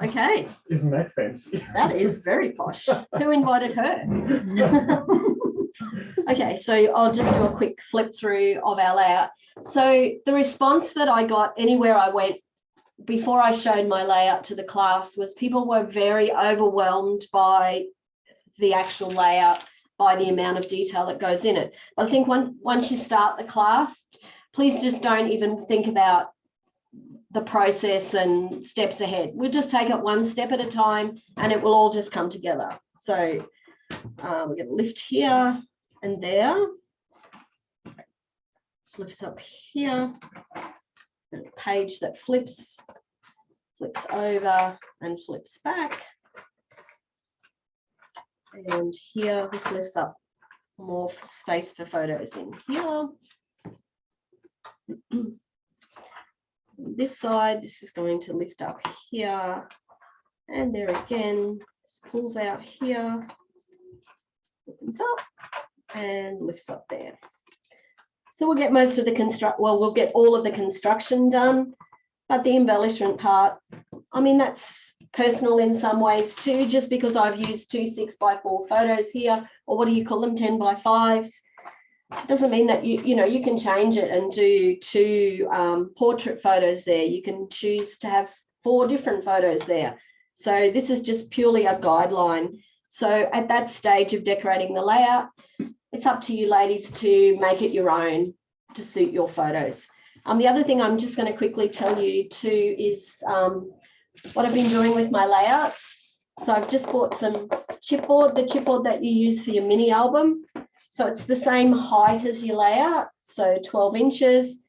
Okay. Isn't that fancy? That is very posh. Who invited her? Okay, so I'll just do a quick flip through of our layout. So the response that I got anywhere I went before I showed my layout to the class was people were very overwhelmed by the actual layout, by the amount of detail that goes in it. But I think once you start the class, please just don't even think about the process and steps ahead. We'll just take it one step at a time and it will all just come together. So we're going to lift here and there. This lifts up here. A page that flips over and flips back. And here, this lifts up more space for photos in here. This side, this is going to lift up here and there again. This pulls out here, opens up and lifts up there. So we'll get most of the we'll get all of the construction done, but the embellishment part, I mean, that's personal in some ways too, just because I've used 2 6x4 photos here, or what do you call them, 10x5s. Doesn't mean that you can change it and do 2 portrait photos there. You can choose to have 4 different photos there. So this is just purely a guideline. So at that stage of decorating the layout, it's up to you ladies to make it your own to suit your photos. The other thing I'm just going to quickly tell you too is what I've been doing with my layouts. So I've just bought some chipboard, the chipboard that you use for your mini album. So it's the same height as your layout, so 12 inches.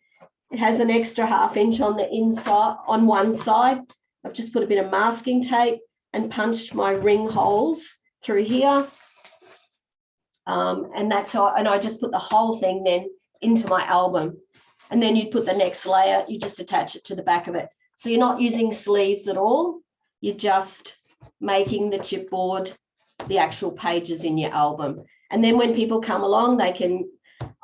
It has an extra ½ inch on the inside, on one side. I've just put a bit of masking tape and punched my ring holes through here. And that's how, and I just put the whole thing then into my album. And then you'd put the next layer, you just attach it to the back of it. So you're not using sleeves at all. You're just making the chipboard the actual pages in your album. And then when people come along, they can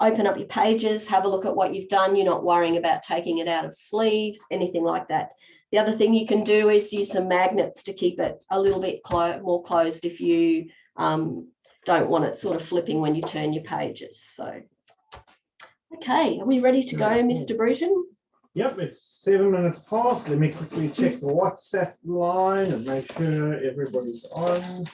open up your pages, have a look at what you've done. You're not worrying about taking it out of sleeves, anything like that. The other thing you can do is use some magnets to keep it a little bit more closed if you don't want it sort of flipping when you turn your pages. So, okay, are we ready to go, Mr. Bruton? Yep, it's 7 minutes past. Let me quickly check the WhatsApp line and make sure everybody's on.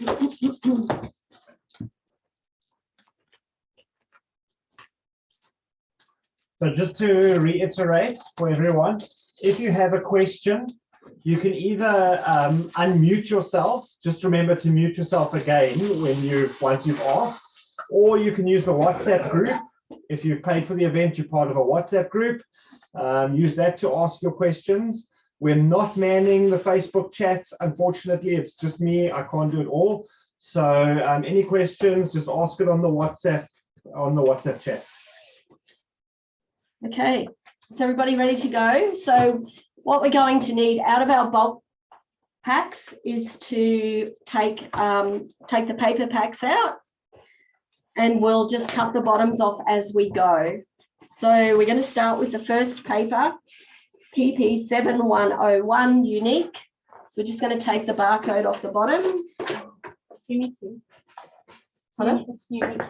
So just to reiterate for everyone, if you have a question, you can either unmute yourself. Just remember to mute yourself again once you've asked, or you can use the WhatsApp group. If you've paid for the event, you're part of a WhatsApp group. Use that to ask your questions. We're not manning the Facebook chat. Unfortunately, it's just me. I can't do it all. So any questions, just ask it on the WhatsApp chat. Okay, is everybody ready to go? So what we're going to need out of our bulk packs is to take the paper packs out, and we'll just cut the bottoms off as we go. So we're going to start with the first paper, PP7101 Unique. So we're just going to take the barcode off the bottom. Unique. It's Unique.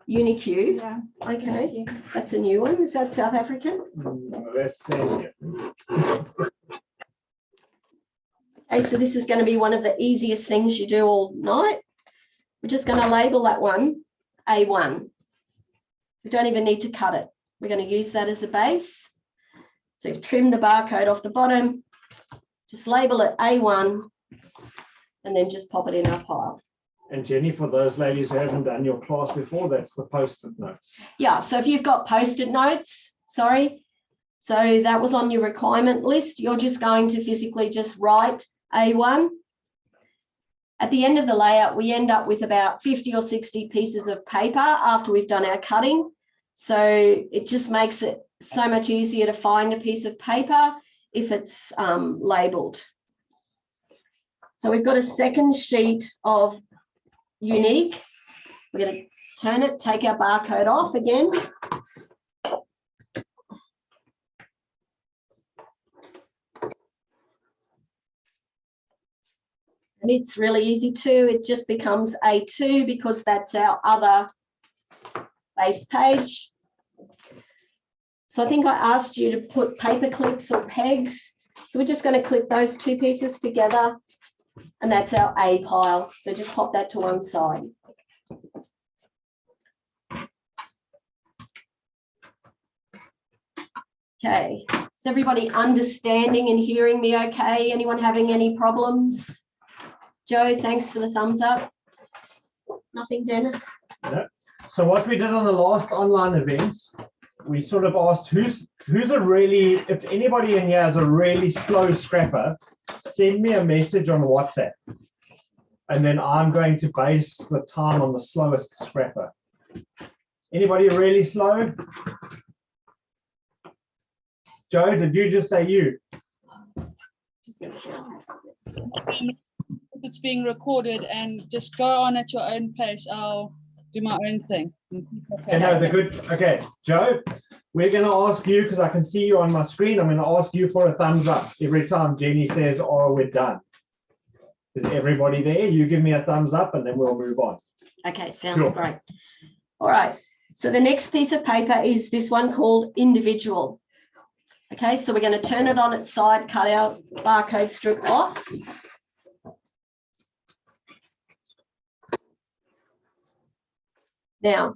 Unique. Yeah. Okay, that's a new one. Is that South African? No, that's it. Okay, so this is going to be one of the easiest things you do all night. We're just going to label that one A1. We don't even need to cut it. We're going to use that as a base. So trim the barcode off the bottom, just label it A1, and then just pop it in our pile. And Jenny, for those ladies who haven't done your class before, that's the post-it notes. Yeah, so if you've got post-it notes, sorry, so that was on your requirement list, you're just going to physically just write A1. At the end of the layout, we end up with about 50 or 60 pieces of paper after we've done our cutting. So it just makes it so much easier to find a piece of paper if it's labeled. So we've got a second sheet of Unique. We're going to turn it, take our barcode off again. And it's really easy too. It just becomes A2 because that's our other base page. So I think I asked you to put paper clips or pegs. So we're just going to clip those two pieces together, and that's our A pile. So just pop that to one side. Okay, is everybody understanding and hearing me okay? Anyone having any problems? Joe, thanks for the thumbs up. Nothing, Dennis? No. So what we did on the last online event, we sort of asked who's a really, if anybody in here is a really slow scrapper, send me a message on WhatsApp. And then I'm going to base the time on the slowest scrapper. Anybody really slow? Joe, did you just say you? It's being recorded, and just go on at your own pace. I'll do my own thing. Okay, no, the good. Okay, Joe, we're going to ask you, because I can see you on my screen, I'm going to ask you for a thumbs up every time Jenny says, oh, we're done. Is everybody there? You give me a thumbs up and then we'll move on. Okay, sounds great. All right, so the next piece of paper is this one called individual. Okay, so we're going to turn it on its side, cut our barcode strip off. Now,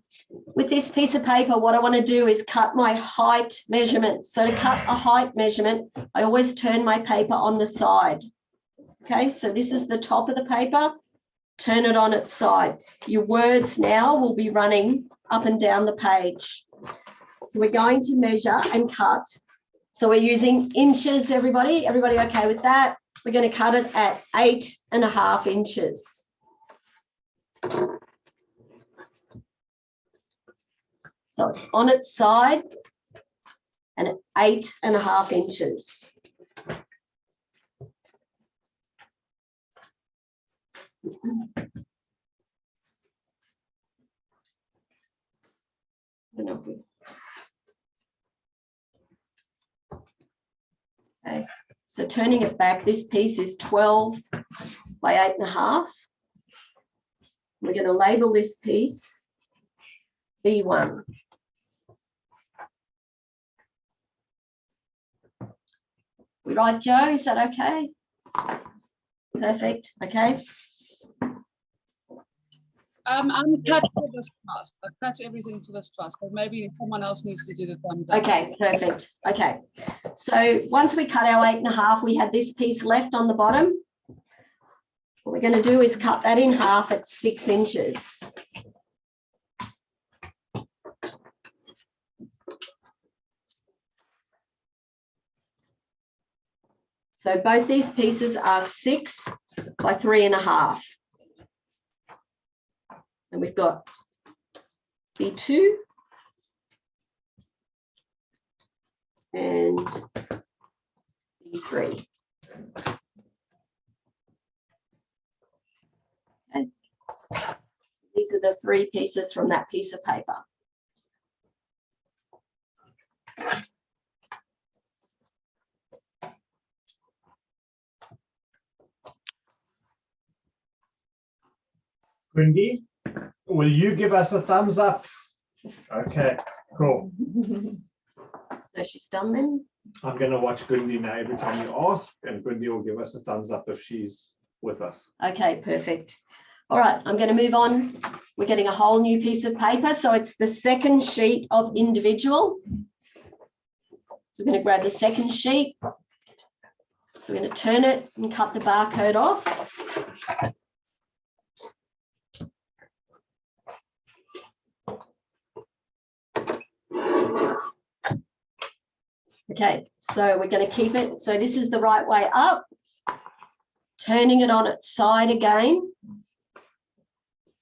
with this piece of paper, what I want to do is cut my height measurement. So to cut a height measurement, I always turn my paper on the side. Okay, so this is the top of the paper. Turn it on its side. Your words now will be running up and down the page. So we're going to measure and cut. So we're using inches, everybody. Everybody okay with that? We're going to cut it at 8.5 inches. So it's on its side and at 8.5 inches. Okay, so turning it back, this piece is 12 by 8.5. We're going to label this piece B1. We right, Joe? Is that okay? Perfect. Okay. I'm cut for this class. I've cut everything for this class, but maybe someone else needs to do the thumbs up. Okay, perfect. Okay. So once we cut our 8.5, we had this piece left on the bottom. What we're going to do is cut that in half at 6 inches. So both these pieces are 6 by 3.5. And we've got B2 and B3. Okay. These are the 3 pieces from that piece of paper. Grundy, will you give us a thumbs up? Okay, cool. So she's done then. I'm going to watch Grundy now every time you ask, and Grundy will give us a thumbs up if she's with us. Okay, perfect. All right, I'm going to move on. We're getting a whole new piece of paper. So it's the second sheet of individual. So we're going to grab the second sheet. So we're going to turn it and cut the barcode off. Okay, so we're going to keep it. So this is the right way up, turning it on its side again.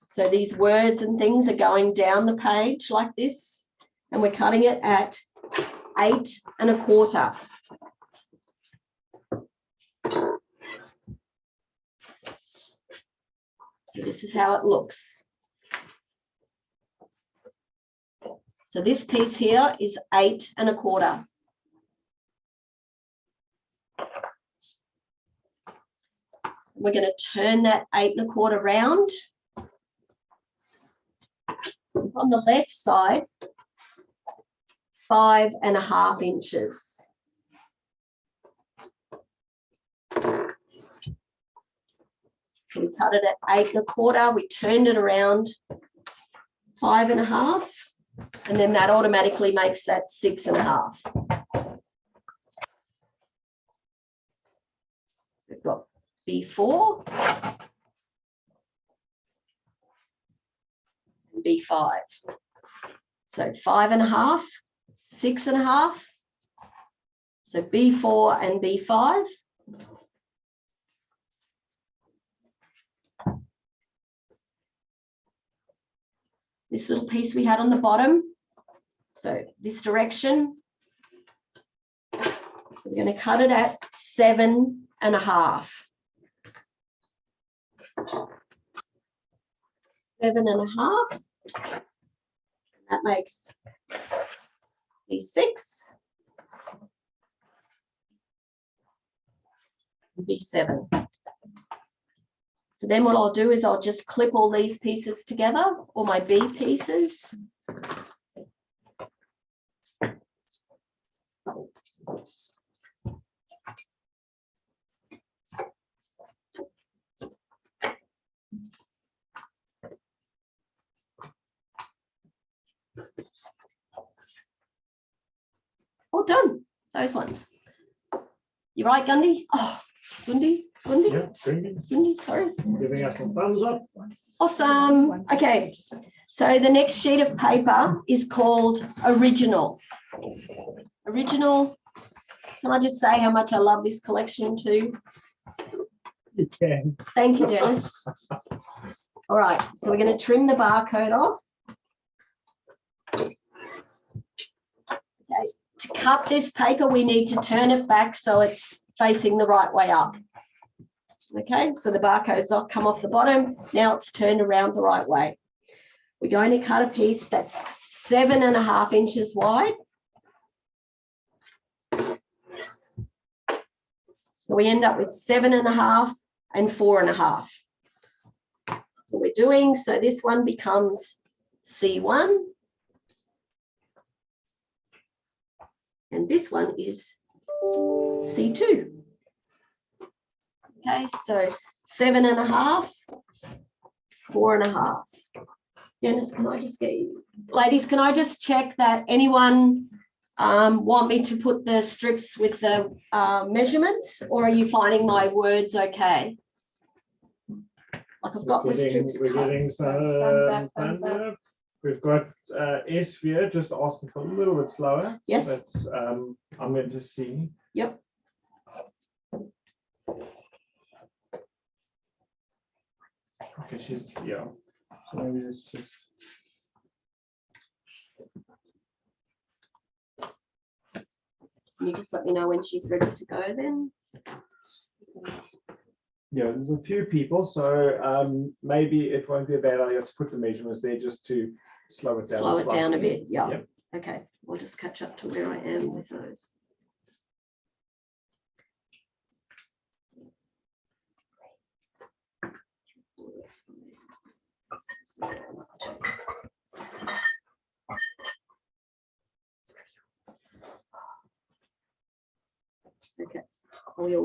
So these words and things are going down the page like this, and we're cutting it at 8.25. So this is how it looks. So this piece here is 8.25. We're going to turn that 8 1/4 round. On the left side, 5 1/2 inches. So we cut it at 8 1/4, we turned it around 5 1/2, and then that automatically makes that 6 1/2. So we've got B4, and B5. So 5 1/2, 6 1/2. So B4 and B5. This little piece we had on the bottom, so this direction. So we're going to cut it at 7 1/2. 7 1/2. That makes B6, B7. So then what I'll do is I'll just clip all these pieces together, all my B pieces. All done, those ones. You right, Gundy? Oh, Gundy? Yeah, Gundy, sorry. giving us some thumbs up. Awesome. Okay, so the next sheet of paper is called Original. Original. Can I just say how much I love this collection too? You can. Thank you, Dennis. All right, so we're going to trim the barcode off. Okay, to cut this paper, we need to turn it back so it's facing the right way up. Okay, so the barcode's off, come off the bottom. Now it's turned around the right way. We're going to cut a piece that's 7 1/2 inches wide. So we end up with 7 1/2 and 4 1/2. That's what we're doing. So this one becomes C1. And this one is C2. Okay, so 7 1/2, 4 1/2. Dennis, can I just get you? Ladies, can I just check that anyone want me to put the strips with the measurements, or are you finding my words okay? Like I've got my strips We're cut. getting some thumbs up. We've got Esphia just asking for a little bit slower. Yes. But I'm going to see. Yep. Okay, she's, yeah. So maybe it's just. Can you just let me know when she's ready to go then? Yeah, there's a few people, so maybe it won't be a bad idea to put the measurements there just to slow it down. Slow it down a slightly. bit, yeah. Yep. Okay, we'll just catch up to where I am with those. Okay, we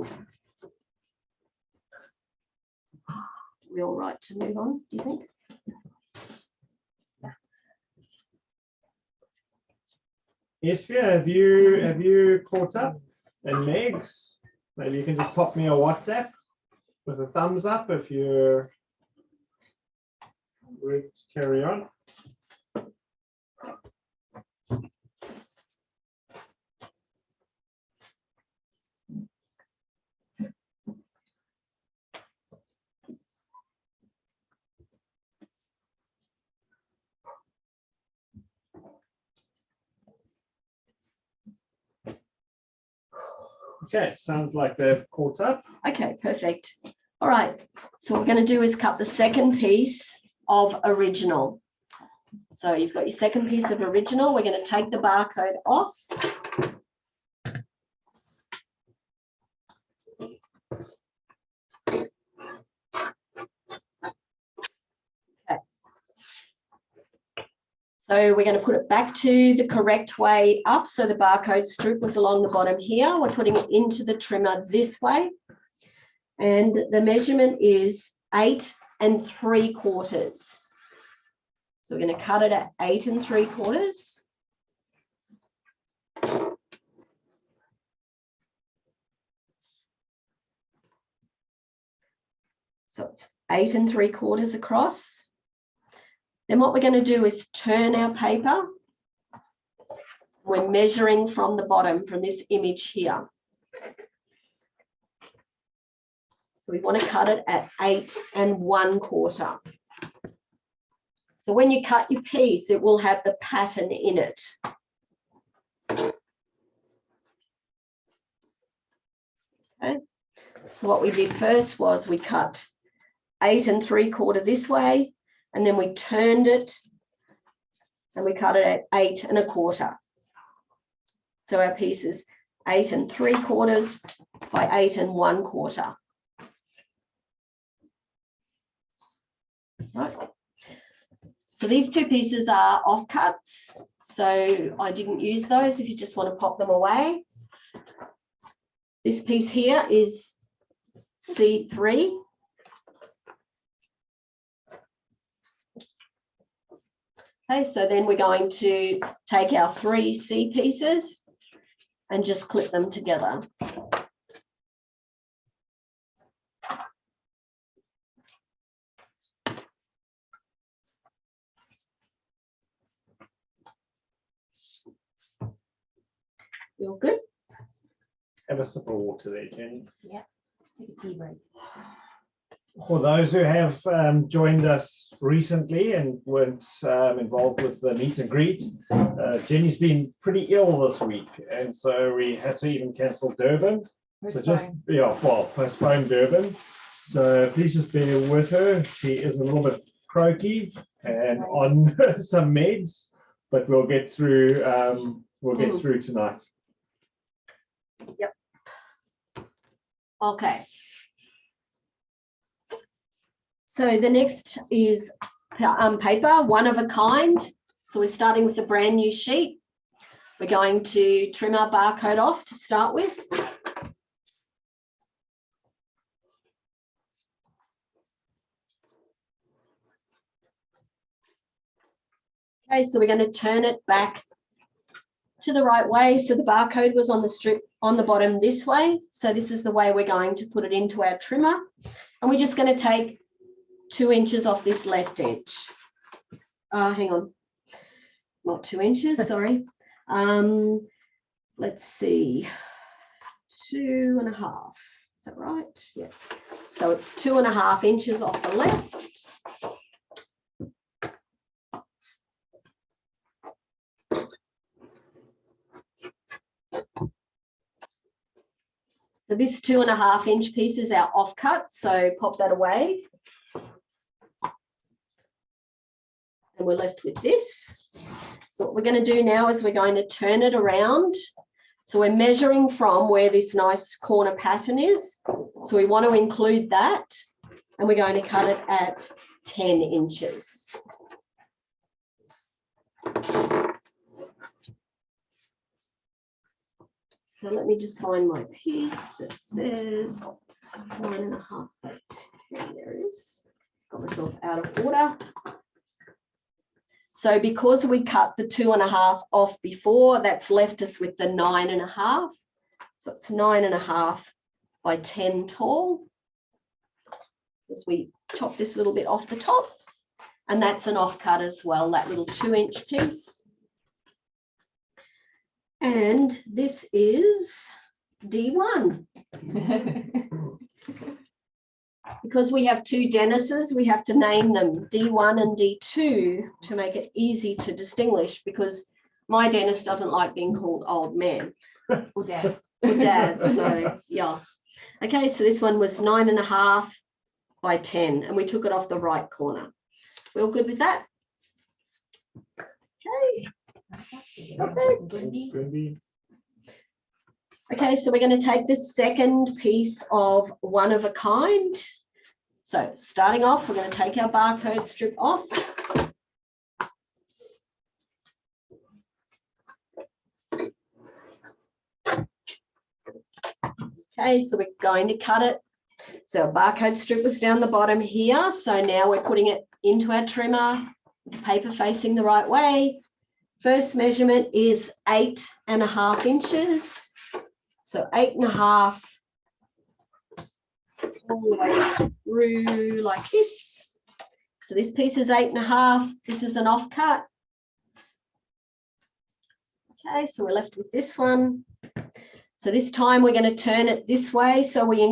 all right to move on, do you think? Esphia, have you caught up? And Megs, maybe you can just pop me a WhatsApp with a thumbs up if you're ready to carry on. Okay, sounds like they've caught up. Okay, perfect. All right, so what we're going to do is cut the second piece of Original. So you've got your second piece of Original. We're going to take the barcode off. So we're going to put it back to the correct way up. So the barcode strip was along the bottom here. We're putting it into the trimmer this way. And the measurement is 8 3/4. So we're going to cut it at 8 3/4. So it's 8 3/4 across. Then what we're going to do is turn our paper. We're measuring from the bottom, from this image here. So we want to cut it at 8 1/4. So when you cut your piece, it will have the pattern in it. Okay. So what we did first was we cut 8 3/4 this way, and then we turned it and we cut it at 8 1/4. So our piece is 8 3/4 by 8 1/4. Right. So these two pieces are offcuts. So I didn't use those if you just want to pop them away. This piece here is C3. Okay, so then we're going to take our 3 C pieces and just clip them together. Feel good? Have a sip of water there, Jenny. Yeah, take a tea break. For those who have joined us recently and weren't involved with the meet and greet, Jenny's been pretty ill this week, and so we had to even cancel Durban. So just, yeah, well, postpone Durban. So please just bear with her. She is a little bit croaky and on some meds, but we'll get through. We'll get through tonight. Yep. Okay. So the next is paper, one of a kind. So we're starting with a brand new sheet. We're going to trim our barcode off to start with. Okay, so we're going to turn it back to the right way. So the barcode was on the strip on the bottom this way. So this is the way we're going to put it into our trimmer. And we're just going to take 2 inches off this left edge. Hang on, not 2 inches, sorry. Let's see, 2.5. Is that right? Yes. So it's 2.5 inches off the left. So this 2.5 inch piece is our offcut, so pop that away. And we're left with this. So what we're going to do now is we're going to turn it around. So we're measuring from where this nice corner pattern is. So we want to include that, and we're going to cut it at 10 inches. So let me just find my piece that says 9.5 by 10. There it is. Got myself out of order. So because we cut the 2.5 off before, that's left us with the 9.5. So it's 9.5 by 10 tall. As we chop this little bit off the top, and that's an offcut as well, that little 2 inch piece. And this is D1. Because we have 2 Dennises, we have to name them D1 and D2 to make it easy to distinguish, because my Dennis doesn't like being called old man. Or dad. Or dad, so yeah. Okay, so this one was 9.5 by 10, and we took it off the right corner. We all good with that? Okay. Okay, so we're going to take the second piece of one of a kind. So starting off, we're going to take our barcode strip off. Okay, so we're going to cut it. So our barcode strip was down the bottom here. So now we're putting it into our trimmer, the paper facing the right way. First measurement is 8.5 inches. So 8.5 all the way through like this. So this piece is 8.5. This is an offcut. Okay, so we're left with this one. So this time we're going to turn it this way. So we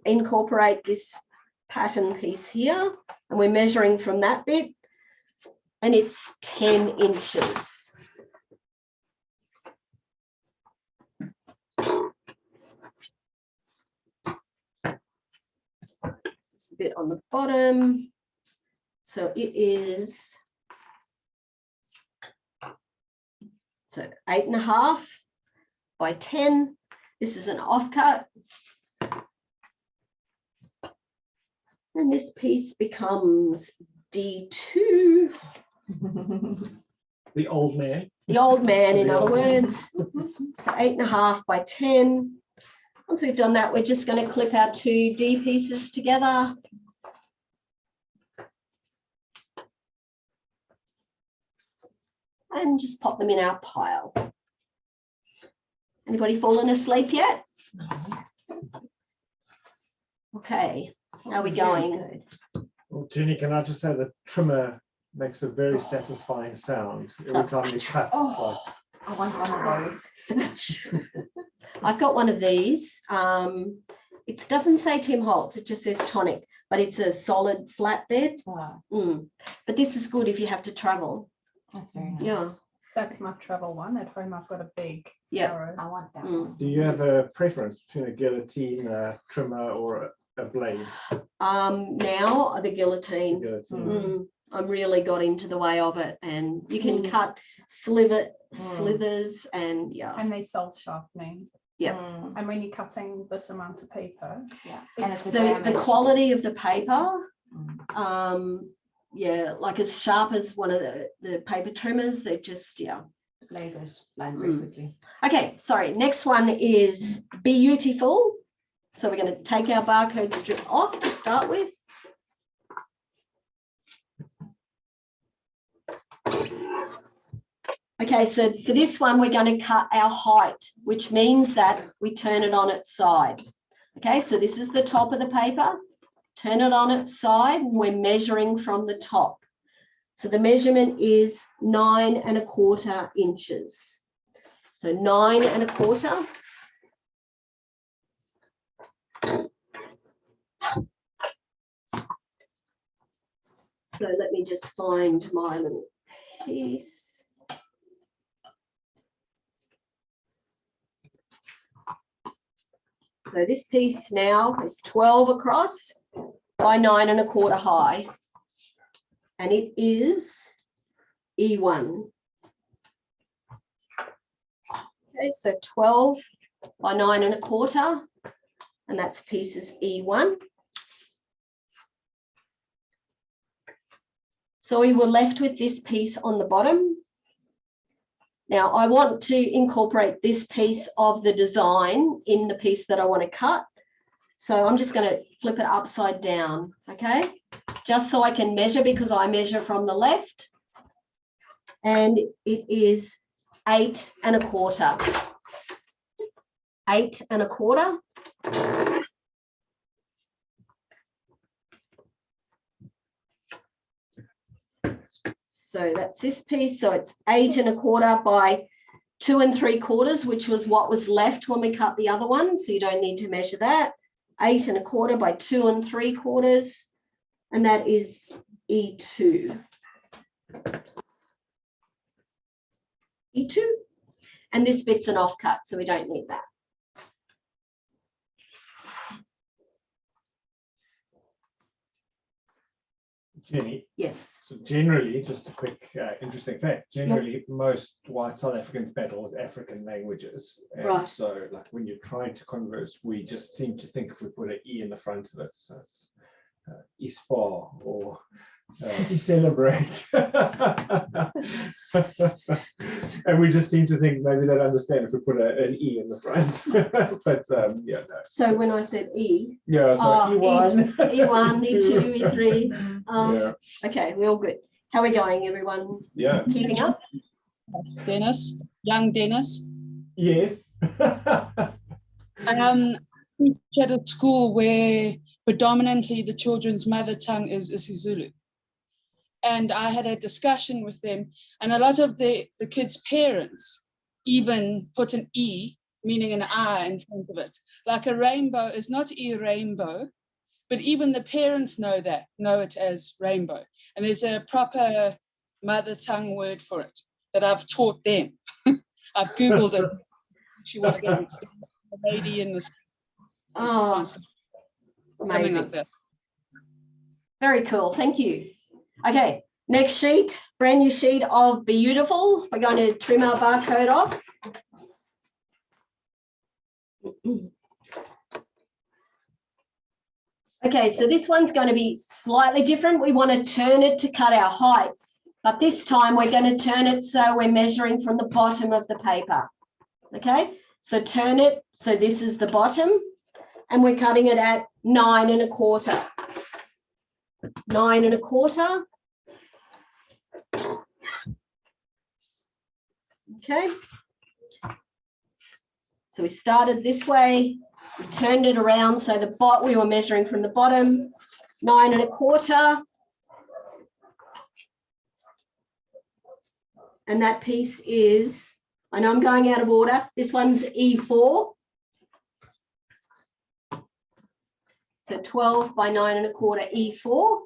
incorporate this pattern piece here, and we're measuring from that bit, and it's 10 inches. So this is the bit on the bottom. So it is 8.5 by 10. This is an offcut. And this piece becomes D2. The old man. The old man, in The other old man. words. So 8.5 by 10. Once we've done that, we're just going to clip our two D pieces together. And just pop them in our pile. Anybody fallen asleep yet? No. Okay, how are we Very going? good. Well, Jenny, can I just say the trimmer makes a very satisfying sound every time you cut. Oh, I want one of those. I've got one of these. It doesn't say Tim Holtz, it just says tonic, but it's a solid flatbed. Wow, But this is good if you have to travel. that's very nice. Yeah. That's my travel one. At home, I've got a big Yeah. arrow. I want that Mm. one. Do you have a preference between a guillotine, a trimmer, or a blade? Now the guillotine. Guillotine. I'm really got into the way of it, and you can cut slithers, and yeah. And they self sharpening. Yeah. Mm, And when you're cutting this amount of paper, yeah. And it's a The diameter. quality of the paper, Mm, yeah, like as sharp as one of the paper trimmers, they're just, yeah. labors line very quickly. Okay, sorry, next one is beautiful. So we're going to take our barcode strip off to start with. Okay, so for this one, we're going to cut our height, which means that we turn it on its side. Okay, so this is the top of the paper. Turn it on its side, and we're measuring from the top. So the measurement is 9.25 inches. So 9.25. So let me just find my little piece. So this piece now is 12 across by 9.25 high, and it is E1. Okay, so 12 by 9.25, and that's pieces E1. So we were left with this piece on the bottom. Now I want to incorporate this piece of the design in the piece that I want to cut. So I'm just going to flip it upside down, okay? Just so I can measure, because I measure from the left. And it is 8.25. 8.25. So that's this piece. So it's 8.25 by 2 3/4, which was what was left when we cut the other one. So you don't need to measure that. 8.25 by 2 3/4, and that is E2. E2. And this bit's an offcut, so we don't need that. Jenny, Yes. so generally, just a quick interesting fact, generally most white South Africans battle with African languages. And Right. so like when you're trying to converse, we just seem to think if we put an E in the front of it, so it's ISPA or You celebrate. And we just seem to think maybe they'd understand if we put an E in the front. But yeah, no. So when I said E, Yeah, so E1. E1, E2, E3. Yeah. Okay, we're all good. How are we going, everyone? Yeah. Keeping up? That's Dennis, young Dennis. Yes. Teach at a school where predominantly the children's mother tongue is isiZulu. And I had a discussion with them, and a lot of the kids' parents even put an E, meaning an I, in front of it. Like a rainbow is not E rainbow, but even the parents know it as rainbow. And there's a proper mother tongue word for it that I've taught them. I've Googled it. She what it is. It's the lady in the Oh, coming amazing. up there. Very cool. Thank you. Okay, next sheet, brand new sheet of Beautiful. We're going to trim our barcode off. Okay, so this one's going to be slightly different. We want to turn it to cut our height, but this time we're going to turn it so we're measuring from the bottom of the paper. Okay, so turn it so this is the bottom, and we're cutting it at 9 1/4. 9 1/4. Okay. So we started this way, we turned it around so we were measuring from the bottom, 9 1/4. And that piece is, I know I'm going out of order, this one's E4. So 12 by 9 1/4 E4.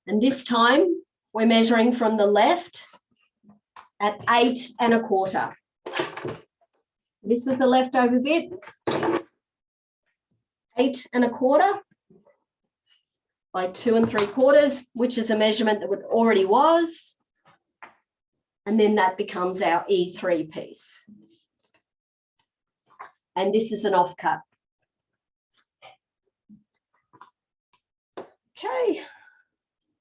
And this time we're measuring from the left at 8 1/4. This was the leftover bit, 8 1/4 by 2 3/4, which is a measurement that it already was. And then that becomes our E3 piece. And this is an offcut. Okay,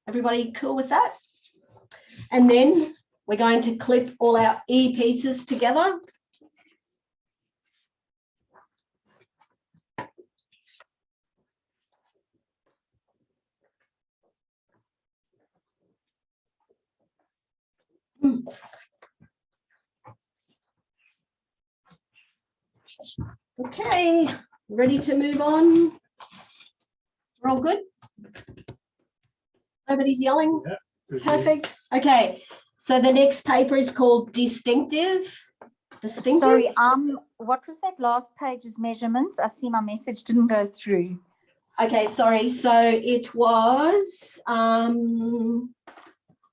everybody cool with that? And then we're going to clip all our E pieces together. Okay, ready to move on? We're all good? Nobody's yelling? Yeah. Perfect. Okay, so the next paper is called Distinctive. Sorry, what was that last page's measurements? I see my message didn't go through. Okay, sorry. So it was 8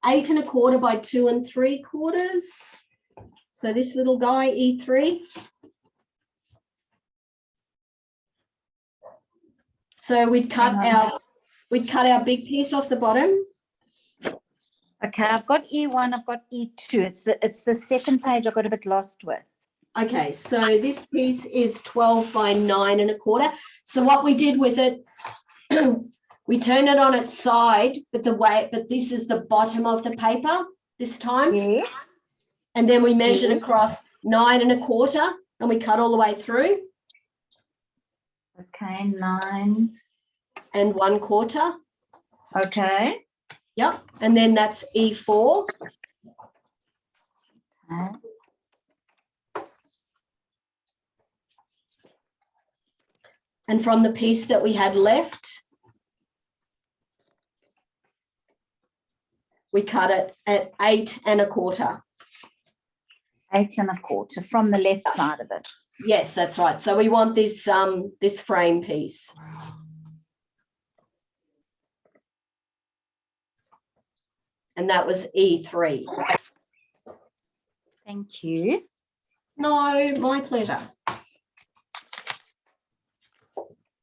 1/4 by 2 3/4. So this little guy, E3. So we'd cut our big piece off the bottom. Okay, I've got E1, I've got E2. It's the second page I got a bit lost with. Okay, so this piece is 12 by 9 1/4. So what we did with it, we turned it on its side, but this is the bottom of the paper this time. Yes. And then we measured across 9 1/4 and we cut all the way through. Okay, 9 1/4. Okay. Yep, and then that's E4. Okay. And from the piece that we had left, we cut it at 8 1/4. 8 1/4 from the left side of it. Yes, that's right. So we want this this frame piece. And that was E3. Thank you. No, my pleasure.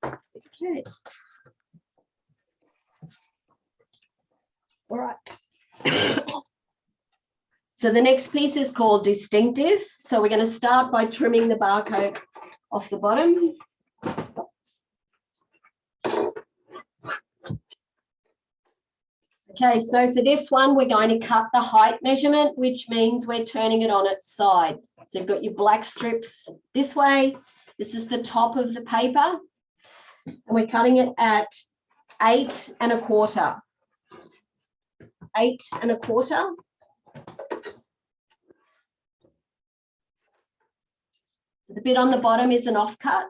Okay. All right. So the next piece is called Distinctive. So we're going to start by trimming the barcode off the bottom. Okay, so for this one, we're going to cut the height measurement, which means we're turning it on its side. So you've got your black strips this way. This is the top of the paper. And we're cutting it at 8 1/4. 8 1/4. So the bit on the bottom is an offcut.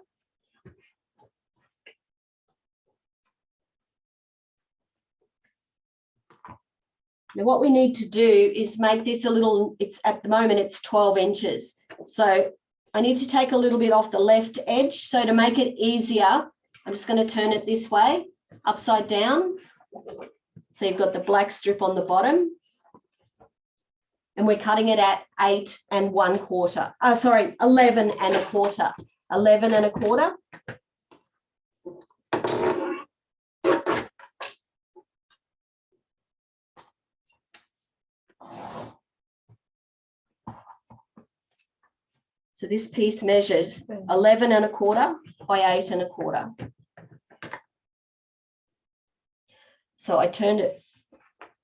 Now what we need to do is make this a little, it's at the moment it's 12 inches. So I need to take a little bit off the left edge. So to make it easier, I'm just going to turn it this way, upside down. So you've got the black strip on the bottom. And we're cutting it at 8 1/4. Oh, sorry, 11 1/4. 11 1/4. So this piece measures 11 1/4 by 8 1/4. So I turned it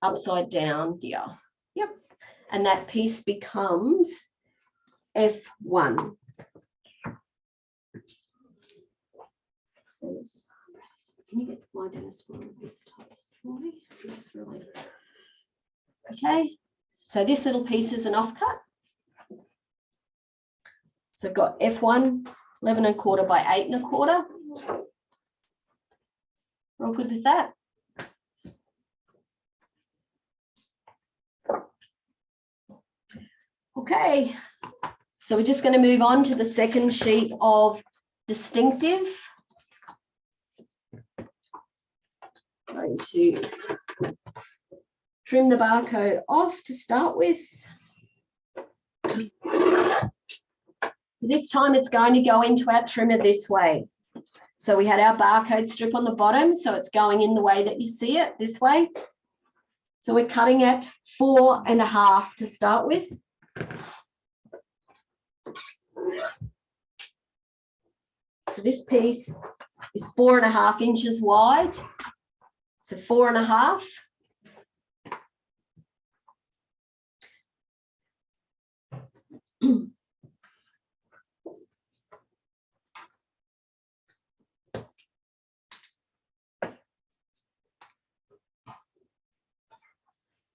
upside down here. Yep. And that piece becomes F1. Can you get my dentist one of this toast for me? Just really. Okay, so this little piece is an offcut. So I've got F1, 11 1/4 by 8 1/4. We're all good with that? Okay, so we're just going to move on to the second sheet of distinctive. Going to trim the barcode off to start with. So this time it's going to go into our trimmer this way. So we had our barcode strip on the bottom, so it's going in the way that you see it, this way. So we're cutting at 4 1/2 to start with. So this piece is 4 1/2 inches wide. So 4 1/2.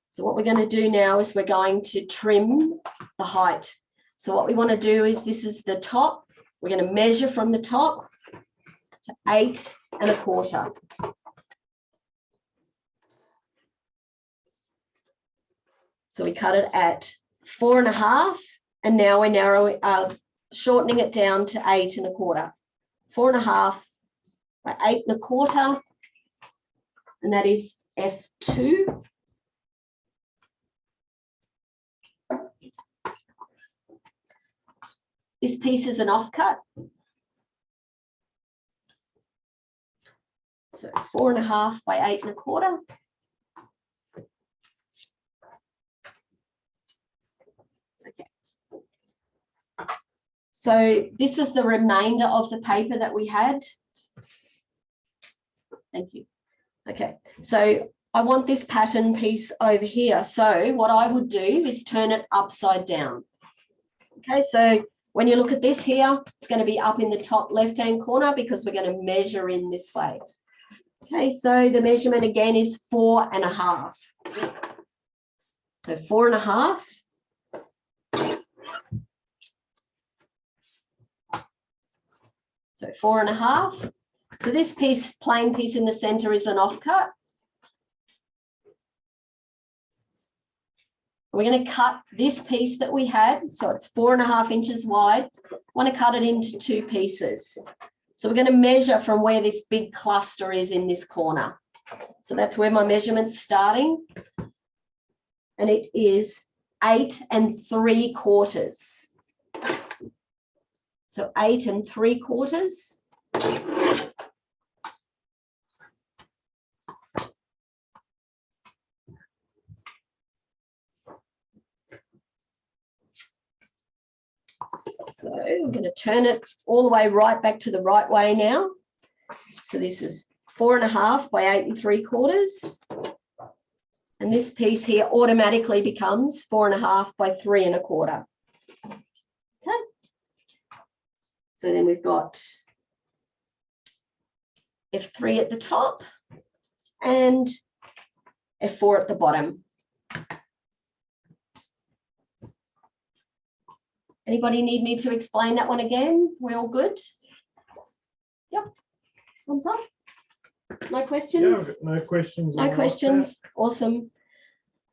So what we're going to do now is we're going to trim the height. So what we want to do is, this is the top. We're going to measure from the top to 8 1/4. So we cut it at 4 1/2, and now we're narrowing, shortening it down to 8 1/4. 4 1/2 by 8 1/4, and that is F2. This piece is an offcut. So 4 1/2 by 8 1/4. Okay. So this was the remainder of the paper that we had. Thank you. Okay, so I want this pattern piece over here. So what I would do is turn it upside down. Okay, so when you look at this here, it's going to be up in the top left-hand corner because we're going to measure in this way. Okay, so the measurement again is 4 1/2. So 4 1/2. So 4 1/2. So this piece, plain piece in the center, is an offcut. We're going to cut this piece that we had, so it's 4 1/2 inches wide. I want to cut it into 2 pieces. So we're going to measure from where this big cluster is in this corner. So that's where my measurement's starting. And it is 8 3/4. So 8 3/4. So I'm going to turn it all the way right back to the right way now. So this is 4 1/2 by 8 3/4. And this piece here automatically becomes 4.5 by 3.25. Okay. So then we've got F3 at the top and F4 at the bottom. Anybody need me to explain that one again? We all good? Yep. Thumbs up. No questions? Yeah, no questions. No on questions. Awesome.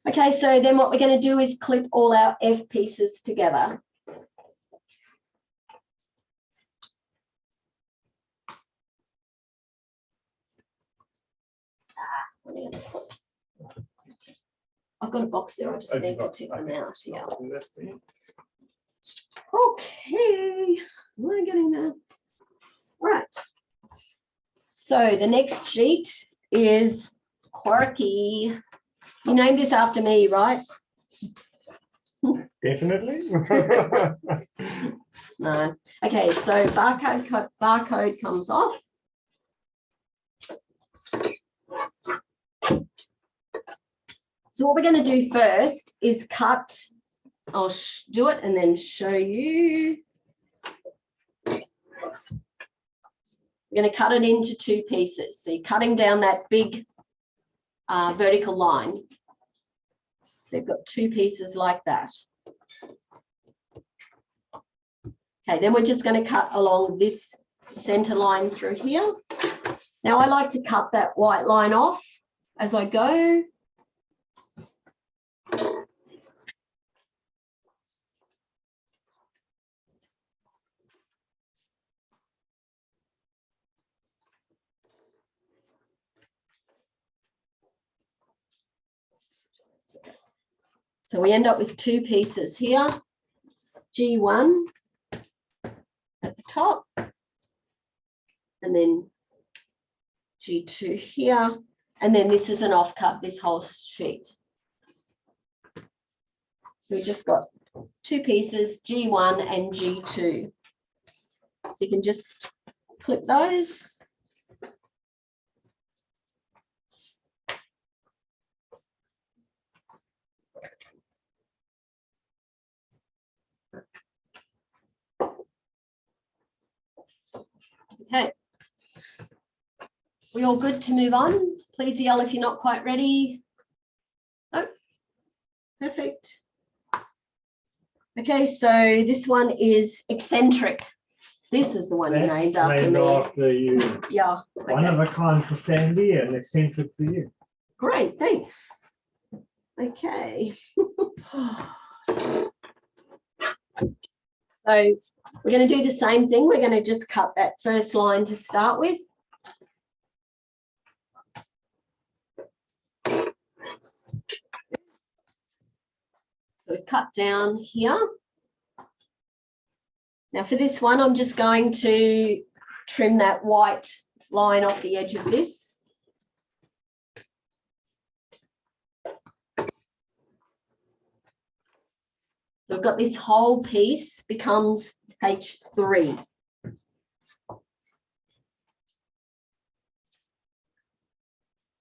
Okay, so then what we're going to do is clip all our F pieces together. I've got a box there. I just need to tip them out. Yeah. Okay, we're getting there. Right. So the next sheet is quirky. You named this after me, right? Definitely. No. Okay, so barcode comes off. So what we're going to do first is cut. I'll do it and then show you. We're going to cut it into 2 pieces. So you're cutting down that big vertical line. So you've got 2 pieces like that. Okay, then we're just going to cut along this center line through here. Now I like to cut that white line off as I go. So we end up with 2 pieces here, G1 at the top, and then G2 here, and then this is an offcut, this whole sheet. So we just got 2 pieces, G1 and G2. So you can just clip those. Okay. We all good to move on? Please yell if you're not quite ready. Oh, perfect. Okay, so this one is eccentric. This is the one you named after me. After you. Yeah. One Okay. of a kind for Sandy and eccentric for you. Great, thanks. Okay. So we're going to do the same thing. We're going to just cut that first line to start with. So cut down here. Now for this one, I'm just going to trim that white line off the edge of this. So I've got this whole piece becomes H3.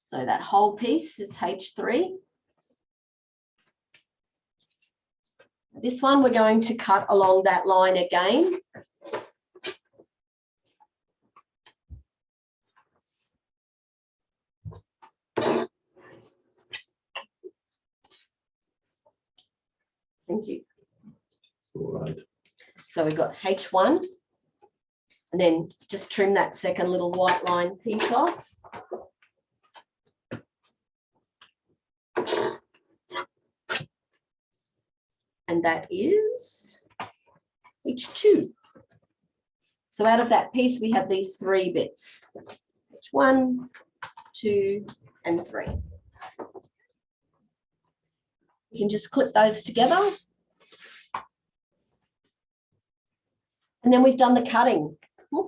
So that whole piece is H3. This one we're going to cut along that line again. Thank you. All right. So we've got H1, and then just trim that second little white line piece off. And that is H2. So out of that piece, we have these 3 bits, H1, 2, and 3. You can just clip those together. And then we've done the cutting. Yeah.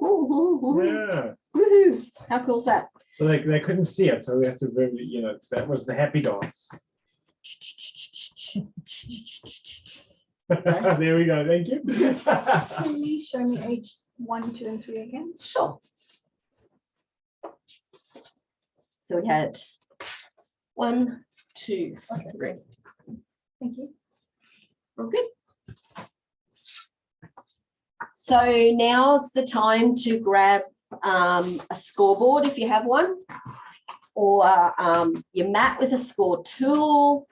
Woohoo. How cool is that? So they couldn't see it, so we have to really, you know, that was the happy dance. There we go. Thank you. Can you show me H1, 2, and 3 again? Sure. So we had 1, 2. Okay, great. Thank you. All good. So now's the time to grab a scoreboard if you have one, or your mat with a score tool,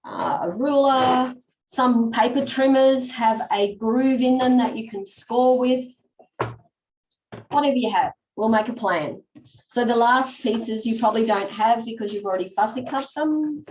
a ruler. Some paper trimmers have a groove in them that you can score with. Whatever you have, we'll make a plan. So the last pieces you probably don't have because you've already fussy cut them.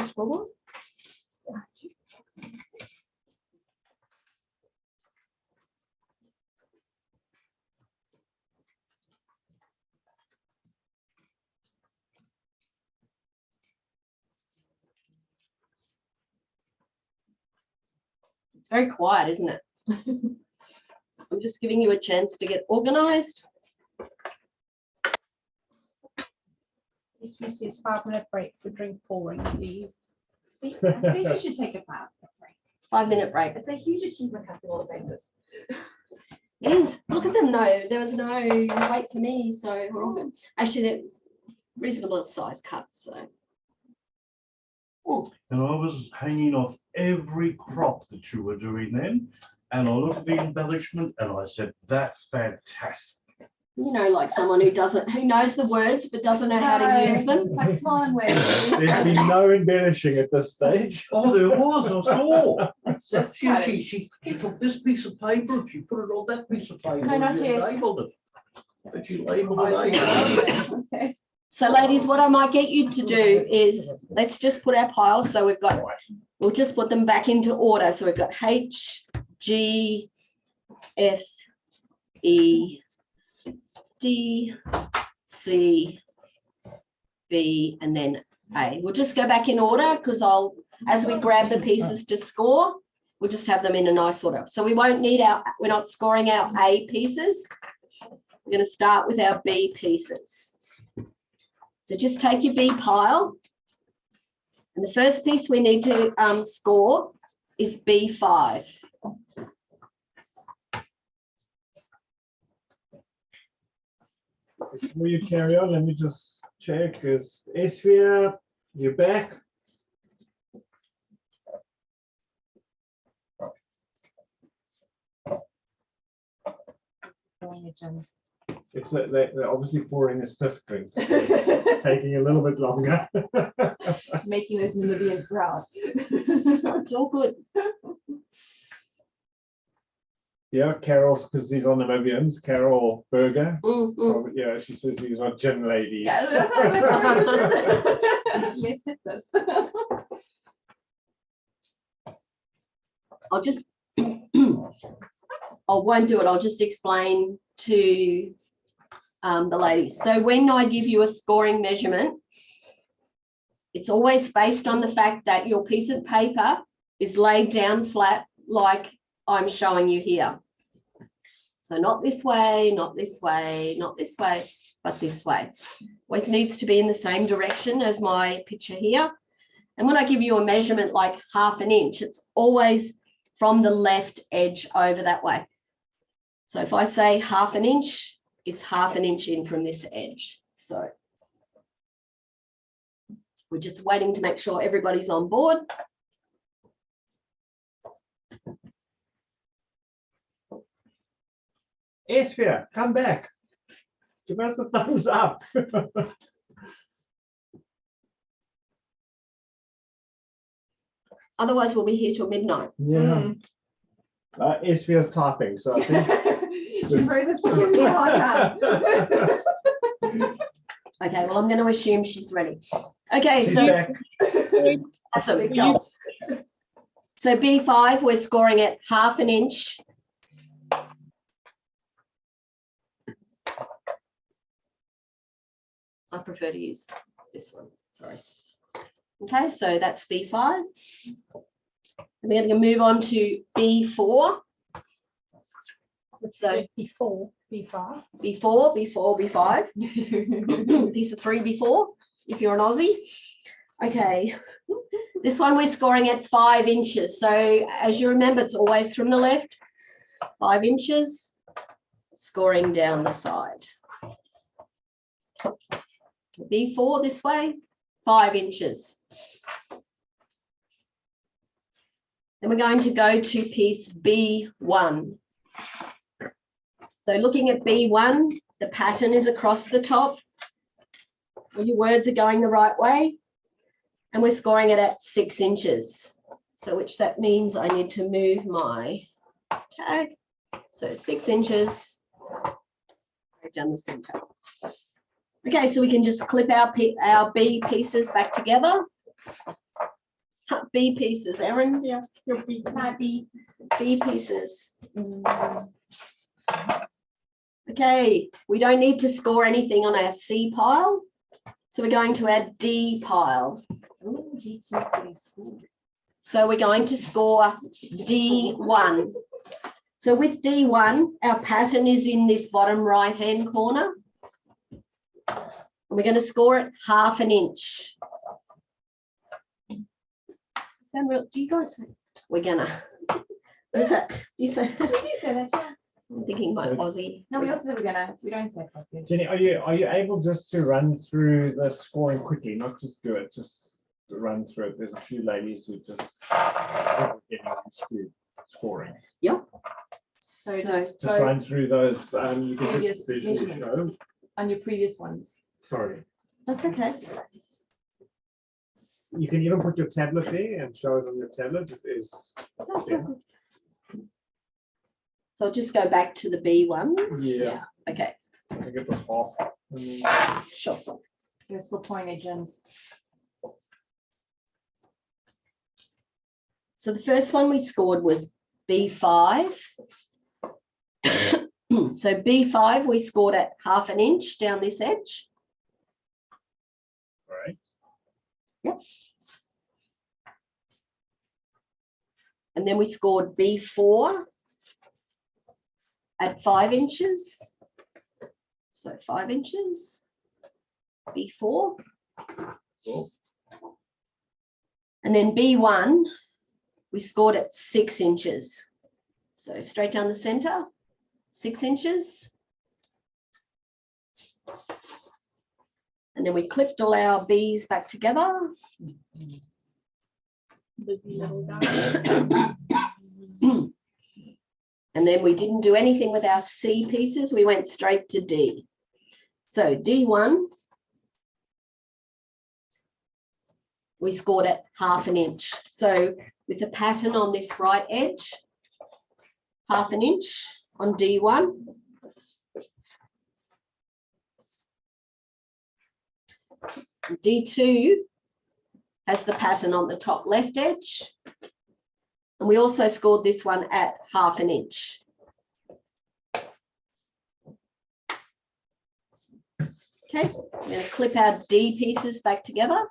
Scoreboard. It's very quiet, isn't it? I'm just giving you a chance to get organized. This is 5-minute break for drink pouring, please. See, I think you should take a 5-minute break. 5-minute break. It's a huge achievement cutting all the papers. It is. Look at them though. There was no wait for me, so we're all good. Actually, they're reasonable size cuts. So. Oh, And I was hanging off every crop that you were doing then. And I looked at the embellishment and I said, that's fantastic. you know, like someone who knows the words but doesn't know how to use them. It's like smiling words. There's been no embellishing at this stage. Oh, there was, I saw. It's just She took this piece of paper and she put it on that piece of paper. No, not and she yet. labeled it. But she labeled it. Okay. So ladies, what I might get you to do is, let's just put our piles. So we'll just put them back into order. So we've got H, G, F, E, D, C, B, and then A. We'll just go back in order because as we grab the pieces to score, we'll just have them in a nice order. So we won't need we're not scoring our A pieces. We're going to start with our B pieces. So just take your B pile. And the first piece we need to score is B5. Before you carry on, let me just check. Is Esphia, you're back? They're obviously pouring a stiff drink. It's taking a little bit longer. Making those Namibians proud. It's all good. Yeah, Carol, because these are Namibians. Carol Berger. Mm. Yeah, she says these are gin ladies. Let's hit this. I'll just, I won't do it. I'll just explain to the ladies. So when I give you a scoring measurement, it's always based on the fact that your piece of paper is laid down flat like I'm showing you here. So not this way, not this way, not this way, but this way. Always needs to be in the same direction as my picture here. And when I give you a measurement like 1/2 inch, it's always from the left edge over that way. So if I say 1/2 inch, it's 1/2 inch in from this edge. So we're just waiting to make sure everybody's on board. Esphia, come back. Give us a thumbs up. Otherwise, we'll be here till midnight. Yeah. Esphia's typing, so I think. She throws us give me a hard time. Okay, well, I'm going to assume she's ready. Okay, She's so back. awesome. So B5, we're scoring at 1/2 inch I prefer to use this one, sorry. Okay, so that's B5. And we're going to move on to B4. So before B5. B5. Piece of 3 before, if you're an Aussie. Okay, this one we're scoring at 5 inches. So as you remember, it's always from the left, 5 inches, scoring down the side. B4 this way, 5 inches. Then we're going to go to piece B1. So looking at B1, the pattern is across the top. All your words are going the right way. And we're scoring it at 6 inches. So which that means I need to move my tag. So 6 inches right down the center. Okay, so we can just clip our B pieces back together. B pieces, Erin. Yeah, your B. B pieces. Okay, we don't need to score anything on our C pile. So we're going to add D pile. So we're going to score D1. So with D1, our pattern is in this bottom right-hand corner. And we're going to score it 1/2 inch. Sound real? Do you guys say we're gonna? What is that? Do you say? We do say that, yeah. I'm thinking my Aussie. No, we also say we're gonna. We don't say it. Jenny, are you able just to run through the scoring quickly, not just do it, just run through it? There's a few ladies who just getting used to scoring. Yeah. So Just go run through those. You can Previous just visually measurements. show. on your previous ones. Sorry. That's okay. You can even put your tablet there and show it on your tablet. It is. That's Yeah. okay. So I'll just go back to the B ones. Yeah. Okay. I think it was half. Sure. Here's the pointage and So the first one we scored was B5. So B5 we scored at 1/2 inch down this edge. All right. Yep. And then we scored B4 at 5 inches. So 5 inches, B4. Cool. And then B1, we scored at 6 inches. So straight down the center, 6 inches. And then we clipped all our B's back together. And then we didn't do anything with our C pieces. We went straight to D. So D1, we scored at 1/2 inch. So with the pattern on this right edge, 1/2 inch on D1. D2 has the pattern on the top left edge. And we also scored this one at 1/2 inch. Okay, I'm going to clip our D pieces back together.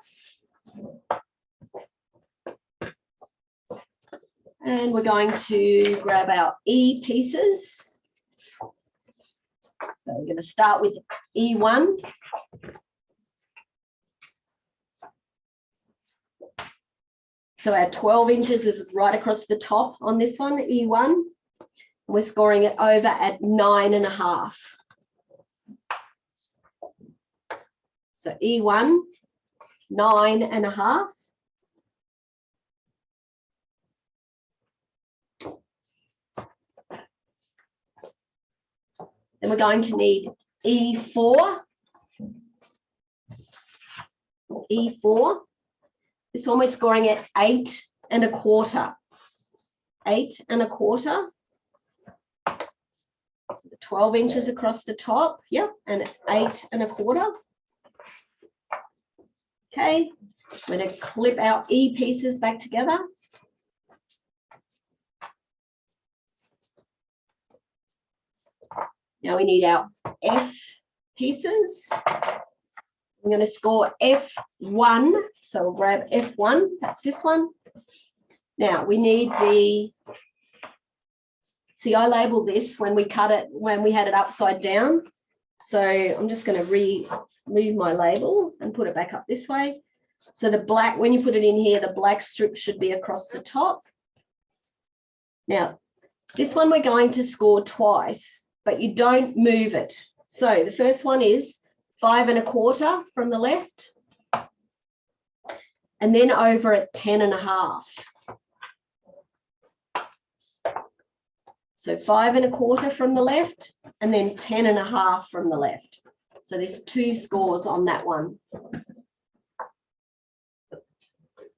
And we're going to grab our E pieces. So we're going to start with E1. So our 12 inches is right across the top on this one, E1. And we're scoring it over at 9.5. So E1, 9.5. Then we're going to need E4. E4. This one we're scoring at 8.25. 8.25. So 12 inches across the top. Yep, and 8.25. Okay, I'm going to clip our E pieces back together. Now we need our F pieces. I'm going to score F1. So we'll grab F1. That's this one. Now we need the, see, I labeled this when we cut it, when we had it upside down. So I'm just going to remove my label and put it back up this way. So the black, when you put it in here, the black strip should be across the top. Now, this one we're going to score twice, but you don't move it. So the first one is 5 1/4 from the left, and then over at 10 1/2. So 5 1/4 from the left, and then 10 1/2 from the left. So there's 2 scores on that one.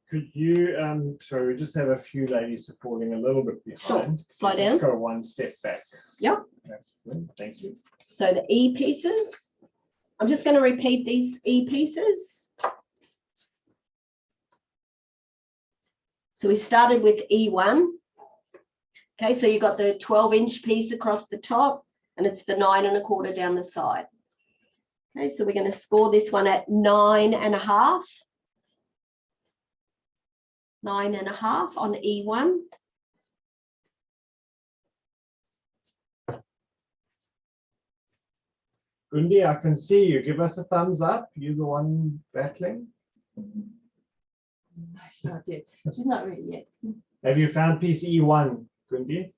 Could you, sorry, we just have a few ladies falling a little bit behind. Sure. Slide down. Let's go one step back. Yep. That's good. Thank you. So the E pieces, I'm just going to repeat these E pieces. So we started with E1. Okay, so you got the 12-inch piece across the top, and it's the 9 1/4 down the side. Okay, so we're going to score this one at 9 1/2. 9 1/2 on E1. Gundi, I can see you. Give us a thumbs up. You're the one battling. No, she's not yet. She's not ready yet. Have you found piece E1, Gundi?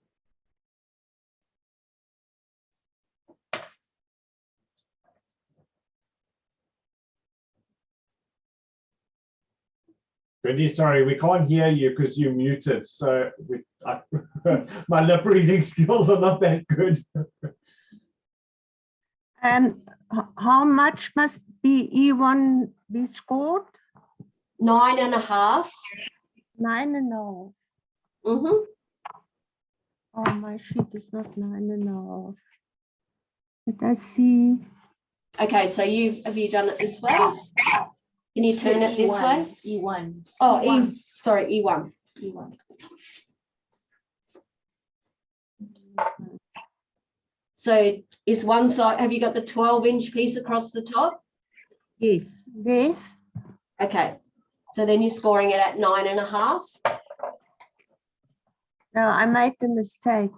Gundi, sorry, we can't hear you because you're muted. So my lip reading skills are not that good. How much must be E1 be scored? 9 1/2. 9 1/2. Mm-hmm. Oh, my sheet is not 9 1/2. Let us see. Okay, so have you done it this way? Can you turn it this way? E1. Oh, E1. Sorry, E1. E1. So is one side, have you got the 12-inch piece across the top? Yes. Yes. Okay, so then you're scoring it at 9 1/2. No, I made the mistake.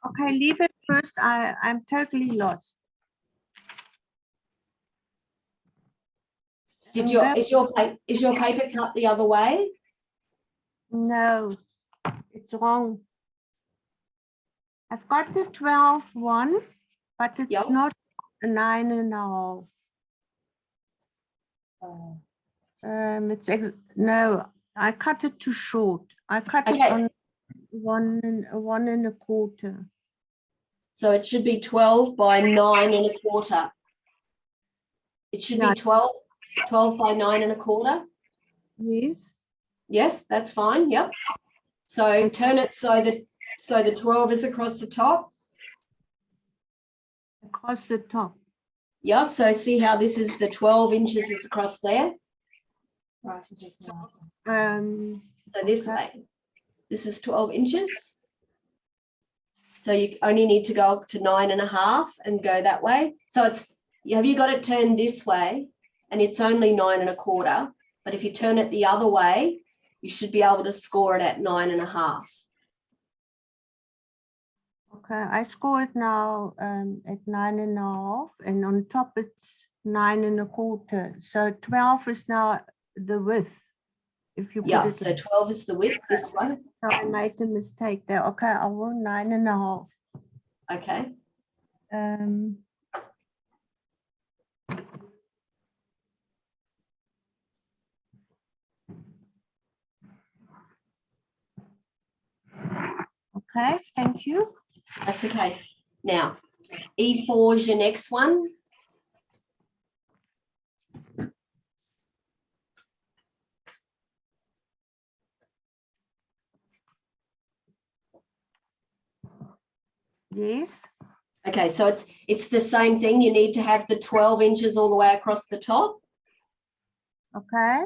Okay, leave it first. I'm totally lost. Is your paper cut the other way? No, it's wrong. I've got the 12 one, but it's Yep. not a 9 1/2. No, I cut it too short. I cut it Okay. on 1 1/4. So it should be 12 by 9 1/4. It should Yeah. be 12 by 9 1/4. Yes. Yes, that's fine. Yep. So turn it so the 12 is across the top. Across the top. Yeah. So see how this is the 12 inches is across there. Right. Just now. So this Okay. way. This is 12 inches. So you only need to go up to 9 1/2 and go that way. So have you got it turned this way? And it's only 9 1/4. But if you turn it the other way, you should be able to score it at 9 1/2. Okay, I score it now at 9 1/2, and on top it's 9 1/4. So 12 is now the width. If you put Yeah, it, so 12 is the width this way. I made a mistake there. Okay, I will 9 1/2. Okay. Okay, thank you. That's okay. Now, E4 is your next one. Yes. Okay, so it's the same thing. You need to have the 12 inches all the way across the top. Okay.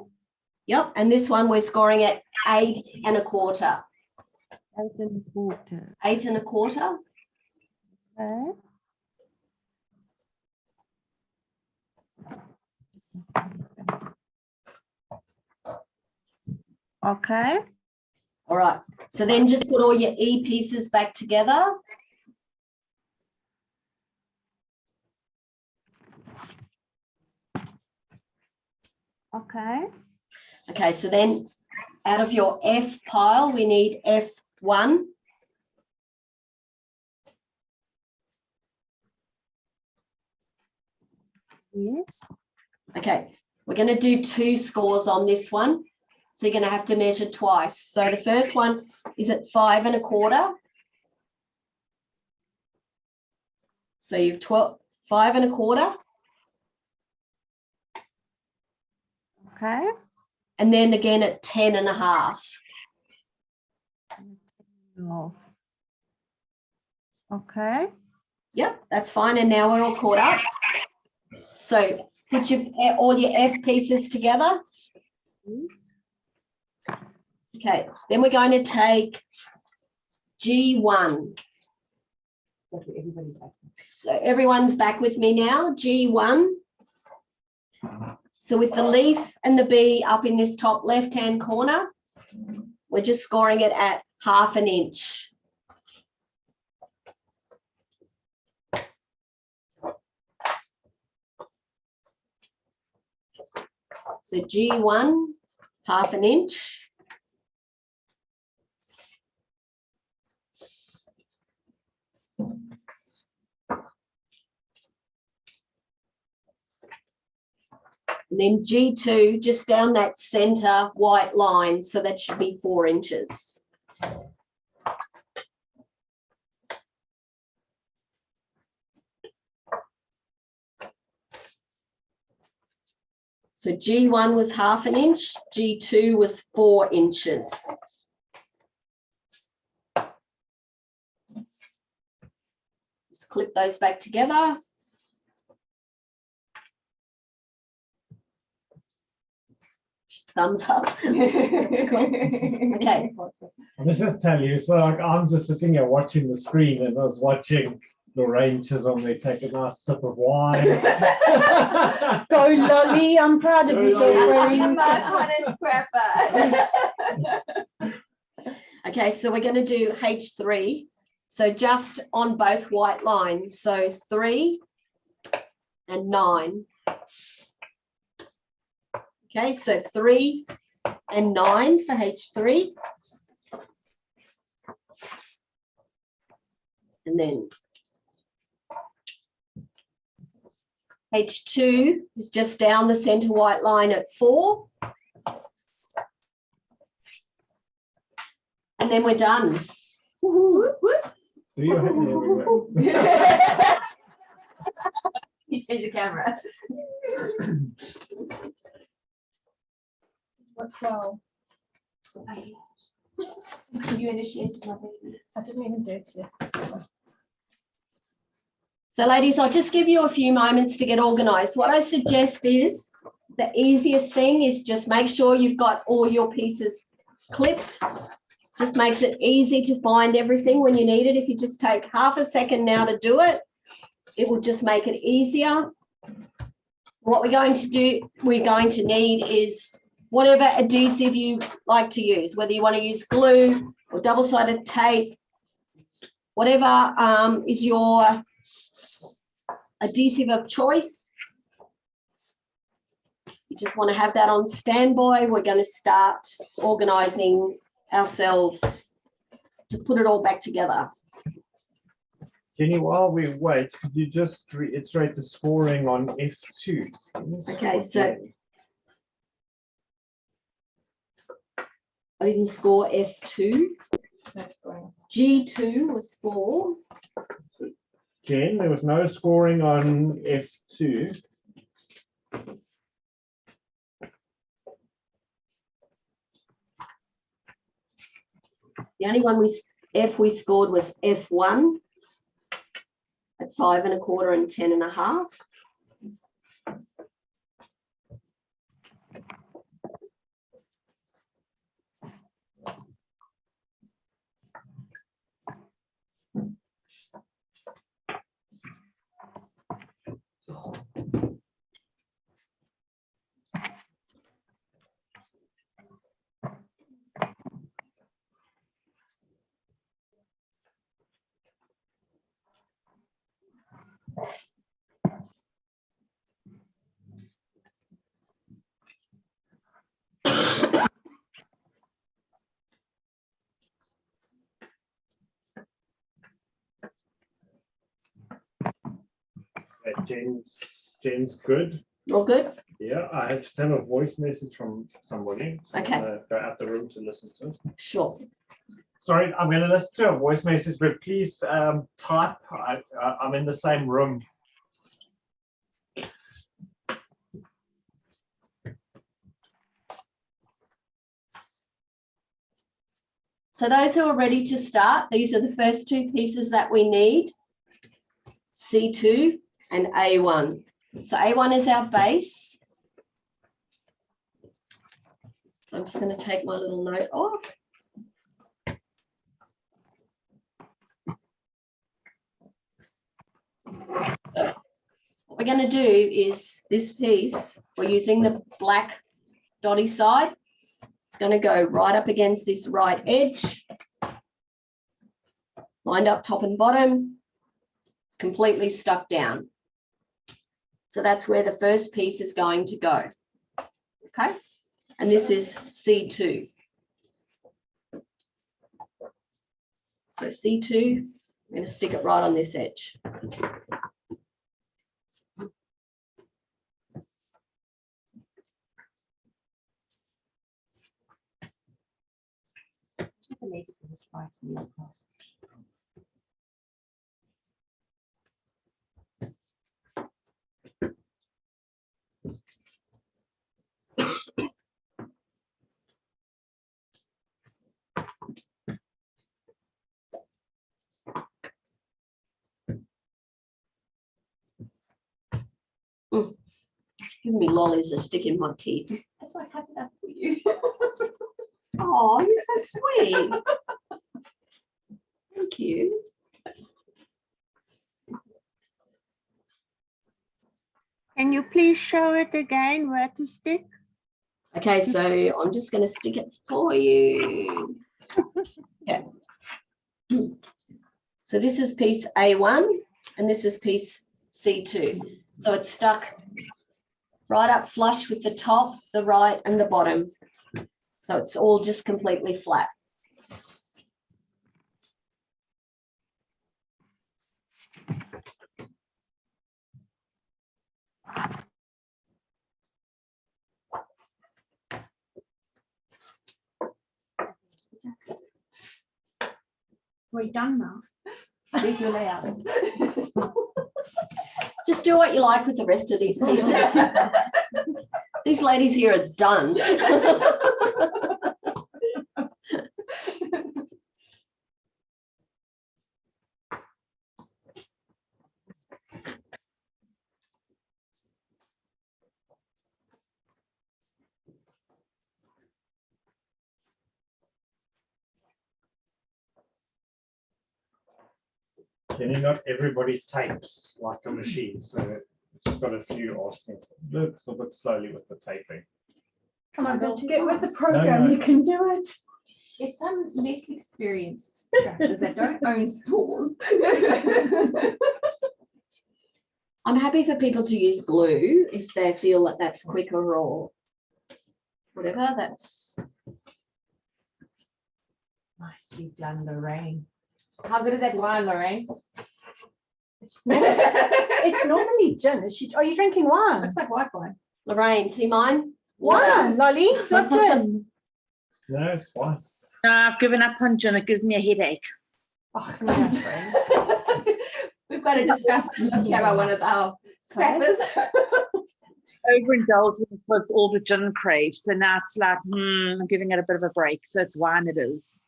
Yep, and this one we're scoring at 8 1/4. 8 1/4. 8 1/4. Okay. Okay. All right. So then just put all your E pieces back together. Okay. Okay, so then out of your F pile, we need F1. Yes. Okay, we're going to do 2 scores on this one. So you're going to have to measure twice. So the first one is at 5 1/4. So you've 5 1/4. Okay. And then again at 10 1/2. Half. Okay. Yep, that's fine. And now we're all caught up. So put all your F pieces together. Yes. Okay, then we're going to take G1. So everyone's back with me now, G1. So with the leaf and the B up in this top left-hand corner, we're just scoring it at 1/2 inch. So G1, 1/2 inch. And then G2, just down that center white line. So that should be 4 inches. So G1 was 1/2 inch, G2 was 4 inches. Just clip those back together. Thumbs up. That's cool. Okay. Let's just tell you, so like I'm just sitting here watching the screen and I was watching Lorraine Chisholm, they take a nice sip of wine. Go Lolly, I'm proud of you, girlfriend. Okay, so we're going to do H3. So just on both white lines. So 3 and 9. Okay, so 3 and 9 for H3. And then H2 is just down the center white line at 4. And then we're done. Do you have You change the camera. What 12? You initiated my baby. I didn't even do it yet. So ladies, I'll just give you a few moments to get organized. What I suggest is the easiest thing is just make sure you've got all your pieces clipped. Just makes it easy to find everything when you need it. If you just take 1/2 second now to do it, it will just make it easier. What we're going to do, we're going to need is whatever adhesive you like to use, whether you want to use glue or double-sided tape, whatever is your adhesive of choice. You just want to have that on standby. We're going to start organizing ourselves to put it all back together. Jenny, while we wait, could you just reiterate the scoring on F2? Okay, so I didn't score F2. G2 was 4. Jen, there was no scoring on F2. The only one we scored was F1 at 5 1/4 and 10 1/2. Jen's good. All good? Yeah, I just have a voice message from somebody. So Okay. I'm gonna go out the room to listen to it. Sure. Sorry, I'm going to listen to a voice message, but please type. I'm in the same room. So those who are ready to start, these are the first two pieces that we need, C2 and A1. So A1 is our base. So I'm just going to take my little note off. So what we're going to do is this piece, we're using the black dotty side. It's going to go right up against this right edge, lined up top and bottom. It's completely stuck down. So that's where the first piece is going to go. Okay, and this is C2. So C2, I'm going to stick it right on this edge. Give me lollies to stick in my teeth. That's why I cut it up for you. Oh, you're so sweet. Thank you. Can you please show it again where to stick? Okay, so I'm just going to stick it for you. Okay. So this is piece A1 and this is piece C2. So it's stuck right up flush with the top, the right and the bottom. So it's all just completely flat. We're done now. There's your layout. Just do what you like with the rest of these pieces. These ladies here are done. Jenny, not everybody types like a machine, so just got a few asking. Looks a bit slowly with the typing. Come on, Girl, Bill, get with the fast. program, No. you can do it. It's some less experienced strappers that don't own stores. I'm happy for people to use glue if they feel that that's quicker or whatever. That's Nicely done, Lorraine. How good is that wine, Lorraine? It's normally gin. Are you drinking wine? Looks like white wine. Lorraine, see mine? Wine, Lolly, not gin. No, it's fine. No, I've given up on gin. It gives me a headache. Oh, no, friend. We've got to discuss okay, about one of our scrappers. Overindulging with all the gin crave. So now it's like, I'm giving it a bit of a break. So it's wine it is.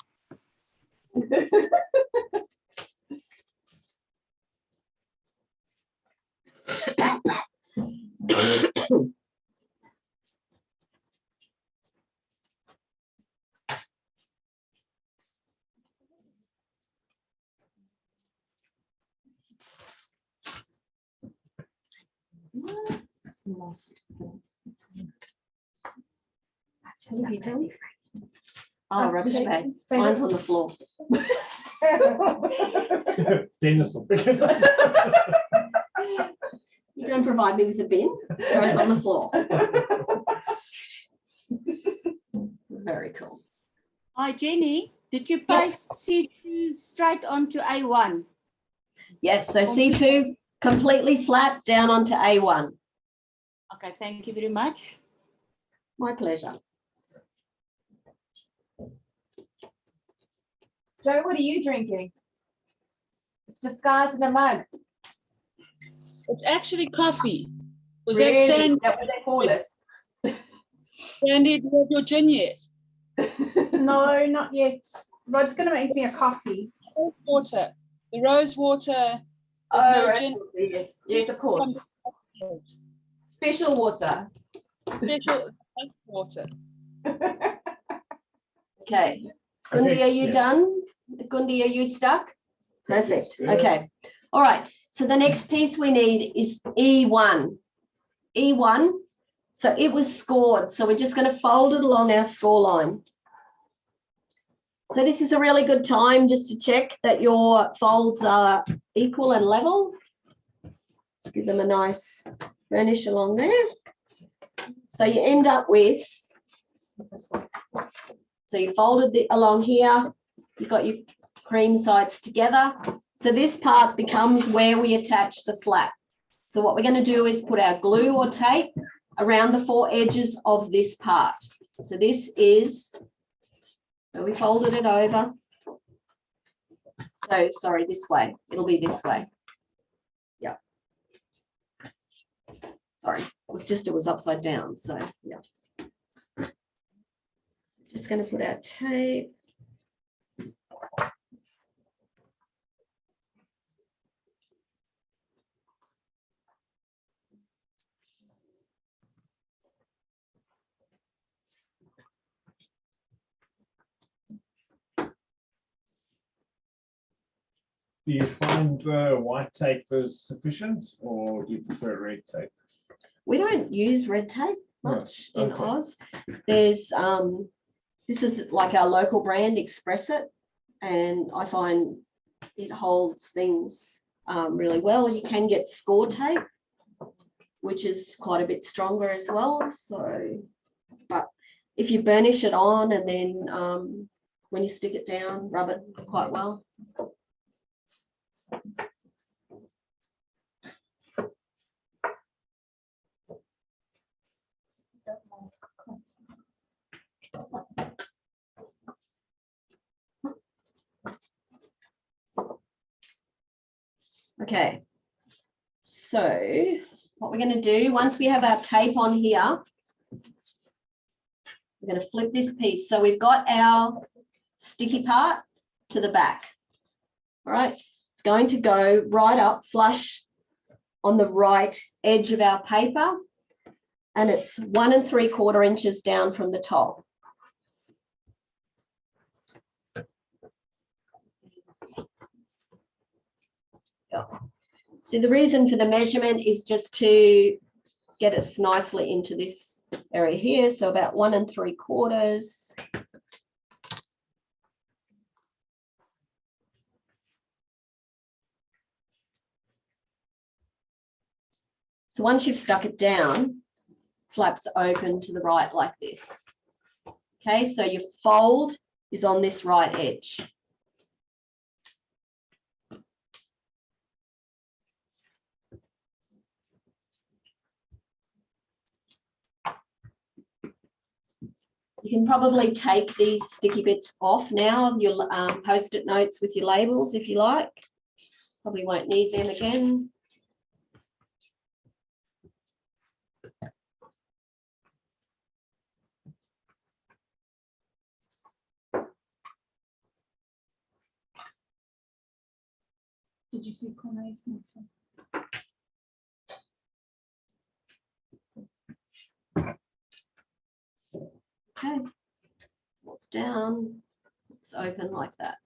Have you done? Oh, rubbish bag. Thank Mine's on the floor. Dennis will pick it up. provide me with a bin, goes on the floor. Very cool. Hi, Jenny. Did you paste C2 straight onto A1? Yes, so C2 completely flat down onto A1. Okay, thank you very much. My pleasure. Joe, what are you drinking? It's disguised in a mug. It's actually coffee. Was Really? that Is Sandy? that what they call it? Sandy, do you have your gin yet? No, not yet. Rod's going to make me a coffee. Rose water. The rose water. Oh, no rose gin. water, yes. Yes, of course. Special water. Special water. Okay. Gundi, Okay, are you yeah. done? Gundi, are you stuck? Perfect. Yeah. Okay. All right. So the next piece we need is E1. E1. So it was scored. So we're just going to fold it along our score line. So this is a really good time just to check that your folds are equal and level. Just give them a nice burnish along there. So you end up with, so you folded it along here, you've got your cream sides together. So this part becomes where we attach the flap. So what we're going to do is put our glue or tape around the 4 edges of this part. So this is, so we folded it over. So sorry, this way, it'll be this way. Yeah. Sorry, it was upside down. So yeah. Just going to put our tape. Do you find the white tape is sufficient, or do you prefer red tape? We don't use red tape much in okay. Oz. There's this is like our local brand, Express It, and I find it holds things really well. You can get score tape, which is quite a bit stronger as well. So, but if you burnish it on and then when you stick it down, rub it quite well. Okay, so what we're going to do, once we have our tape on here, we're going to flip this piece. So we've got our sticky part to the back. All right, it's going to go right up flush on the right edge of our paper, and it's 1 3/4 inches down from the top. So the reason for the measurement is just to get us nicely into this area here. So about 1 3/4. So once you've stuck it down, flaps open to the right like this. Okay, so your fold is on this right edge. You can probably take these sticky bits off now, your post-it notes with your labels if you like. Probably won't need them again. Did you see Connor's missing? Okay, it's down, it's open like that.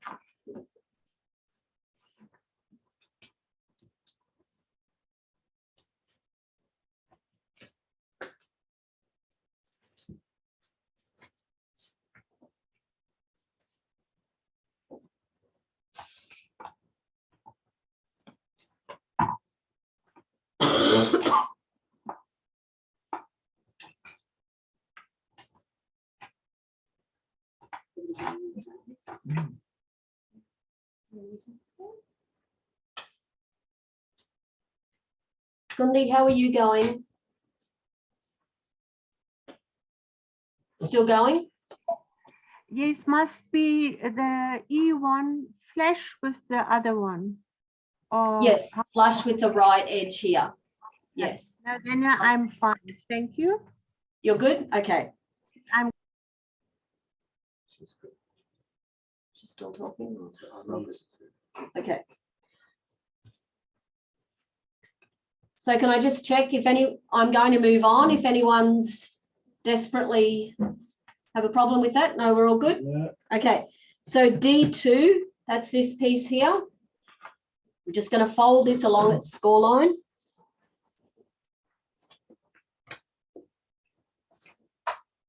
Gundi, how are you going? Still going? Yes, must be the E1 flash with the other one. Or Yes, flush with the right edge here. Yes. No, then I'm fine. Thank you. You're good? Okay. She's still talking? Okay. So can I just check if I'm going to move on if anyone's desperately have a problem with that? No, we're all good? Yeah. Okay. So D2, that's this piece here. We're just going to fold this along its score line.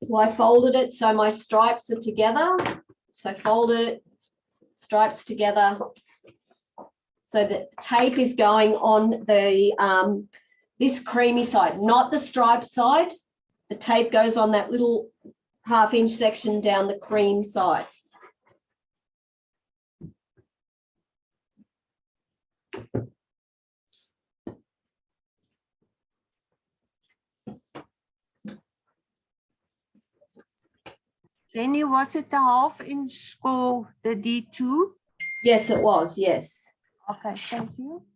So I folded it so my stripes are together. So folded it, stripes together. So the tape is going on the this creamy side, not the stripe side. The tape goes on that little 1/2 inch section down the cream side. Jenny, was it a 1/2 inch score, the D2? Yes, it was, yes. Okay, thank you.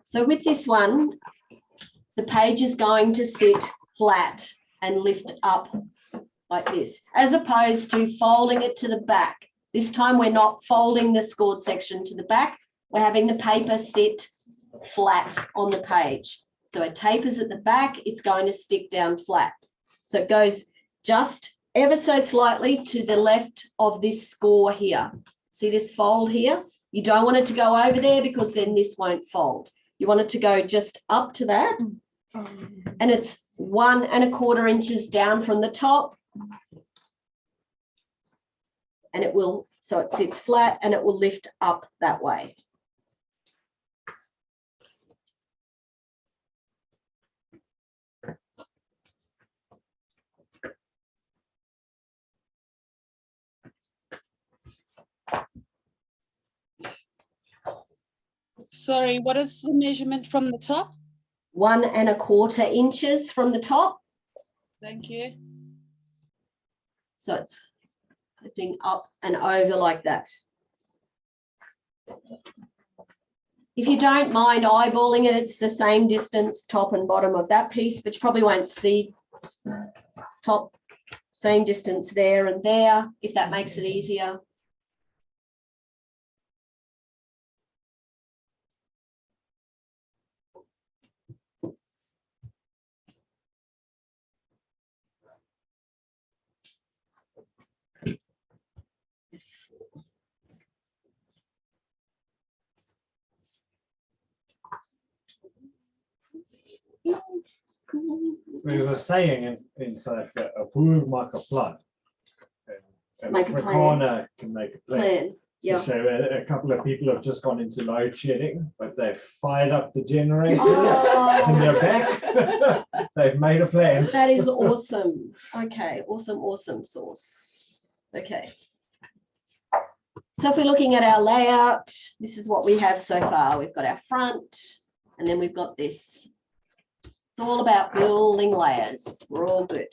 So with this one, the page is going to sit flat and lift up like this, as opposed to folding it to the back. This time we're not folding the scored section to the back. We're having the paper sit flat on the page. So it tapers at the back, it's going to stick down flat. So it goes just ever so slightly to the left of this score here. See this fold here? You don't want it to go over there because then this won't fold. You want it to go just up to that. And it's 1 1/4 inches down from the top. And it will, so it sits flat and it will lift up that way. Sorry, what is the measurement from the top? 1 1/4 inches from the top. Thank you. So it's lifting up and over like that. If you don't mind eyeballing it, it's the same distance top and bottom of that piece, but you probably won't see top, same distance there and there, if that makes it easier. There's a saying in South Africa, a boer maak 'n plan. And Make a plan. Afrikaner can make a plan. Yeah. So a couple of people have just gone into load shedding, but they've fired up the generators Oh. and they're back. They've made a plan. That is awesome. Okay, awesome sauce. Okay. So if we're looking at our layout, this is what we have so far. We've got our front, and then we've got this. It's all about building layers. We're all good.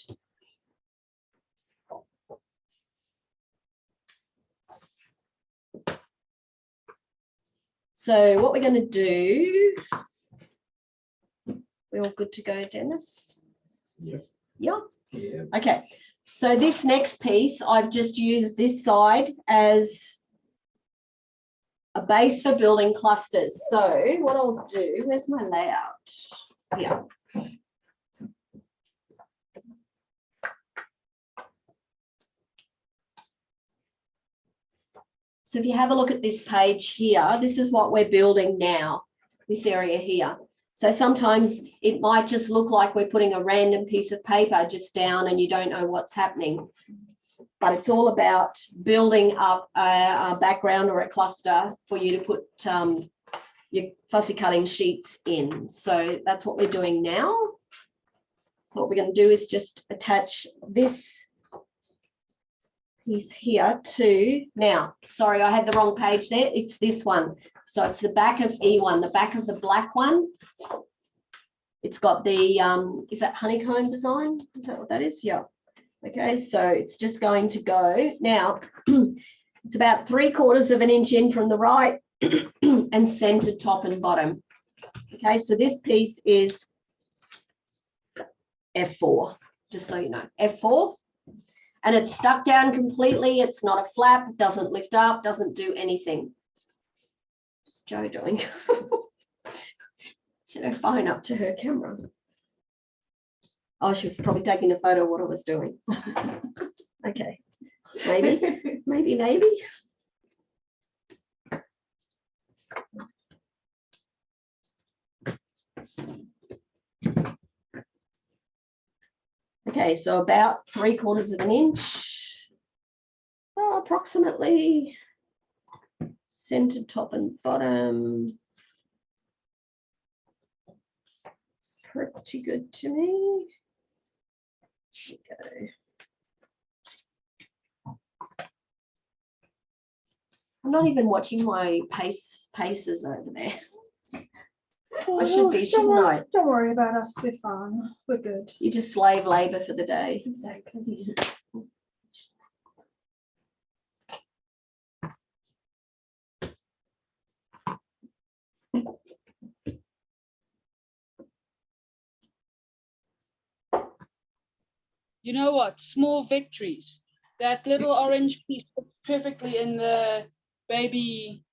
So what we're going to do, we're all good to go, Dennis? Yep. Yeah. Yeah. Okay. So this next piece, I've just used this side as a base for building clusters. So what I'll do, where's my layout? Here. So if you have a look at this page here, this is what we're building now, this area here. So sometimes it might just look like we're putting a random piece of paper just down and you don't know what's happening. But it's all about building up a background or a cluster for you to put your fussy cutting sheets in. So that's what we're doing now. So what we're going to do is just attach this piece here to, now, sorry, I had the wrong page there. It's this one. So it's the back of E1, the back of the black one. It's got the, is that honeycomb design? Is that what that is? Yeah. Okay, so it's just going to go. Now, it's about 3/4 of an inch in from the right and centered top and bottom. Okay, so this piece is F4, just so you know, F4. And it's stuck down completely. It's not a flap, doesn't lift up, doesn't do anything. What's Jo doing? She had her phone up to her camera. Oh, she was probably taking a photo of what I was doing. Okay, maybe. Okay, so about 3/4 of an inch, approximately, centered top and bottom. It's pretty good to me. There we go. I'm not even watching my paces over there. I should be, shouldn't I? Don't worry about us. We're fine. We're good. You just slave labor for the day. Exactly. You know what? Small victories. That little orange piece fits perfectly in the baby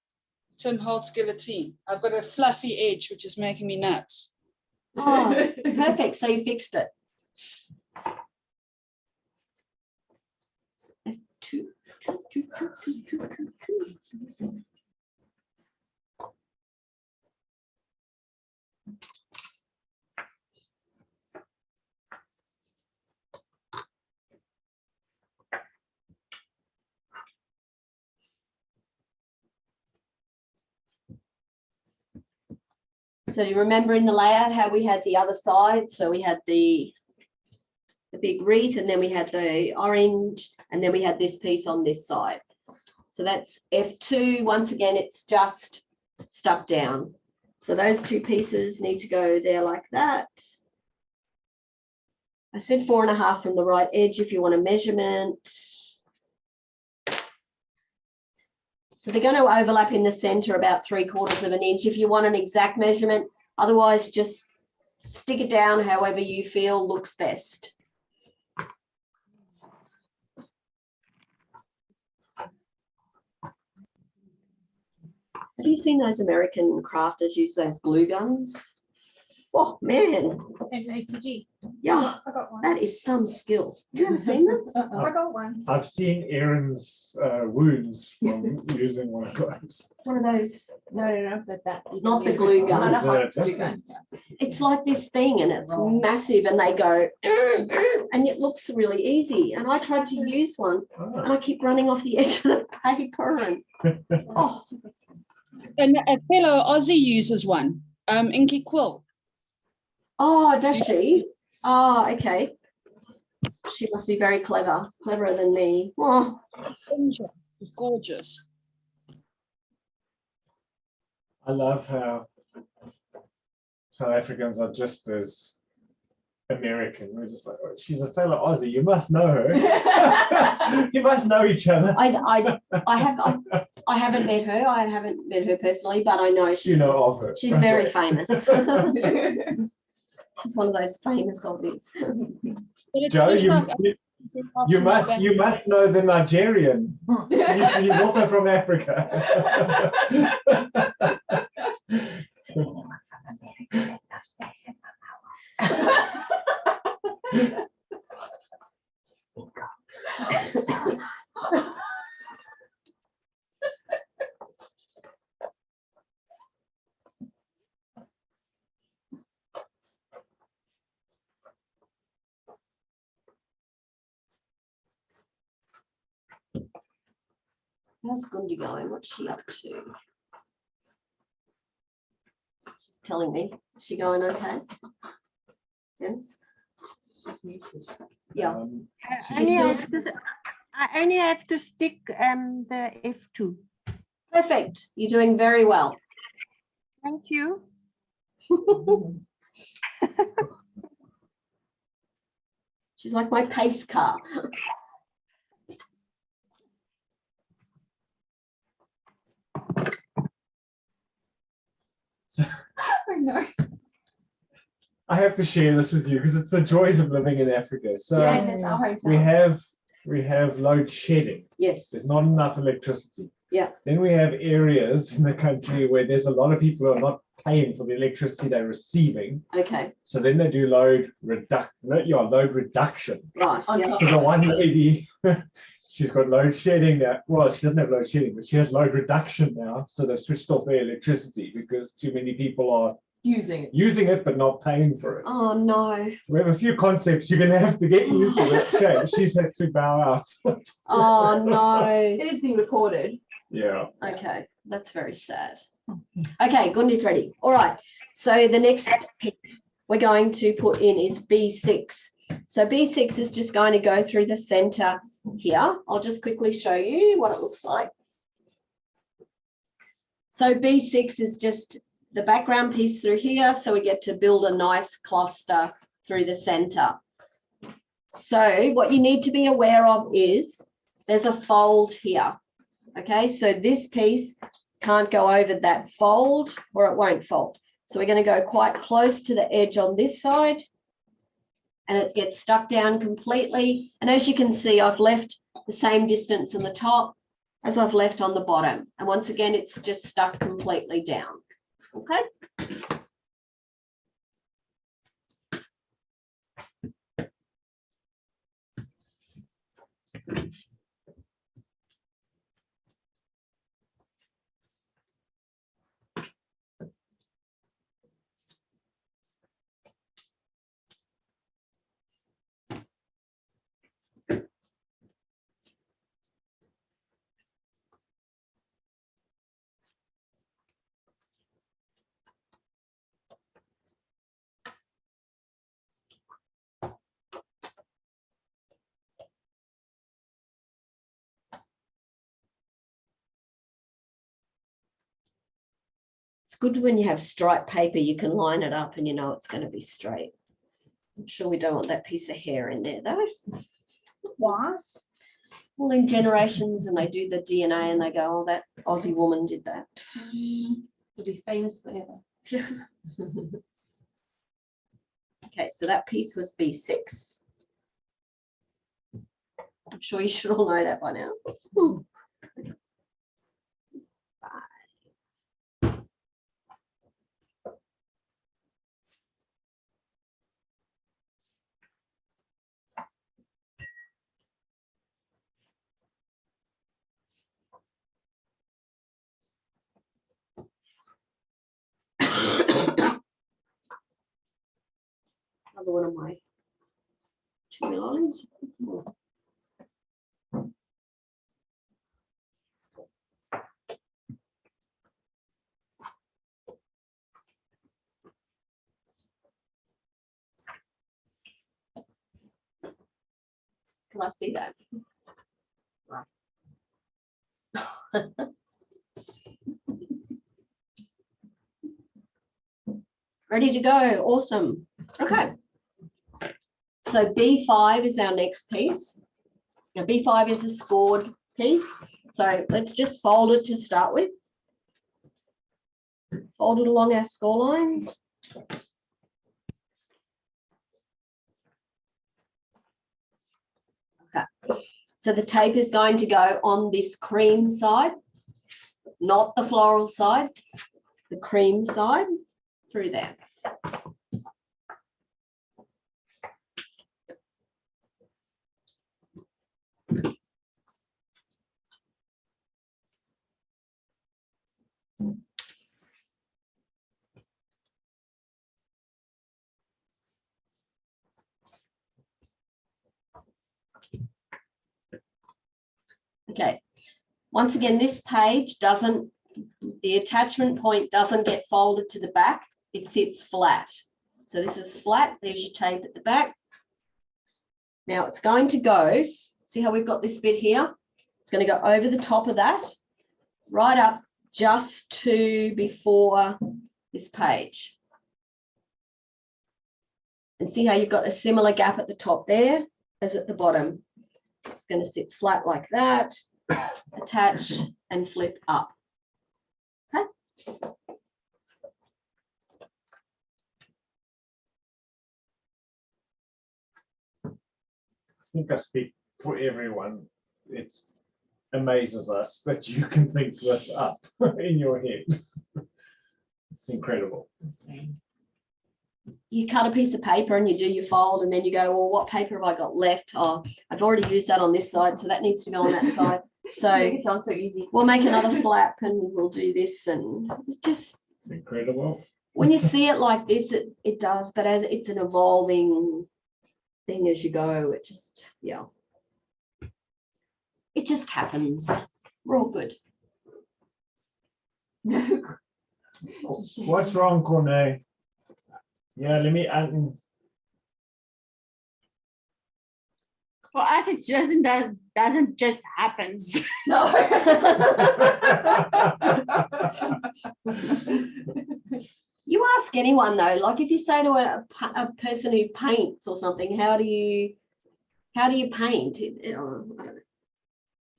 Tim Holtz guillotine. I've got a fluffy edge, which is making me nuts. Oh, perfect. So you fixed it. Two. So you remember in the layout how we had the other side? So we had the big wreath, and then we had the orange, and then we had this piece on this side. So that's F2. Once again, it's just stuck down. So those two pieces need to go there like that. I said 4.5 from the right edge if you want a measurement. So they're going to overlap in the center about 3/4 of an inch if you want an exact measurement. Otherwise, just stick it down however you feel looks best. Have you seen those American crafters use those glue guns? Oh, man. ATG. Yeah, I got one. that is some skill. You ever seen them? I got one. I've seen Aaron's wounds from using one of those. One of those, No, that. not the glue gun. Not a hot Is that glue gun. It's like this thing and it's massive and they go, and it looks really easy. And I tried to use one and I keep running off the edge of the paper. And oh, And a fellow Aussie uses one, Inky Quill. oh, does she? Oh, okay. She must be very clever, cleverer than me. Oh, It's gorgeous. I love how South Africans are just as American. We're just like, oh, she's a fellow Aussie. You must know her. You must know each other. I haven't met her. I haven't met her personally, but I know she's. You know of her. She's very famous. She's one of those famous Aussies. Joe, you must know the Nigerian. He's also from Africa. How's Gundi going? What's she up to? telling me. Is she going okay? Yes. Yeah. I only have to stick the F2. Perfect. You're doing very well. Thank you. She's like my pace car. I know. I have to share this with you because it's the joys of living in Africa. So Yeah, and it's our hometown. we have load shedding. Yes. There's not enough electricity. Yeah. Then we have areas in the country where there's a lot of people who are not paying for the electricity they're receiving. Okay. So then they do load reduction. Right. Yeah. So the one lady, she's got load shedding now. Well, she doesn't have load shedding, but she has load reduction now. So they've switched off their electricity because too many people are using it but not paying for it. Oh no. So we have a few concepts you're going to have to get used to. That she's had to bow out. Oh no. It is being recorded. Yeah. Okay, that's very sad. Okay, Gundi's ready. All right. So the next piece we're going to put in is B6. So B6 is just going to go through the center here. I'll just quickly show you what it looks like. So B6 is just the background piece through here. So we get to build a nice cluster through the center. So what you need to be aware of is there's a fold here. Okay, so this piece can't go over that fold or it won't fold. So we're going to go quite close to the edge on this side and it gets stuck down completely. And as you can see, I've left the same distance on the top as I've left on the bottom. And once again, it's just stuck completely down. Okay. It's good when you have striped paper, you can line it up and you know it's going to be straight. I'm sure we don't want that piece of hair in there though. Why? Well, in generations and they do the DNA and they go, oh, that Aussie woman did that. You'll be famous forever. Okay, so that piece was B6. I'm sure you should all know that by now. Another one of my chewy lollies. Can I see that? Ready to go. Awesome. Okay. So B5 is our next piece. Now B5 is a scored piece. So let's just fold it to start with. Fold it along our score lines. Okay. So the tape is going to go on this cream side, not the floral side, the cream side through there. Okay, once again, this page doesn't, the attachment point doesn't get folded to the back. it sits flat. So this is flat. There's your tape at the back. Now it's going to go, see how we've got this bit here? It's going to go over the top of that, right up just to before this page. And see how you've got a similar gap at the top there as at the bottom. It's going to sit flat like that, attach and flip up. Okay. I think I speak for everyone. It amazes us that you can think this up in your head. It's incredible. You cut a piece of paper and you do your fold, and then you go, well, what paper have I got left? Oh, I've already used that on this side, so that needs to go on that side. So It sounds so easy. we'll make another flap and we'll do this, and it's just, It's incredible. when you see it like this, it does, but as it's an evolving thing as you go, it just, yeah. It just happens. We're all good. What's wrong, Corne? Yeah, let me For us, it doesn't just happens. No. You ask anyone though, like if you say to a person who paints or something, how do you paint? I don't know.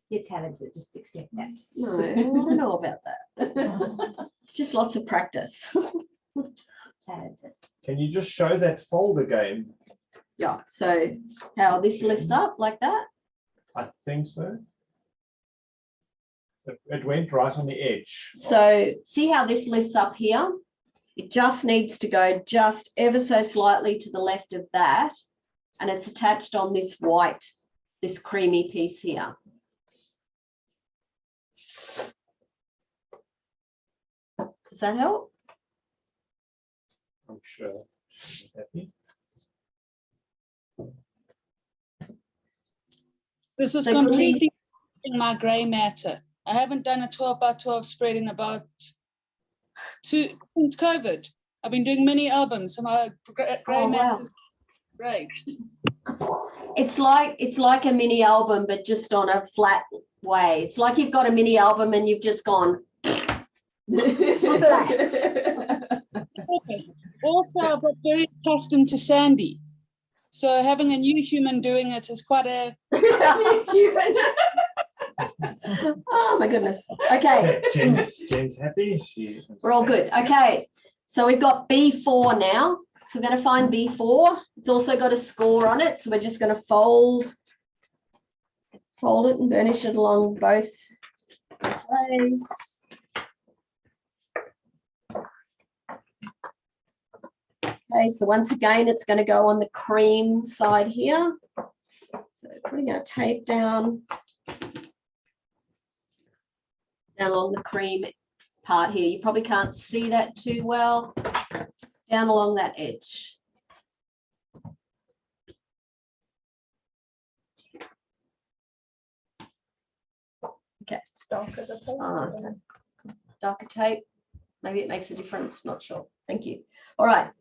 You're talented, just accept that. No, I don't know about that. It's just lots of practice. Talented. Can you just show that fold again? Yeah, so how this lifts up like that. I think so. It went right on the edge. So see how this lifts up here? It just needs to go just ever so slightly to the left of that, and it's attached on this white, this creamy piece here. Does that help? I'm sure she's happy. This is So can we- completely in my grey matter. I haven't done a 12 by 12 spread in about since COVID. I've been doing mini albums, so my grey Oh, matter wow. is great. It's like a mini album, but just on a flat way. It's like you've got a mini album and you've just gone. Also, I've got very accustomed to Sandy. So having a new human doing it is quite a... Oh my goodness. Okay. Jen's happy. We're all good. Okay. So we've got B4 now. So we're going to find B4. It's also got a score on it. So we're just going to fold it and burnish it along both ways. Okay, so once again, it's going to go on the cream side here. So putting our tape down along the cream part here. You probably can't see that too well. Down along that edge. Okay. Okay. Darker tape. Maybe it makes a difference. Not sure. Thank you. All right.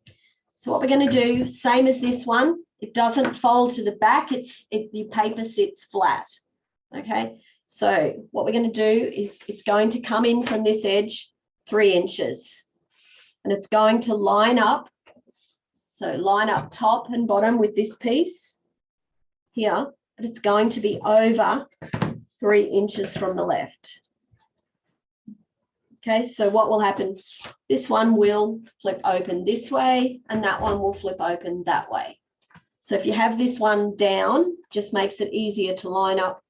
So what we're going to do, same as this one, it doesn't fold to the back. The paper sits flat. Okay. So what we're going to do is it's going to come in from this edge 3 inches, and it's going to line up. So line up top and bottom with this piece here, but it's going to be over 3 inches from the left. Okay, so what will happen? This one will flip open this way, and that one will flip open that way. So if you have this one down, just makes it easier to line up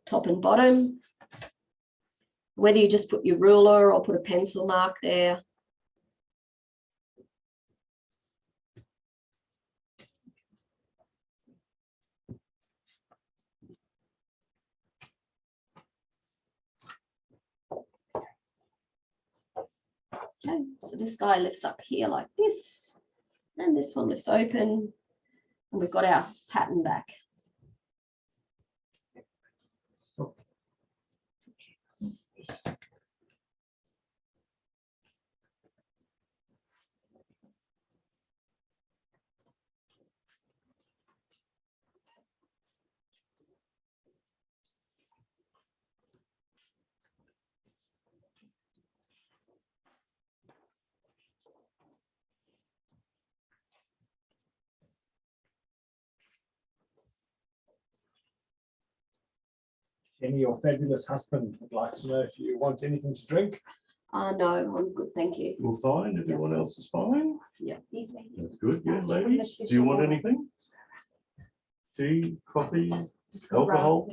top and bottom. Whether you just put your ruler or put a pencil mark there. Okay, so this guy lifts up here like this, and this one lifts open, and we've got our pattern back. Jenny, your fabulous husband would like to know if you want anything to drink. No, I'm good, thank you. You're fine. Everyone else is fine. Yeah. That's good. Yeah, ladies. Do you want anything? Tea, coffee, alcohol?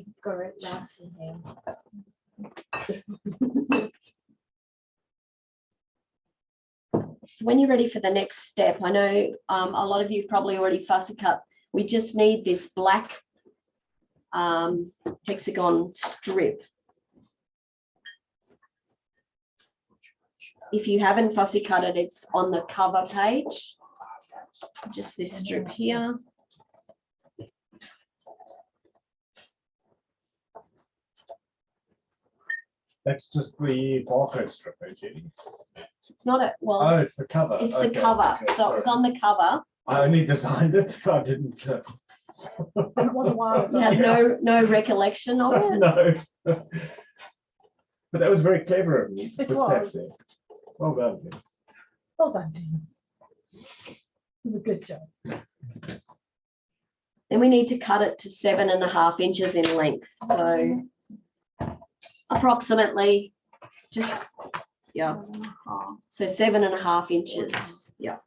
So when you're ready for the next step, I know a lot of you probably already fussy cut. We just need this black hexagon strip. If you haven't fussy cut it, it's on the cover page. Just this strip here. That's just the barcode strip, Jenny. It's not a, well, Oh, it's the cover. it's Okay, the cover. okay, So it was sorry. on the cover. I only designed it, but I didn't. It was a while ago. You have no recollection of it? No. But that was very clever of me to It put that was. there. Well done. Jenny. Well done, Dennis. It was a good job. Then we need to cut it to 7.5 inches in length. So approximately just, yeah. So 7.5 inches. Yeah.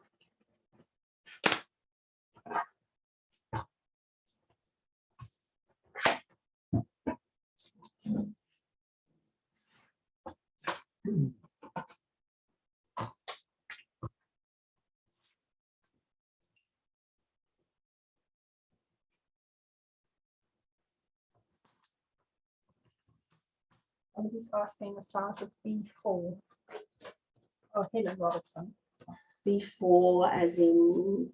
Somebody's asking the size of B4. Oh, Helen Robertson. B4 as in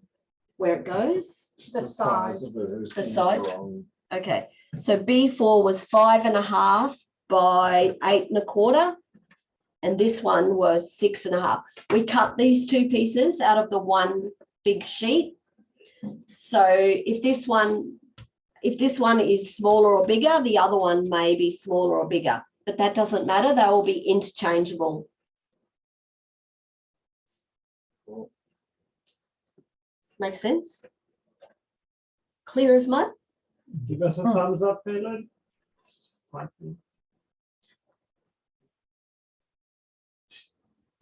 where it goes? The size. of the The size? wrong. Okay, so B4 was 5.5 by 8.25, and this one was 6.5. We cut these two pieces out of the one big sheet. So if this one is smaller or bigger, the other one may be smaller or bigger, but that doesn't matter. They will be interchangeable. Makes sense? Clear as mud? Give us a thumbs up, Helen.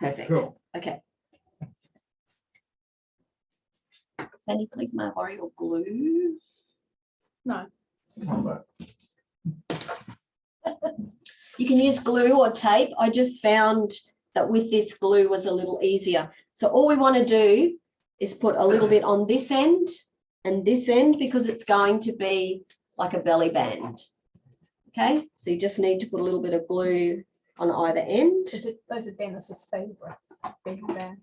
Perfect. Cool. Okay. Sandy, please may I borrow your glue? No. You can use glue or tape. I just found that with this glue was a little easier. So all we want to do is put a little bit on this end and this end because it's going to be like a belly band. Okay, so you just need to put a little bit of glue on either end. Those are Dennis's favourites. Big band.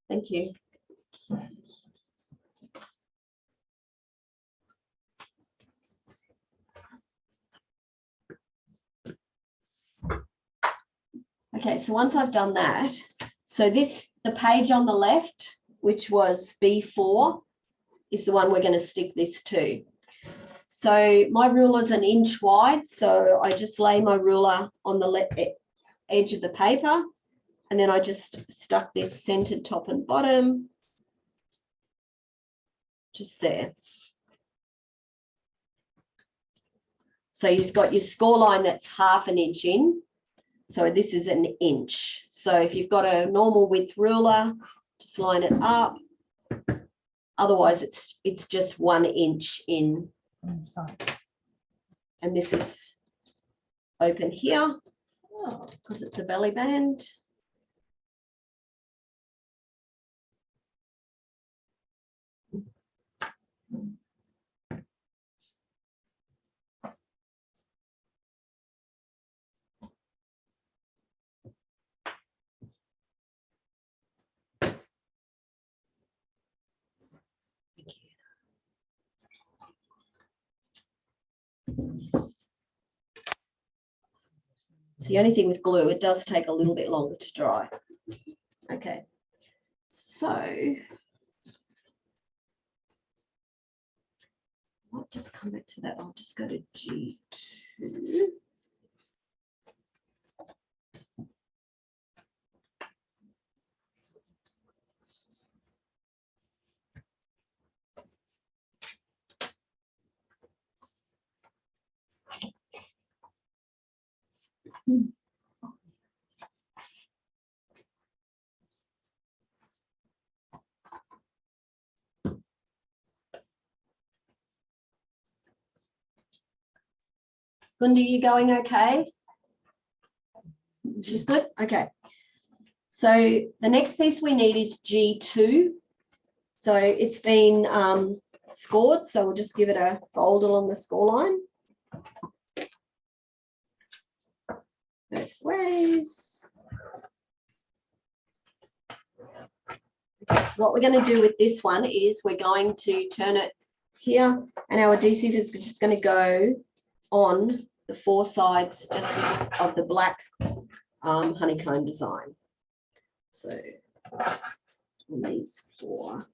Thank you. Okay, so once I've done that, so the page on the left, which was B4, is the one we're going to stick this to. So my ruler's 1 inch wide, so I just lay my ruler on the edge of the paper, and then I just stuck this centered top and bottom, just there. So you've got your score line that's 1/2 inch in. So this is 1 inch. So if you've got a normal width ruler, just line it up. Otherwise, it's just 1 inch in. And this is open here because it's a belly band. It's the only thing with glue, it does take a little bit longer to dry. Okay, so I'll just come back to that. I'll just go to G2. Gundi, you going okay? She's good? Okay. So the next piece we need is G2. So it's been scored, so we'll just give it a fold along the score line. Both ways. Okay, so what we're going to do with this one is we're going to turn it here, and our adhesive is just going to go on the four sides just of the black honeycomb design. So on these four.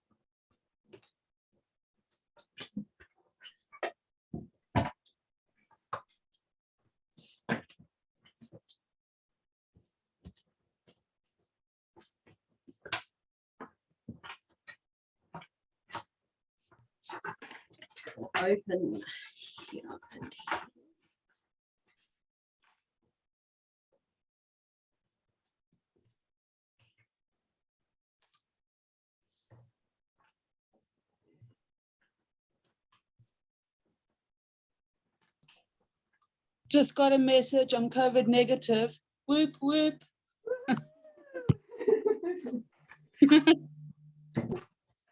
Open here and here. Just got a message. I'm COVID negative. Whoop, whoop.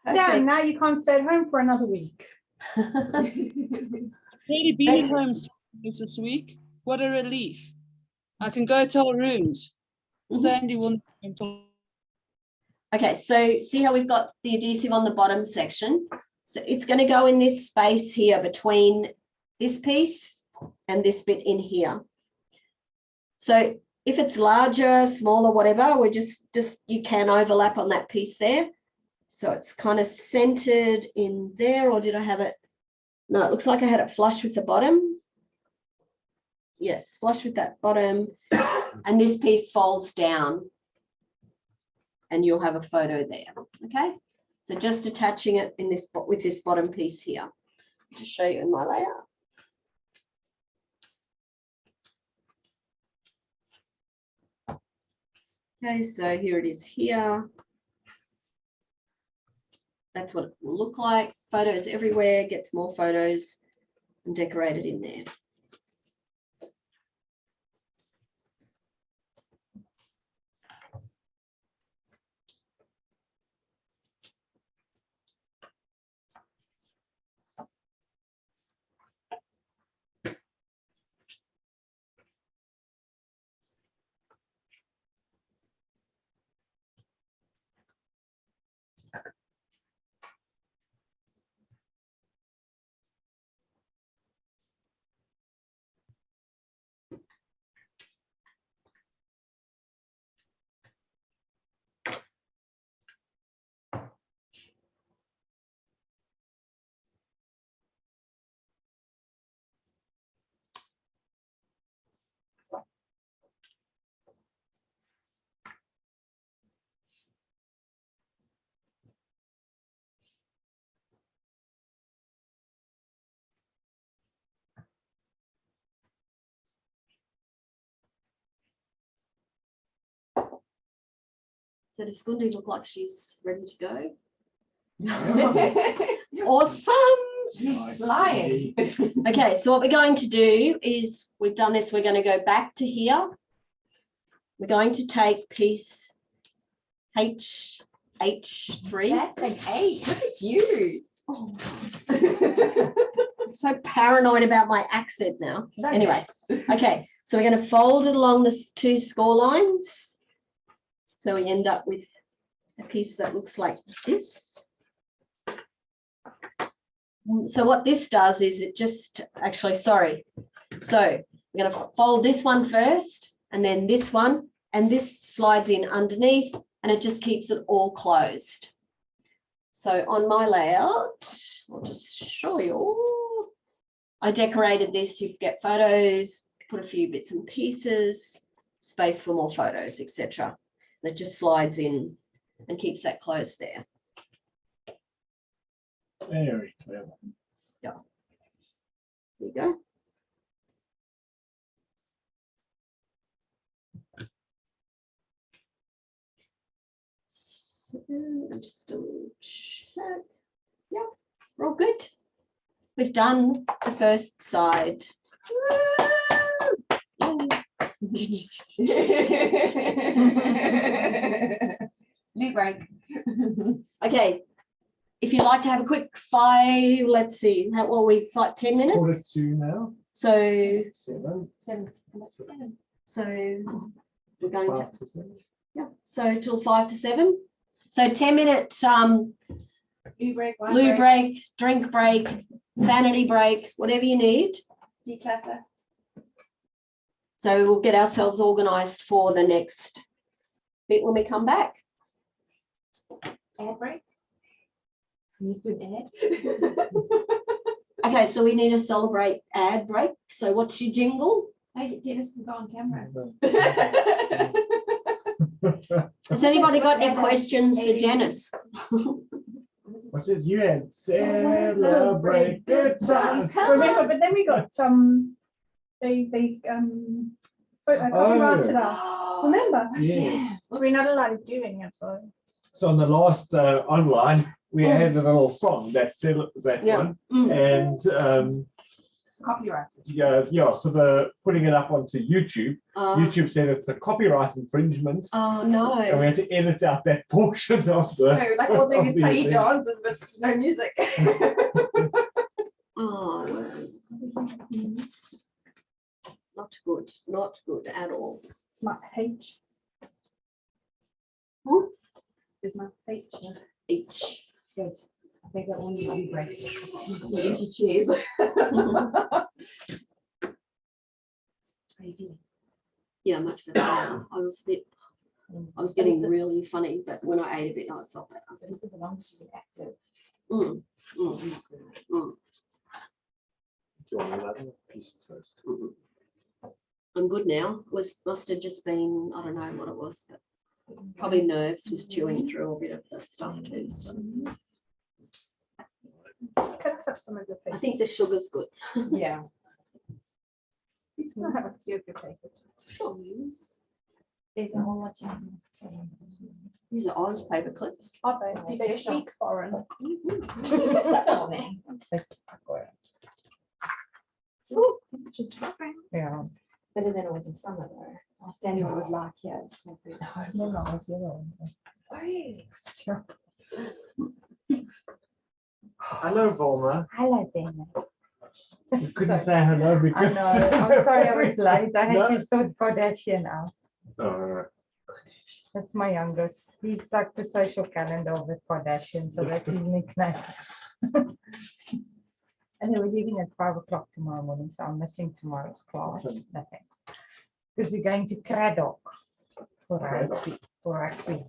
Damn, now you can't stay at home for another week. Really been at home this week. What a relief. I can go to our rooms. Sandy will. Okay, so see how we've got the adhesive on the bottom section? So it's going to go in this space here between this piece and this bit in here. So if it's larger, smaller, whatever, we're just you can overlap on that piece there. So it's kind of centered in there, or did I have it? No, it looks like I had it flush with the bottom. Yes, flush with that bottom. And this piece folds down and you'll have a photo there. Okay, so just attaching it in this with this bottom piece here. I'll just show you in my layout. Okay, so here it is here. That's what it will look like. Photos everywhere, gets more photos and decorated in there. So does Gundi look like she's ready to go? Awesome. She's flying. Okay, so what we're going to do is we've done this. We're going to go back to here. We're going to take piece H3. That's an 8. Look at you. Oh. I'm so paranoid about my accent now. Anyway, okay, so we're going to fold it along the two score lines. So we end up with a piece that looks like this. So what this does is it just, actually, sorry. So we're going to fold this one first and then this one, and this slides in underneath and it just keeps it all closed. So on my layout, I'll just show you. I decorated this. You get photos, put a few bits and pieces, space for more photos, etc. And it just slides in and keeps that closed there. Very clever. Yeah. There you go. And just a check. Yeah, we're all good. We've done the first side. New break. Okay, if you'd like to have a quick 5, let's see, how well we like 10 minutes. 2:45 now. So 7. so we're going to 5 to 7. yeah. So till 5 to 7. So 10-minute Loo break. loo break, drink break, sanity break, whatever you need. Declusser. So we'll get ourselves organised for the next bit when we come back. Ad break. You used to an ad. Okay, so we need a Celebr8 ad break. So what's your jingle? Hey, Dennis can go on camera. Has anybody got any questions for Dennis? What is you had? Celebrate good times. Remember, but then we got they copyrighted us. Remember? Yes. We're not allowed to do any of those. So on the last online, we had a little song that Yeah. one, and Copyrighted. yeah. So the putting it up onto YouTube. YouTube said it's a copyright infringement, Oh and no. we had to edit out that portion of the. So like all doing of is the funny event. dances, but no music. Oh, not good. Not good at all. Smart H. Is my feet Each. good? I think that one loo breaks. You see empty chairs. Yeah, much better now. I was getting really funny, but when I ate a bit, I felt better. This is as long as you can active. Mm, mm, mm, Do you want another piece of toast? mm. I'm good now. Must have just been, I don't know what it was, but probably nerves was chewing through a bit of the stuff too. So Can I have some of your I papers? think the sugar's good. Yeah. Can I have a few of your papers? Sure. There's a whole lot you These are Oz paper clips. Are they? Do they Special. speak foreign? Oh, man. Yeah. Better than it was in summer though. I was standing when it was like, yeah, it's not good. Hello, Volma. Hello, Dennis. You couldn't say hello because. I know. I'm sorry I was late. I had No. to sort Kardashian out. Oh, That's my youngest. He's like the social calendar of the Kardashian, so that's his nickname. And then we're leaving at 5 o'clock tomorrow morning, so I'm missing tomorrow's class. Nothing. Because we're going to Craddock for rugby.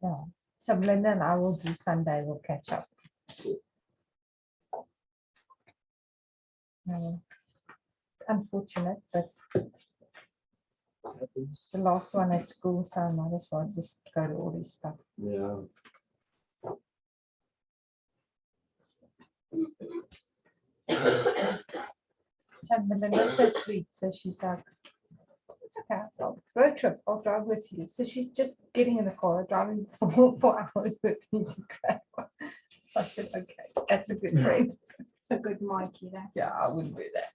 Yeah. So Belinda and I will do Sunday, we'll catch up. Unfortunate, but the last one at school, so I might as well just go to all this stuff. yeah. And Belinda's so sweet, so she's like, it's okay, road trip, I'll drive with you. So she's just getting in the car, driving for 4 hours with me to Craddock. I said, okay, that's a good friend. It's a good Mikey. That. Yeah, I wouldn't do that.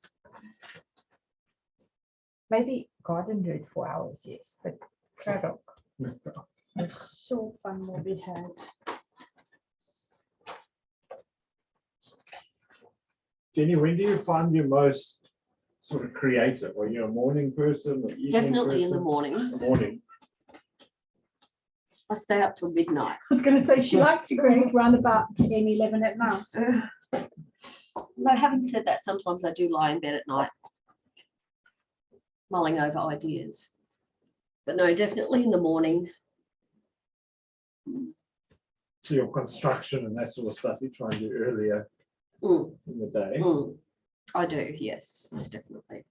Maybe Garden Route 4 hours, yes, but Craddock. There's so fun will be had. Jenny, when do you find you're most sort of creative? Are you a morning person or evening Definitely in the person? morning. The morning. I stay up till midnight. I was going to say she likes to drink around about 10, 11 at night. No, having said that, sometimes I do lie in bed at night, mulling over ideas. But no, definitely in the morning. So your construction and that sort of stuff you try and do earlier Mm, in the day. mm. I do, yes, most definitely.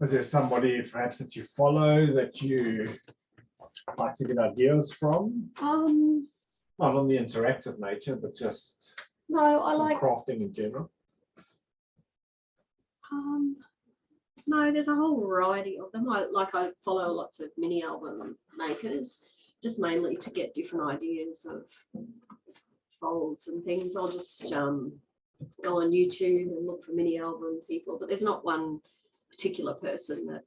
Is there somebody perhaps that you follow that you like to get ideas from? Not on the interactive nature, but just No, I or like. crafting in general? No, there's a whole variety of them. I follow lots of mini album makers, just mainly to get different ideas of folds and things. I'll just go on YouTube and look for mini album people, but there's not one particular person that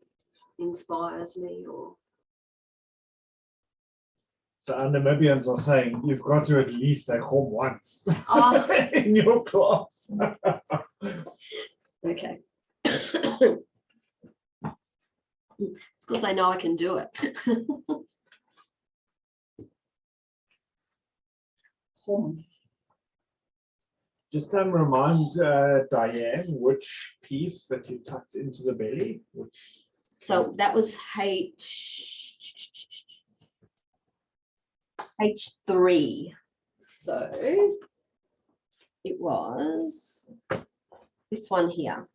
inspires me or. So our Namibians are saying you've got to at least say home once Oh. in your class. Okay. It's because they know I can do it. Home. Just remind Diane which piece that you tucked into the belly, which. So that was H3. So it was this one here.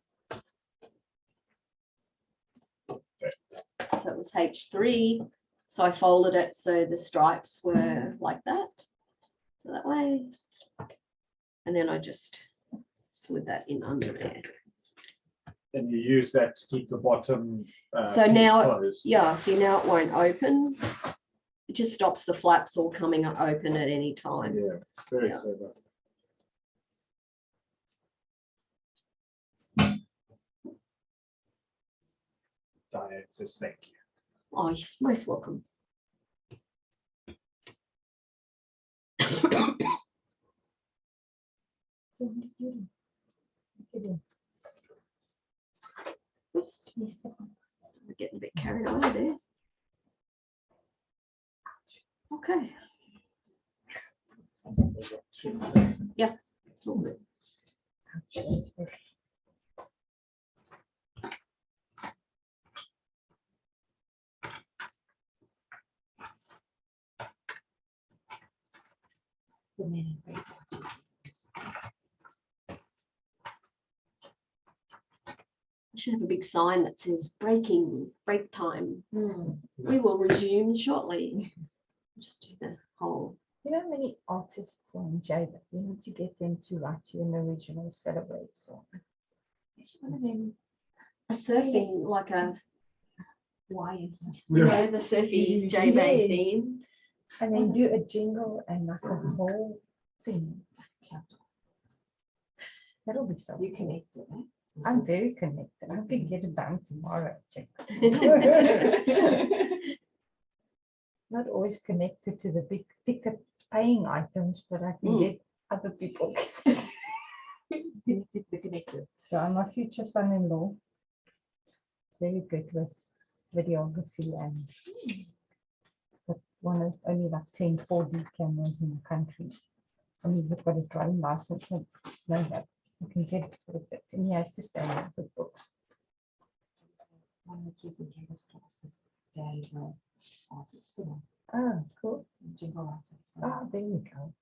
So it was H3. So I folded it so the stripes were like that. So that way. And then I just slid that in under there. And you use that to keep the bottom So piece now, closed. yeah, see now it won't open. It just stops the flaps all coming open at any time. Yeah, very Yeah. clever. Diane says thank you. Oh, you're most welcome. Oops, we're getting a bit carried away there. Okay. Yeah, it's all good. I should have a big sign that says break time. We will resume shortly. Just do the whole. You know, many artists on Java, you need to get them to write you an original Celebr8 song. One of them, a surfing like a Hawaiian, Yeah. the surfy J-Bay theme. And then do a jingle and like a whole thing. That'll be so. You connected, eh? I'm very connected. I could get it done tomorrow. Check. Not always connected to the big ticket paying items, but I can get other people Connected to the connectors. So I'm my future son-in-law. Very good with videography and but one of only like 10 4D cameras in the country. And he's got a driving license and know that you can get it sorted. And he has to stay with the books. One of the kids in campus classes, dad is an artist, so Oh, cool. jingle writer. So Oh, there you go.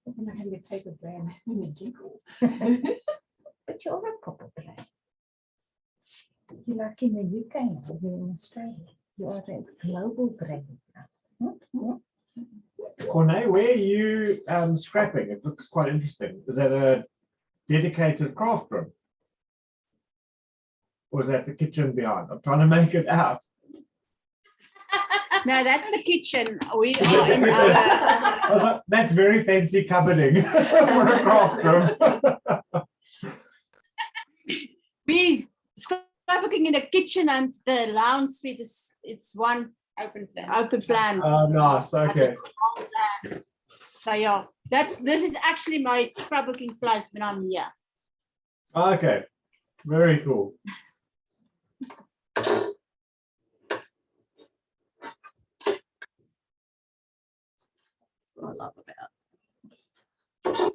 I'm not having a paper brand in jingle. But you're a proper brand. You're like in the UK now, you're in Australia. You are a global brand now. Corne, where are you scrapping? It looks quite interesting. Is that a dedicated craft room? Or is that the kitchen behind? I'm trying to make it out. No, that's the kitchen. We are in our. That's very fancy cupboarding for a craft room. We scrapbooking in the kitchen and the lounge suite is it's one open plan. Oh, nice. Okay. So yeah, this is actually my scrapbooking place when I'm here. Okay. Very cool. That's what I love about.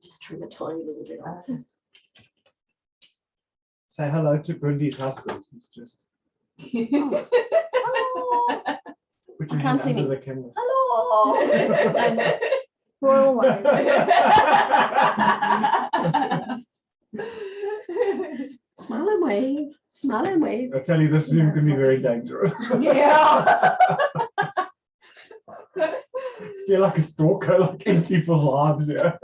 Just trim a tiny little bit off. Say hello to Brindy's husband. He's just put your Can't hand see under me. the camera. Hello. And royal way. Smile and wave. Smile and wave. I tell you, this Zoom can be very dangerous. Yeah. You're like a stalker, like in people's lives, yeah.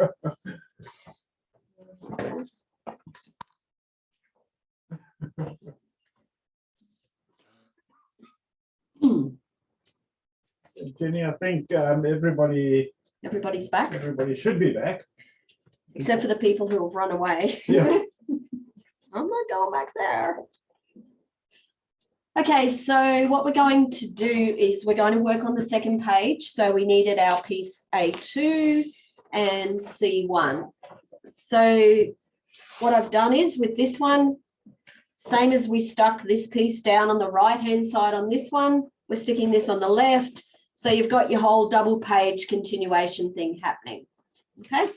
Jenny, I think everybody back. Everybody should be back. Except for the people who have run away. Yeah. I'm not going back there. Okay, so what we're going to do is we're going to work on the second page. So we needed our piece A2 and C1. So what I've done is with this one, same as we stuck this piece down on the right-hand side on this one, we're sticking this on the left. So you've got your whole double page continuation thing happening, okay?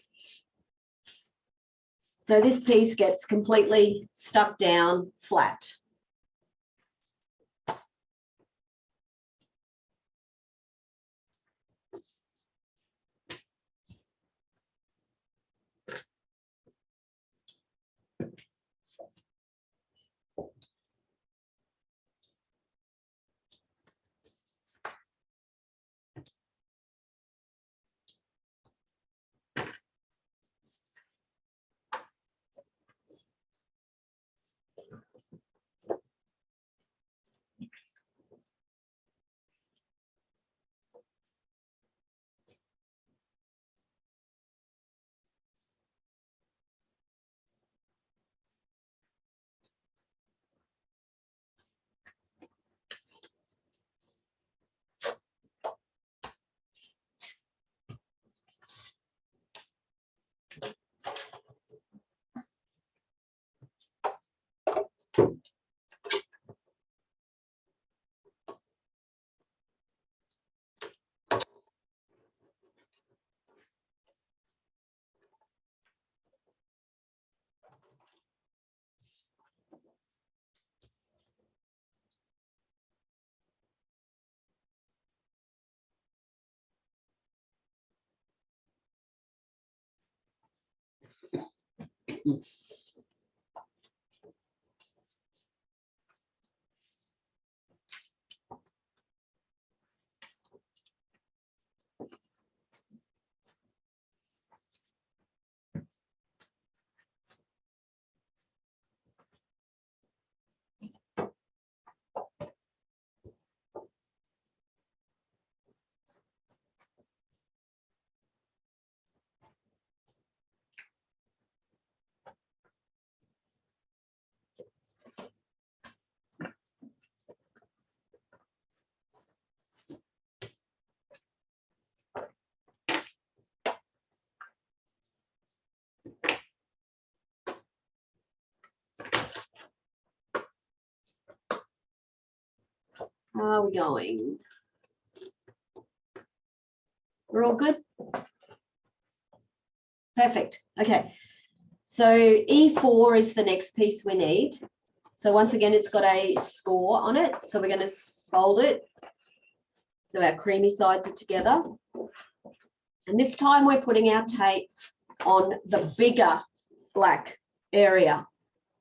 So this piece gets completely stuck down flat. How are we going? We're all good? Perfect. Okay. So E4 is the next piece we need. So once again, it's got a score on it. So we're going to fold it. So our creamy sides are together. And this time we're putting our tape on the bigger black area.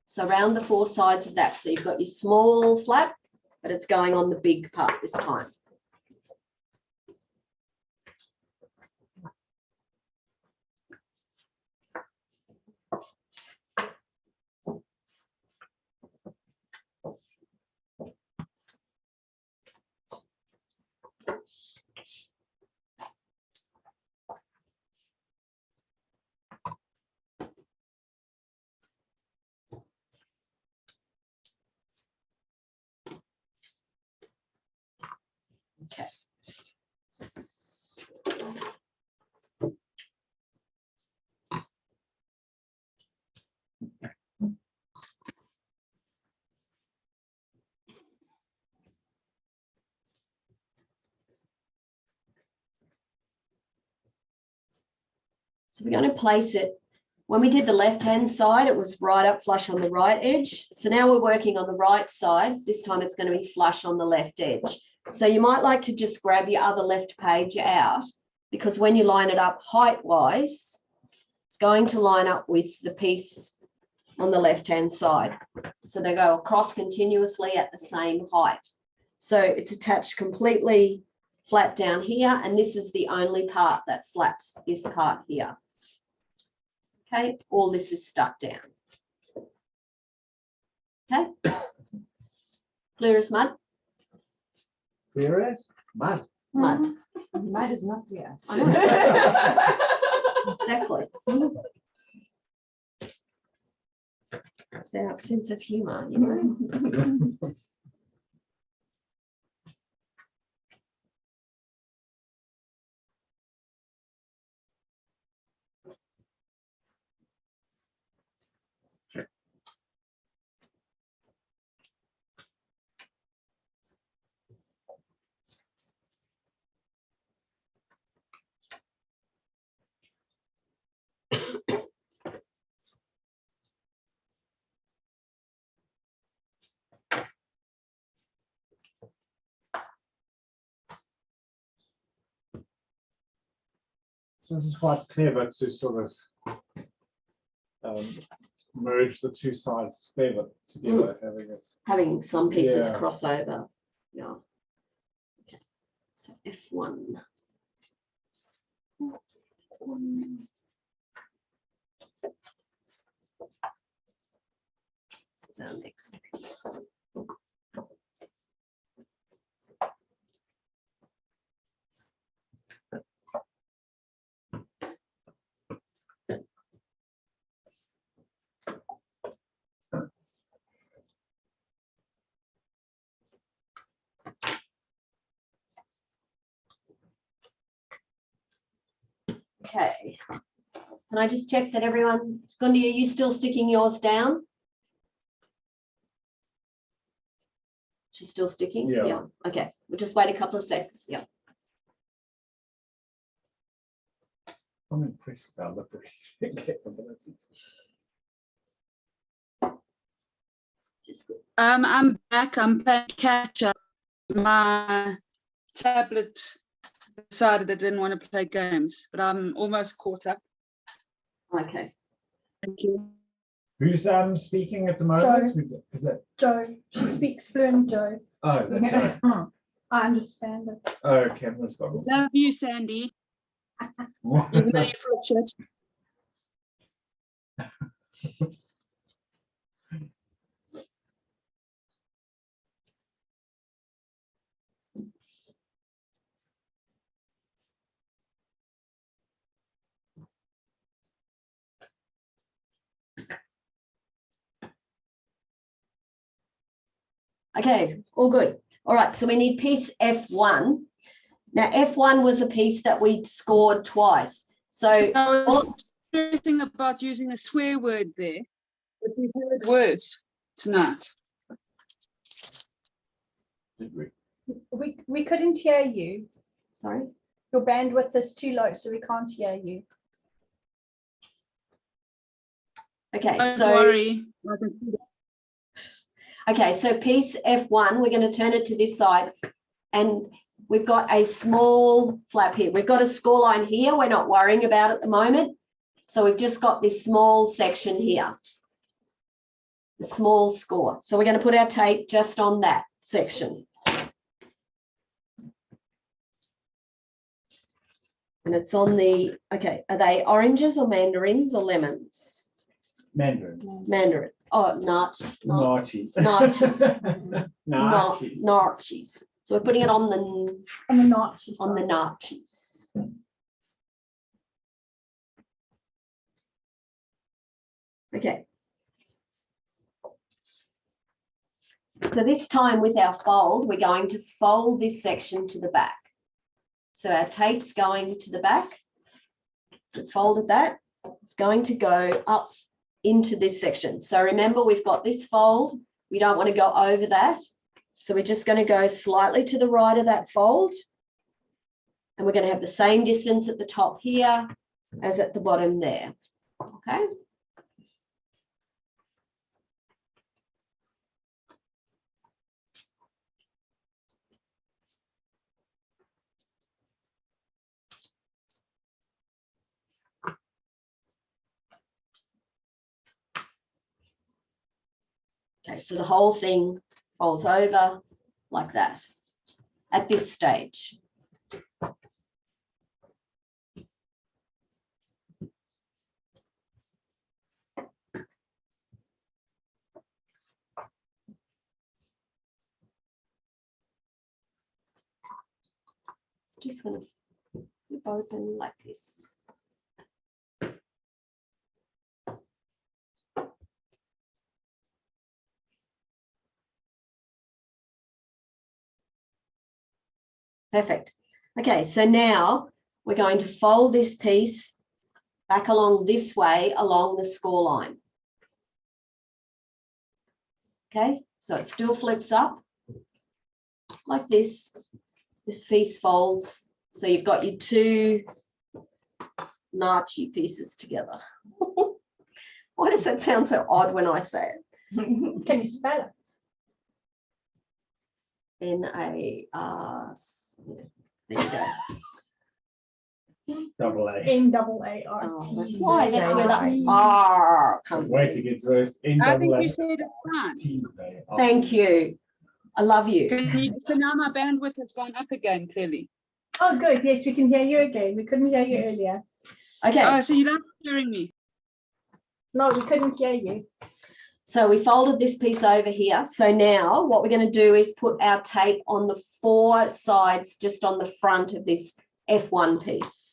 So around the four sides of that. So you've got your small flap, but it's going on the big part this time. Okay. So we're going to place it. When we did the left-hand side, it was right up flush on the right edge. So now we're working on the right side. This time it's going to be flush on the left edge. So you might like to just grab your other left page out, because when you line it up height-wise, it's going to line up with the piece on the left-hand side. So they go across continuously at the same height. So it's attached completely flat down here, and this is the only part that flaps, this part here. Okay, all this is stuck down. Okay, clear as mud? Clear as mud. Mud. Mud is not clear. I know. Exactly. That's our sense of humour, you know. So this is quite clever to sort of merge the two sides clever together, Having some pieces Yeah. cross over. Yeah. Okay. So F1. This is our next piece. Okay. Can I just check that everyone, Gundi, are you still sticking yours down? She's still sticking? Yeah. Okay, we'll just wait a couple of seconds. Yeah. I'm impressed with our literary capabilities. Just good. I'm back. I'm playing catch up. My tablet decided it didn't want to play games, but I'm almost caught up. Okay. Thank you. Who's speaking at the moment? Is that Joe, she speaks fluent Joe. oh, is that Joe? I understand it. Oh, Cameron's got it. Love you, Sandy. Even though you're full of shit. Okay, all good. All right, so we need piece F1. Now, F1 was a piece that we scored twice. So I was stressing about using a swear word there, but we've heard words tonight. We couldn't hear you. sorry. Your bandwidth is too low, so we can't hear you. Okay, Don't so worry. I can see that. okay, so piece F1, we're going to turn it to this side, and we've got a small flap here. We've got a score line here we're not worrying about at the moment. So we've just got this small section here, the small score. So we're going to put our tape just on that section. And it's on the, okay, are they oranges or mandarins or lemons? Mandarin. Mandarin. Oh, naartjies. Naartjies. Naartjies. Naartjies. Naartjies. So we're putting it on the naartjies. On the naartjies. Okay. So this time with our fold, we're going to fold this section to the back. So our tape's going to the back. So we folded that. It's going to go up into this section. So remember, we've got this fold. We don't want to go over that. So we're just going to go slightly to the right of that fold. And we're going to have the same distance at the top here as at the bottom there. Okay. Okay, so the whole thing folds over like that at this stage. just going to flip open like this. Perfect. Okay, so now we're going to fold this piece back along this way along the score line. Okay, so it still flips up like this. This piece folds. So you've got your two Nachi pieces together. Why does that sound so odd when I say it? Can you spell it? N-A-R. There you go. Double A. N-double-A-R-T. Oh, that's why. That's where the R comes Wait to in. get worse. I think you said it fine. Thank you. I love you. So now my bandwidth has gone up again, clearly. Oh, good. Yes, we can hear you again. We couldn't hear you earlier. Okay. Oh, so you like hearing me? No, we couldn't hear you. So we folded this piece over here. So now what we're going to do is put our tape on the four sides, just on the front of this F1 piece.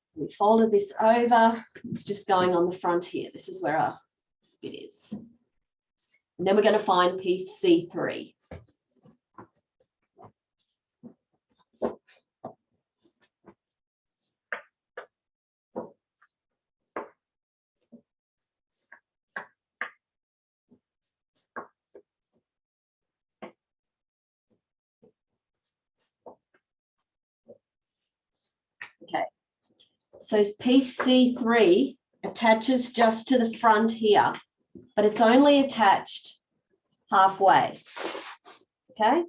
So we folded this over. It's just going on the front here. This is where our bit is. And then we're going to find piece C3. Okay, so piece C3 attaches just to the front here, but it's only attached halfway. Okay,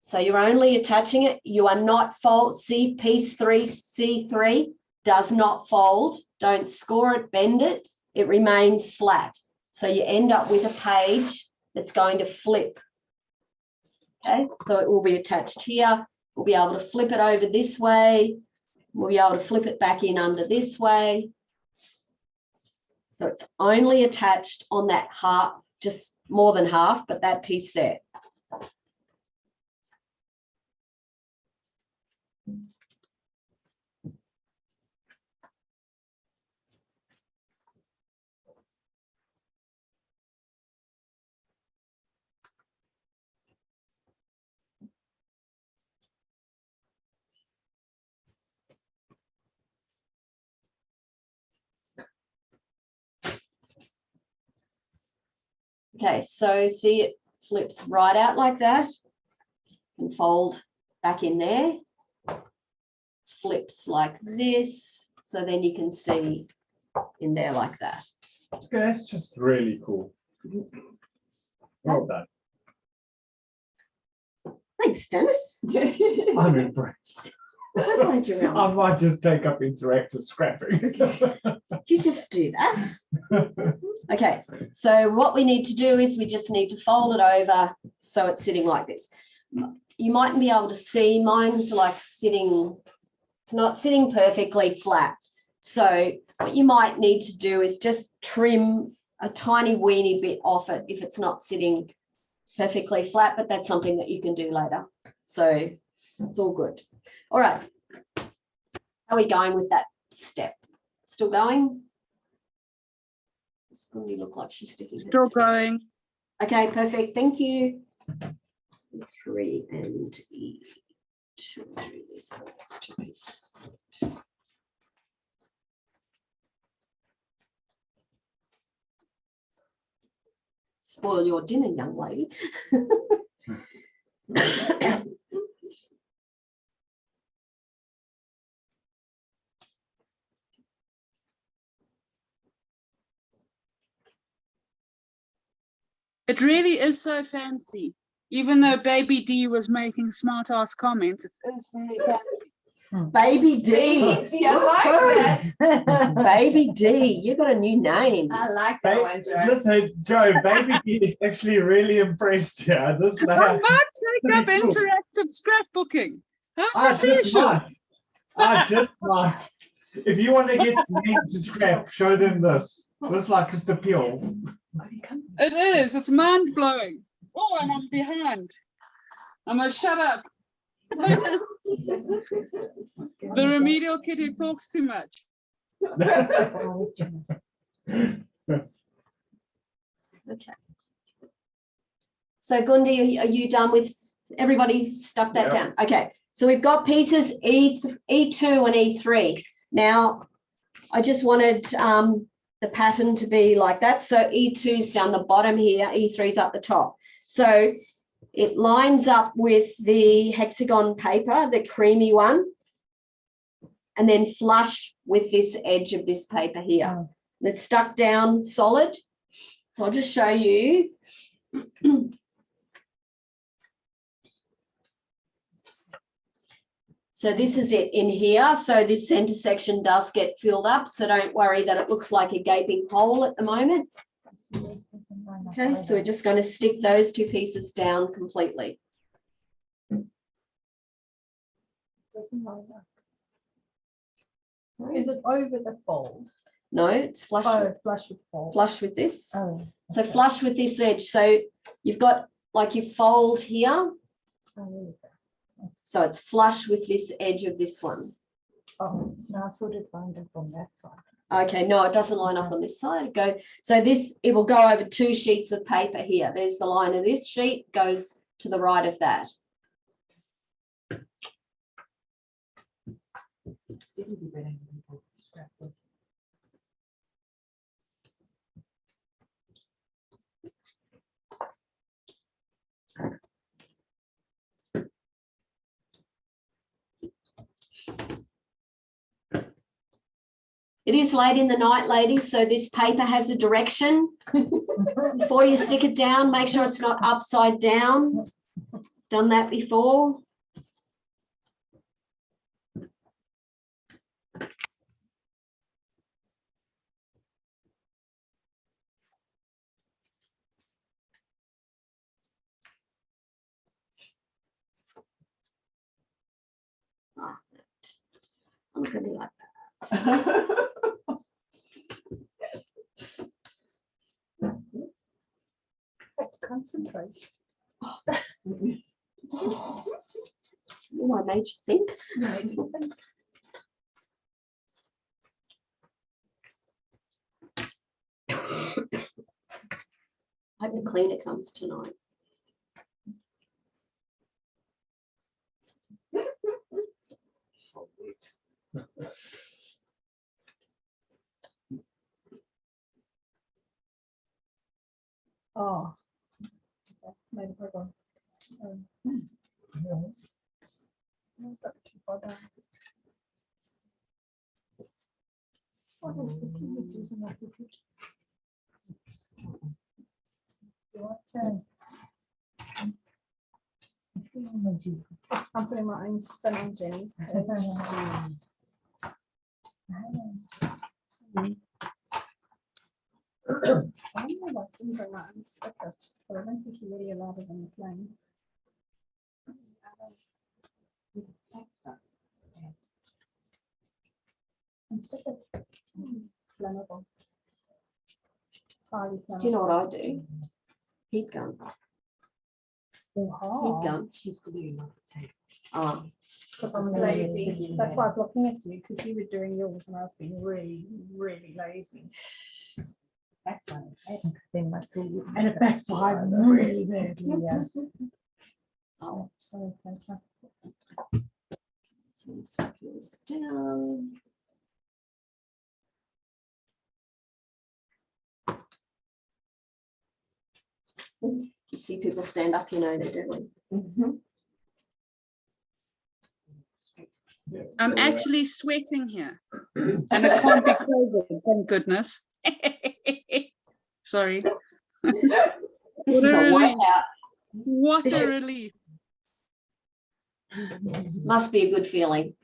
so you're only attaching it. You are not fold. See, piece C3 does not fold. Don't score it, bend it. It remains flat. So you end up with a page that's going to flip. Okay, so it will be attached here. We'll be able to flip it over this way. We'll be able to flip it back in under this way. So it's only attached on that half, just more than half, but that piece there. Okay, so see it flips right out like that and fold back in there. Flips like this. So then you can see in there like that. Okay, that's just really cool. Well done. Thanks, Dennis. I'm impressed. So glad you're around. I might just take up interactive scrapping. You just do that. Okay, so what we need to do is we just need to fold it over so it's sitting like this. You mightn't be able to see, mine's like sitting, it's not sitting perfectly flat. So what you might need to do is just trim a tiny weeny bit off it if it's not sitting perfectly flat, but that's something that you can do later. So it's all good. All right, how are we going with that step? Still going? It's going to look like she's sticking. Still going. Okay, perfect. Thank you. 3 and E2. These are the next two pieces. Spoil your dinner, young lady. It really is so fancy. Even though Baby D was making smart ass comments, it is really fancy. Baby D. I like that. Baby D, you got a new name. I like that one, Joe. Listen, Joe, Baby D is actually really impressed here. This I layout. might take up pretty cool. interactive scrapbooking. How I just facetious. might. I just might. If you want to get men to scrap, show them this. This like just appeals. It is. It's mind blowing. Oh, and I'm behind. I must shut up. The remedial kid who talks too much. Okay. So Gundi, are you done with everybody? Stuck that down. Okay. So we've got pieces E2 and E3. Now, I just wanted the pattern to be like that. So E2 is down the bottom here, E3 is up the top. So it lines up with the hexagon paper, the creamy one, and then flush with this edge of this paper here. Oh. It's stuck down solid. So I'll just show you. So this is it in here. So this center section does get filled up. So don't worry that it looks like a gaping hole at the moment. Okay, so we're just going to stick those two pieces down completely. Is it over the fold? No, it's flush. Oh, with, it's flush with fold. flush with this. Oh, So okay. flush with this edge. So you've got like you fold here. Oh, So it's flush with this edge of this one. oh, no, I thought it lined up on that side. Okay, no, it doesn't line up on this side. Go. So this, it will go over two sheets of paper here. There's the line of this sheet, goes to the right of that. It is late in the night, ladies, so this paper has a direction. Before you stick it down, make sure it's not upside down. Done that before. I'm going to be like that. Concentrate. Oh, I made you think. I hope the cleaner comes tonight. Oh, made a problem. Stuck too far down. What was the key with using that liquid? What? I'm putting my own spin on Jenny's page. I don't know what didn't bring my own sticker, but I don't think you really allowed it on the plane. And stick it flammable. Highly flammable. Do you know what I do? Heat gun. Heat gun. Oh. Because I'm lazy. That's why I was looking at you, because you were doing yours and I was being really, really lazy. And it backfired really badly. Yeah. Oh, sorry, Spencer. So I'm sticking this down. You see people stand up, you know they're doing. I'm actually sweating here. And it can't be COVID, thank goodness. Sorry. This is a Really? workout. What a relief. Must be a good feeling.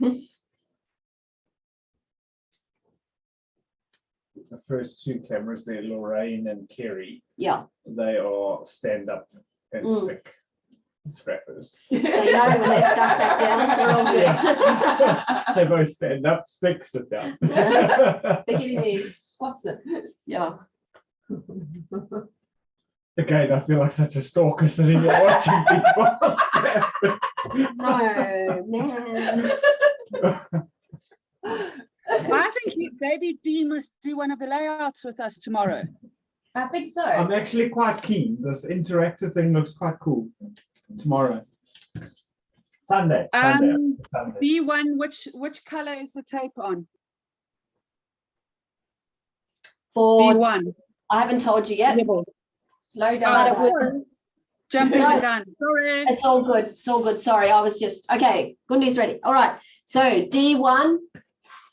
The first two cameras there, Lorraine and Kerry, Yeah. they are stand up and stick scrappers. So you know when they're stuck back down, we're all good. Yeah. They both stand up, stick, sit down. They're getting their squats in. Yeah. Again, I feel like such a stalker sitting there watching people. No, man. I think maybe Dean must do one of the layouts with us tomorrow. I think so. I'm actually quite keen. This interactive thing looks quite cool. Tomorrow. Sunday. Sunday. B1, which color is the tape on? For B1. I haven't told you yet. Slow down. Oh, jumping the gun. Sorry. It's all good. It's all good. Sorry, I was just okay. Gundi's ready. All right. So D1.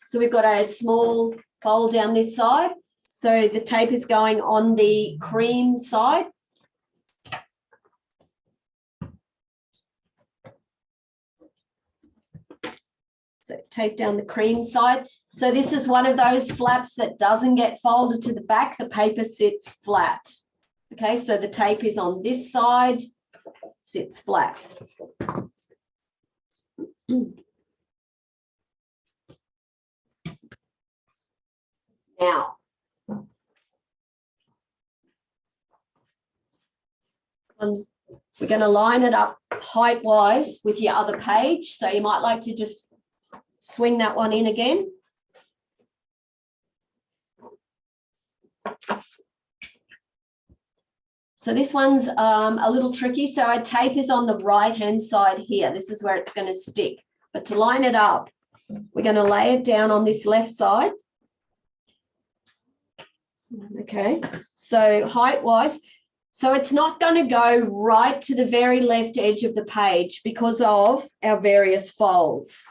So we've got a small fold down this side. So the tape is going on the cream side. So tape down the cream side. So this is one of those flaps that doesn't get folded to the back. The paper sits flat. Okay, so the tape is on this side, sits flat. Now, we're going to line it up height-wise with your other page. So you might like to just swing that one in again. So this one's a little tricky. So our tape is on the right-hand side here. This is where it's going to stick. But to line it up, we're going to lay it down on this left side. Okay, so height-wise, so it's not going to go right to the very left edge of the page because of our various folds.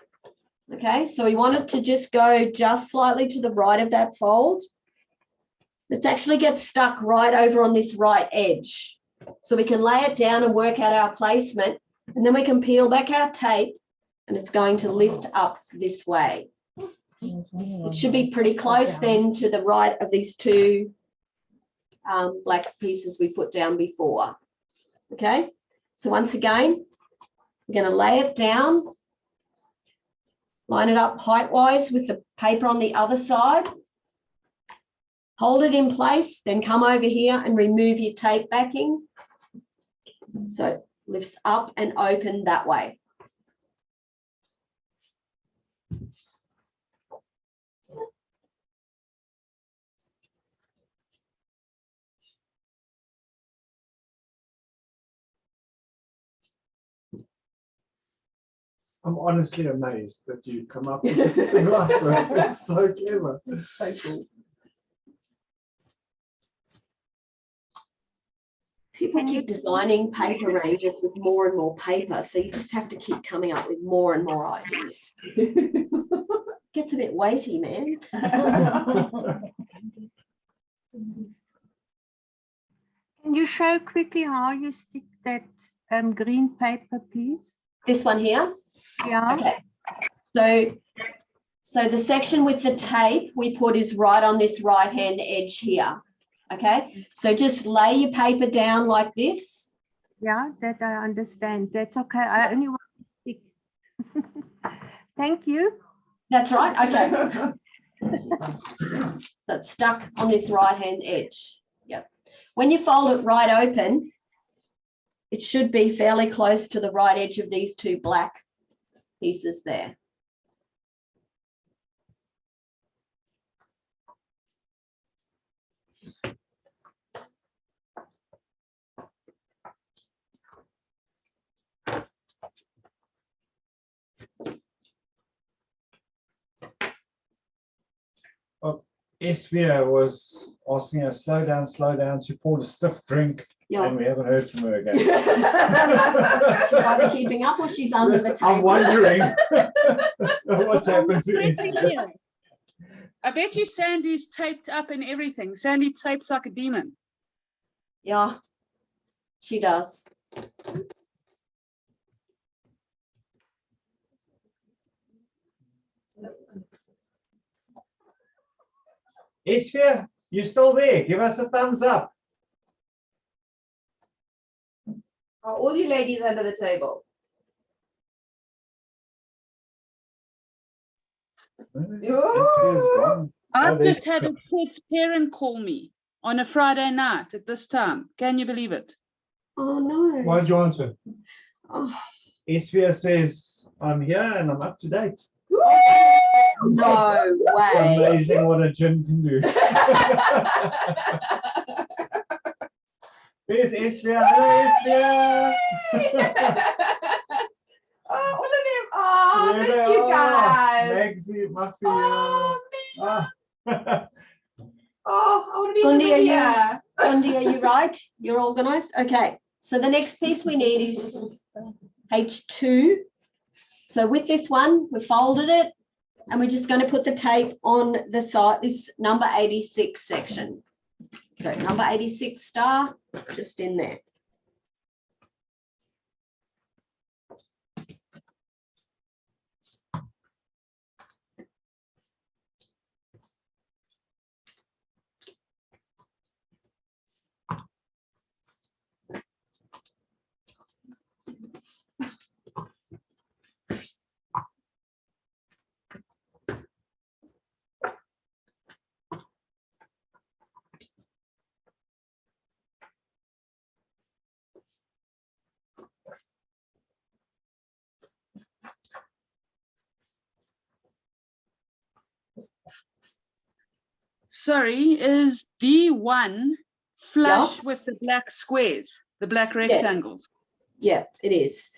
Okay, so we want it to just go just slightly to the right of that fold. Let's actually get stuck right over on this right edge. So we can lay it down and work out our placement, and then we can peel back our tape and it's going to lift up this way. It should be pretty close then to the right of these two black pieces we put down before. Okay, so once again, we're going to lay it down, line it up height-wise with the paper on the other side, hold it in place, then come over here and remove your tape backing. So it lifts up and open that way. I'm honestly amazed that you come up with something like this. It's so clever. So cool. People keep designing paper ranges with more and more paper, so you just have to keep coming up with more and more ideas. Gets a bit weighty, man. Can you show quickly how you stick that green paper, please? This one here? Yeah. Okay. So the section with the tape we put is right on this right-hand edge here. Okay, so just lay your paper down like this. Yeah, that I understand. That's okay. I only want to stick. Thank you. That's right. Okay. So it's stuck on this right-hand edge. Yep. When you fold it right open, it should be fairly close to the right edge of these two black pieces there. Esvia was asking us, slow down. She poured a stiff drink, Yeah. and we haven't heard from her again. She's either keeping up or she's under the table. I'm wondering what's happened to Here. I bet you Sandy's taped up and everything. Sandy tapes like a demon. Yeah. She does. Ishvia, you still there? Give us a thumbs up. Are all you ladies under the table? Ishvia's gone. I've there's- just had a kid's parent call me on a Friday night at this time. Can you believe it? Oh no. Why did you answer? Oh, Ishvia says, I'm here and I'm up to date. no It's way. amazing what a gym can do. Here's Ishvia. Hello, Ishvia. Oh, all of them. Oh, There miss they you are. guys. Maxie, Muffy. Oh, Ah. Oh, I want to be Gondi, in are the you- video. Gondi, are you right? You're organized? Okay. So the next piece we need is H2. So with this one, we folded it and we're just going to put the tape on the side, this number 86 section. So number 86 star, just in there. Sorry, is D1 flush with the black squares, the black rectangles? Yeah, it is.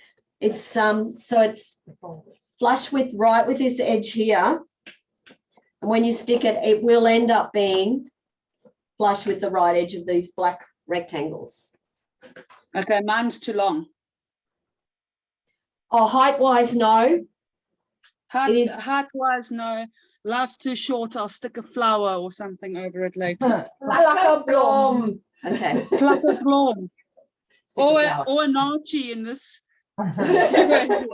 It's so it's flush with right with this edge here. And when you stick it, it will end up being flush with the right edge of these black rectangles. Okay, mine's too long. Oh, height-wise, no. It is- Height-wise, no. Life's too short. I'll stick a flower or something over it later. Like a bloom. Okay. Pluck a bloom. Or an Archie in this situation.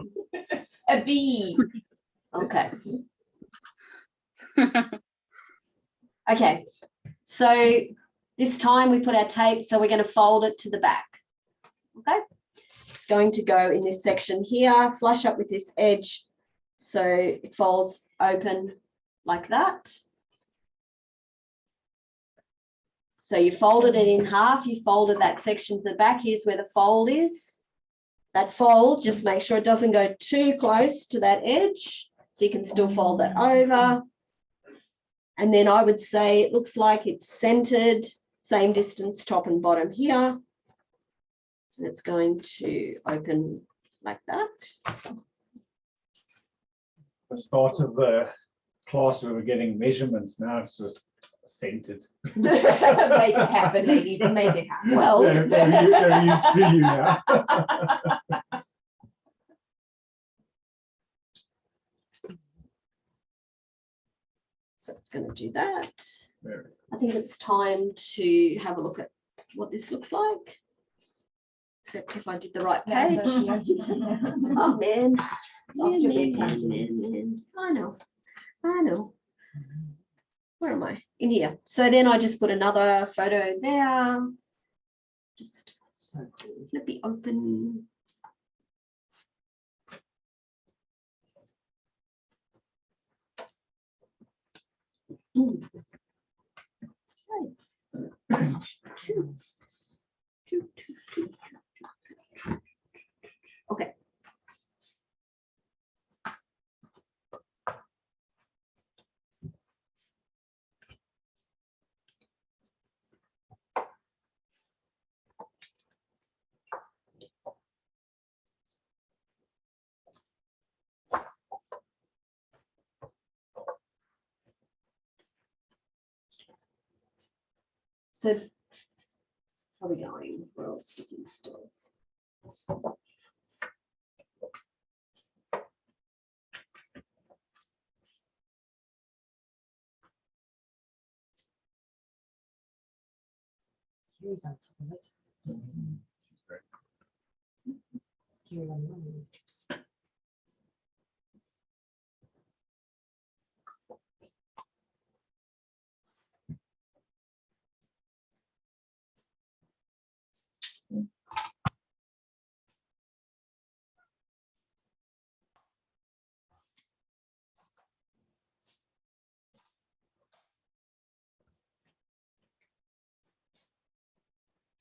A bee. Okay. Okay. So this time we put our tape, so we're going to fold it to the back. Okay. It's going to go in this section here, flush up with this edge. So it folds open like that. So you folded it in half, you folded that section to the back. Here's where the fold is. That fold, just make sure it doesn't go too close to that edge. So you can still fold that over. And then I would say it looks like it's centered, same distance top and bottom here. And it's going to open like that. The start of the class, we were getting measurements. Now it's just centered. Make it happen, ladies. Make it happen. Well, They're used to you now. so it's going to do that. I think it's time to have a look at what this looks like. Except if I did the right page. Oh man. Man. I know. Where am I? In here. So then I just put another photo there. Just let me open. Okay. So how are we going? We're all sticking still.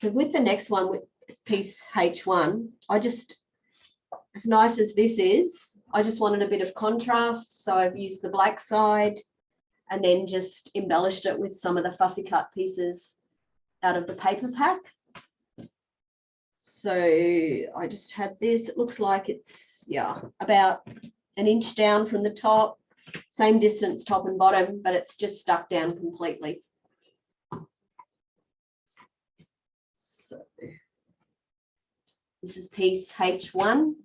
So with the next one, with piece H1, as nice as this is, I just wanted a bit of contrast. So I've used the black side and then just embellished it with some of the fussy cut pieces out of the paper pack. So I just had this. It looks like it's, yeah, about an inch down from the top, same distance top and bottom, but it's just stuck down completely. So this is piece H1.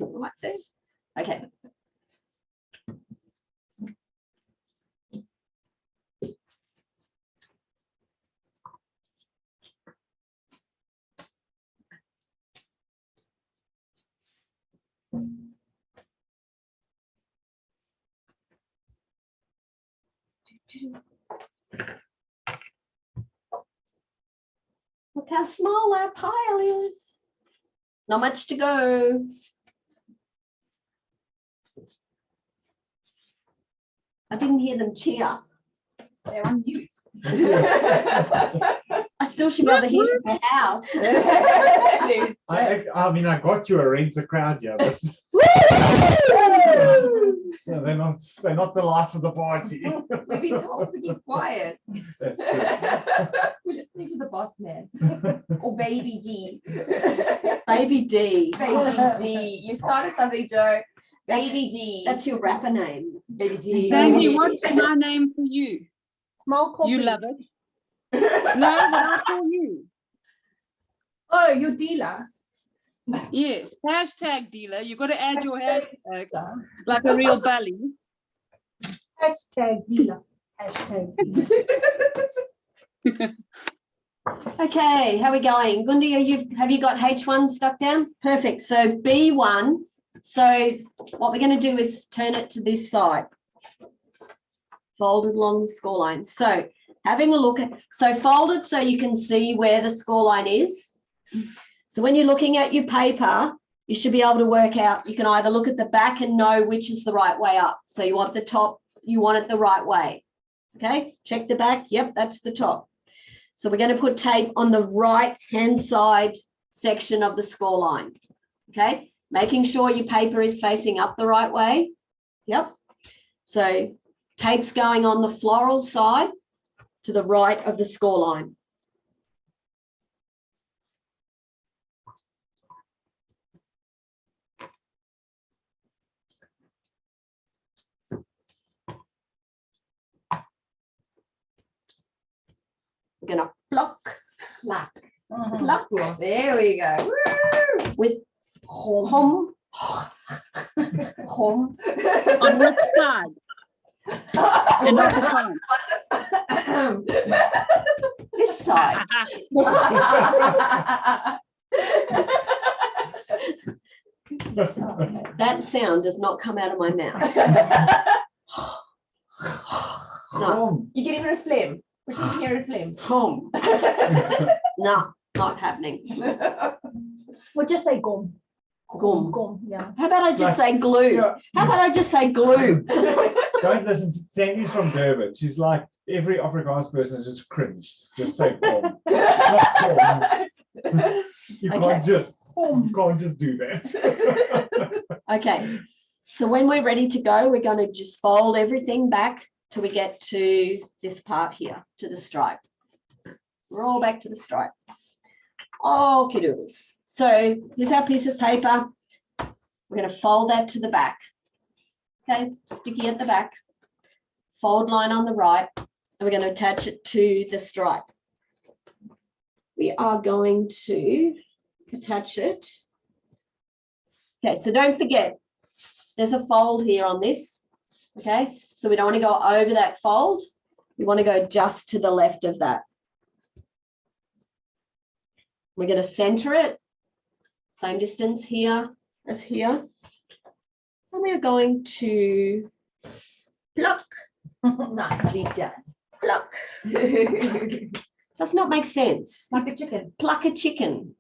Right there. Okay. Look how small our pile is. Not much to go. I didn't hear them cheer. They're on mute. I still should be able to hear from the house. I mean, I got you a renter crowd here, but so they're not the life of the party. We've been told to keep quiet. That's true. We're listening to the boss man. Or Baby D. Baby D. Baby D. You started something, Joe. Baby D. That's your rapper name. Baby D. Sandy, what's my name for you? Small coffee. You love it. No, but I call you. Oh, your dealer. Yes, hashtag dealer. You've got to add your hashtag like a real belly. Hashtag dealer. Hashtag dealer. Okay, how are we going? Gundi, have you got H1 stuck down? Perfect. So B1. So what we're going to do is turn it to this side. Folded along the score line. So having a look at, so folded so you can see where the score line is. So when you're looking at your paper, you should be able to work out, you can either look at the back and know which is the right way up. So you want the top, you want it the right way. Okay, check the back. Yep, that's the top. So we're going to put tape on the right-hand side section of the score line. Okay, making sure your paper is facing up the right way. Yep. So tape's going on the floral side to the right of the score line. We're going to pluck. Pluck. There we go. Woo! With home. Home. On which side? And not the front. This side. That sound does not come out of my mouth. No. You get even a phlegm. We should hear a phlegm. Home. No, not happening. We'll just say gum. Gum. Gum, yeah. How about I just say glue? Yeah. How about I just say glue? Don't listen. Sandy's from Durban. She's like, every Afrikaans person is just cringed. Just say "Kom." Not "Kom." You can't just do that. Okay. So when we're ready to go, we're going to just fold everything back till we get to this part here, to the stripe. Roll back to the stripe. Okay, doodles. So here's our piece of paper. We're going to fold that to the back. Okay, sticky at the back. Fold line on the right, and we're going to attach it to the stripe. We are going to attach it. Okay, so don't forget, there's a fold here on this. Okay, so we don't want to go over that fold. We want to go just to the left of that. We're going to center it, same distance here as here. And we're going to pluck. Nicely done. Pluck. Does not make sense. Like a chicken. Pluck a chicken.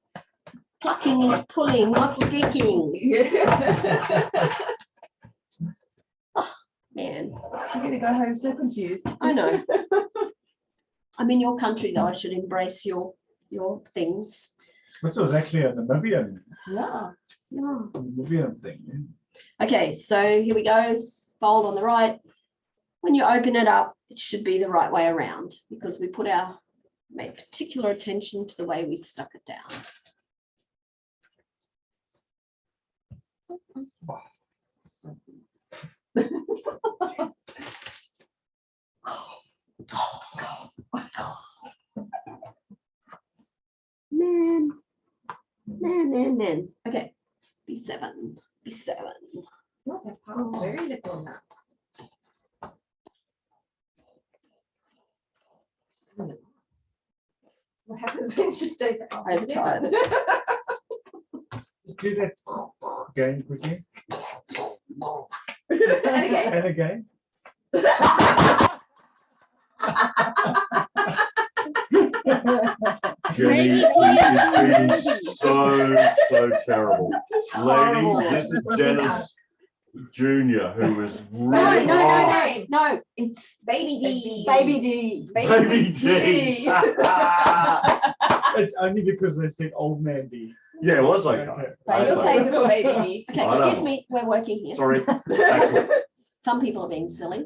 Plucking is pulling, not sticking. Oh, man. You're going to go home so confused. I know. I'm in your country, though. I should embrace your things. This was actually a Namibian Yeah. thing. Yeah. Okay, so here we go. Fold on the right. When you open it up, it should be the right way around because we made particular attention to the way we stuck it down. Man. Okay, B7. Not that part's very little now. What happens when she stays Overtired. Just do that again quickly. And again. And again. Jenny, it is being so terrible. horrible. Ladies, this is Dennis Jr., who was really No, it's Baby D. Baby D. Baby D. It's only because they said old man D. Yeah, it was okay. You'll take it for Baby D. Okay, I know. excuse me, we're working here. Sorry. Back to it. Some people are being silly.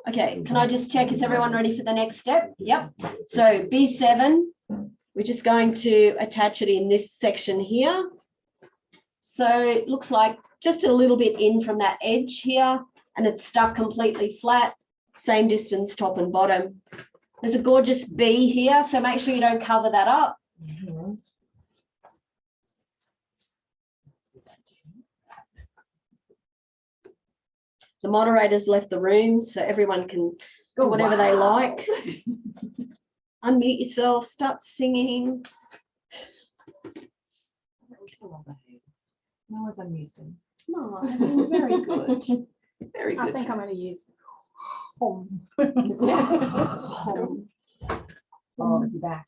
Okay, can I just check, is everyone ready for the next step? Yep. So B7, we're just going to attach it in this section here. So it looks like just a little bit in from that edge here, and it's stuck completely flat, same distance top and bottom. There's a gorgeous B here, so make sure you don't cover that up. The moderators left the room, so everyone can do whatever they like. Unmute yourself, start singing. No one's unmuting. No, very good. Very good. I think I'm going to use home. Home. Oh, is he back?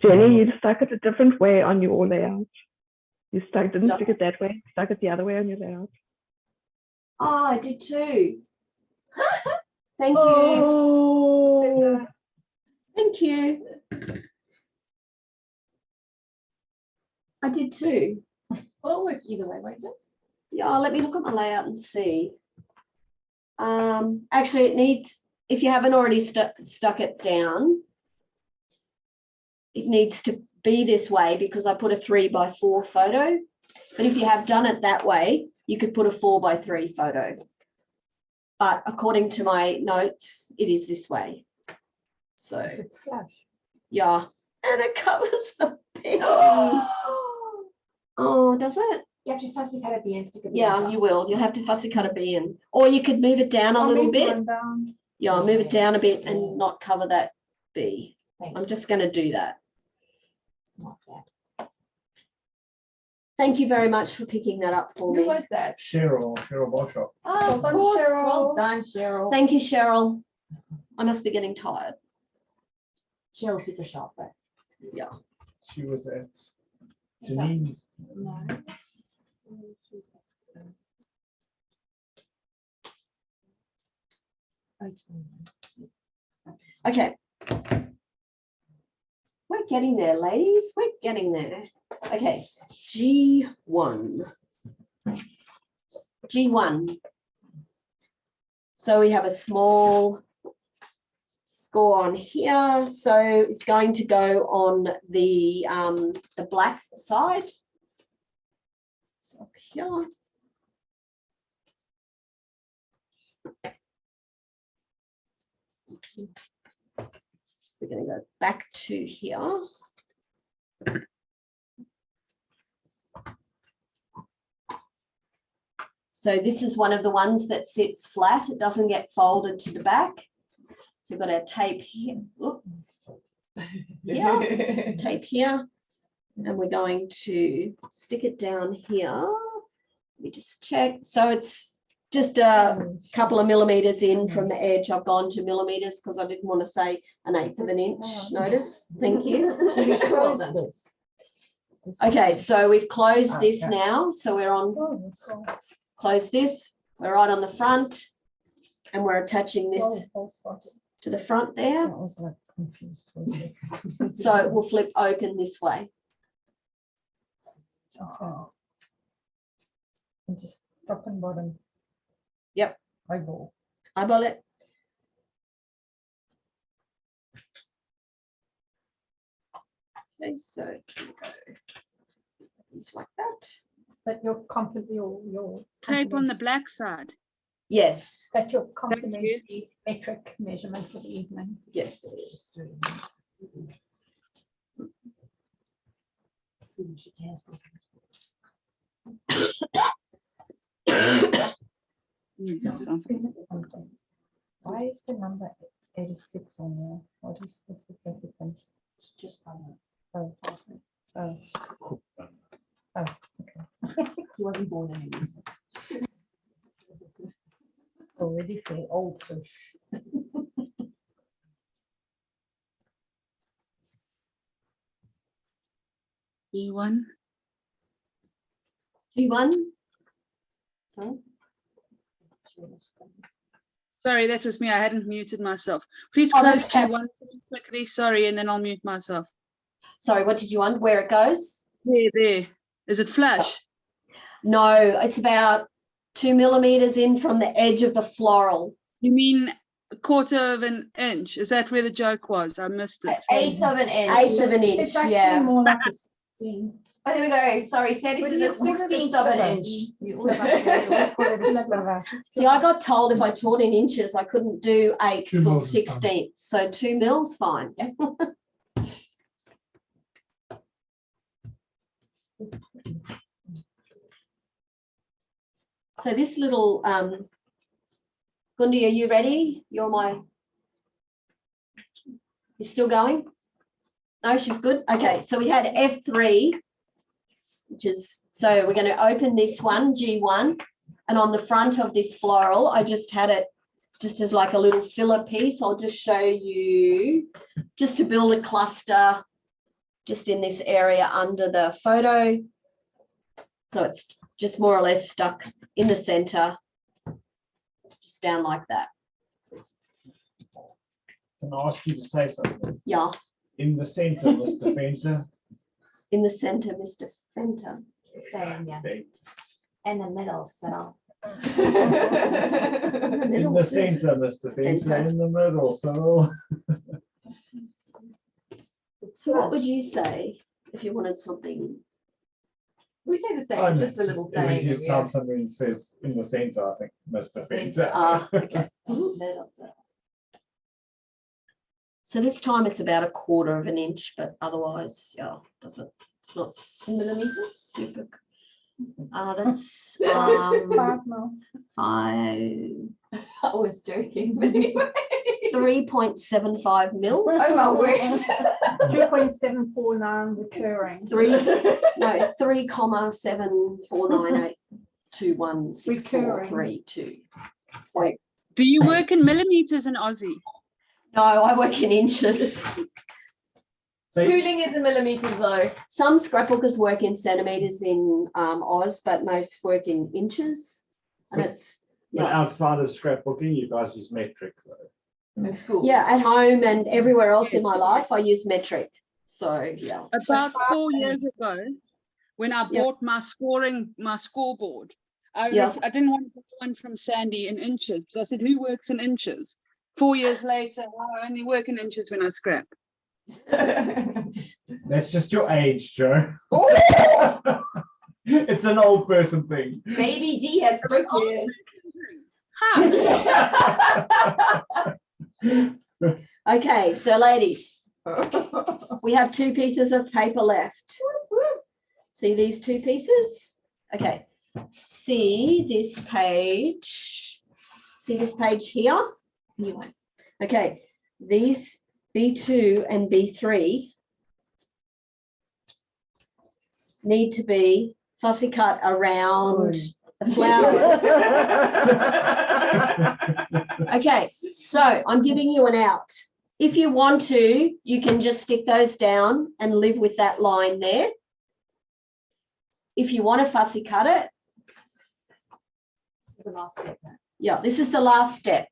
Jenny, you stuck it a different way on your layout. You didn't stick it that way, stuck it the other way on your layout. Oh, I did too. Thank you. Oh. Thank you. I did too. It'll work either way, won't it? Yeah, let me look at my layout and see. Actually, it needs, if you haven't already stuck it down, it needs to be this way because I put a 3x4 photo. But if you have done it that way, you could put a 4x3 photo. But according to my notes, it is this way. So, It's flush. yeah. And it covers the pen. Oh, does it? You have to fussy cut a B and stick it. Yeah, you will. You'll have to fussy cut a B in. Or you could move it down a little bit. Yeah, move it down a bit and not cover that B. I'm just going to do that. Thank you very much for picking that up for me. Who was that? Cheryl Boshoff. Oh, of Well done, course. Cheryl. Well done, Cheryl. Thank you, Cheryl. I must be getting tired. Cheryl's super sharp, but Yeah. She was at Janine's. no. Okay. We're getting there, ladies. We're getting there. Okay. G1. G1. So we have a small score on here. So it's going to go on the black side. So up here. So we're going to go back to here. So this is one of the ones that sits flat. It doesn't get folded to the back. So we've got our tape here. Oop. Here, tape here. And we're going to stick it down here. Let me just check. So it's just a couple of millimeters in from the edge. I've gone to millimeters because I didn't want to say 1/8 of an inch. Notice. Thank you. Well done. Okay, so we've closed this now. So we're on, close this. We're right on the front and we're attaching this to the front there. So it will flip open this way. And just top and bottom. Yep. Eyeball. Eyeball it. Okay, so it's going to go things like that. But your your Tape on the black side. Yes. That your complementary metric measurement for the evening. Yes, it is. Why is the number 86 on there? What is the significance? It's just one. Oh, oh, oh, okay. He wasn't born in 86. Already feel old, so E1. G1. Sorry. Sorry, that was me. I hadn't muted myself. Please Oh, close that's okay. G1 quickly. Sorry, and then I'll mute myself. Sorry, what did you want? Where it goes? There. Is it flush? No, it's about 2 millimeters in from the edge of the floral. You mean 1/4 of an inch? Is that where the joke was? I missed it. 1/8 of an inch. 1/8 of an inch, it's actually yeah. more like a 16. Oh, there we go. Sorry, Sandy What says do you a call it? A 16th of an sliver? inch. You always call it a sliver. See, I got told if I taught in inches, I couldn't do 8ths 2 or mils is fine. 16ths. So 2 mils, fine. So this little, Gundi, are you ready? You're still going? No, she's good. Okay, so we had F3, which is, so we're going to open this one, G1, and on the front of this floral, I just had it just as like a little filler piece. I'll just show you, just to build a cluster just in this area under the photo. So it's just more or less stuck in the center, just down like that. Can I ask you to say something? Yeah. In the center, Mr. Fenter. In the center, Mr. Fenter. Same, yeah. In the middle, so. In the center, Mr. Fenter. In the middle, so. So what would you say if you wanted something? We say the same, it's just a little saying. If you sound something that says in the center, I think Mr. Fenter. Okay. So this time it's about 1/4 of an inch, but otherwise, yeah, it's not millimeters. Super. That's 5 mil. I was joking, but anyway. 3.75 mil. Oh my word. 3.749 recurring. 3,749821643. Wait. Do you work in millimeters in Aussie? No, I work in inches. Schooling is in millimeters though. Some scrapbookers work in centimeters in Oz, but most work in inches. And it's But outside of scrapbooking, you guys use metric though. In school. Yeah, at home and everywhere else in my life, I use metric. So yeah. About 4 years ago, when I bought my scoreboard, Yeah. I didn't want to get one from Sandy in inches. So I said, who works in inches? 4 years later, I only work in inches when I scrap. That's just your age, Joe. It's an old person thing. Baby D has spoken. Okay, so ladies, we have 2 pieces of paper left. See these 2 pieces? Okay, see this page. See this page here? New one. Okay, these B2 and B3 need to be fussy cut around the flowers. Okay, so I'm giving you an out. If you want to, you can just stick those down and live with that line there. If you want to fussy cut it, The last step. yeah, this is the last step.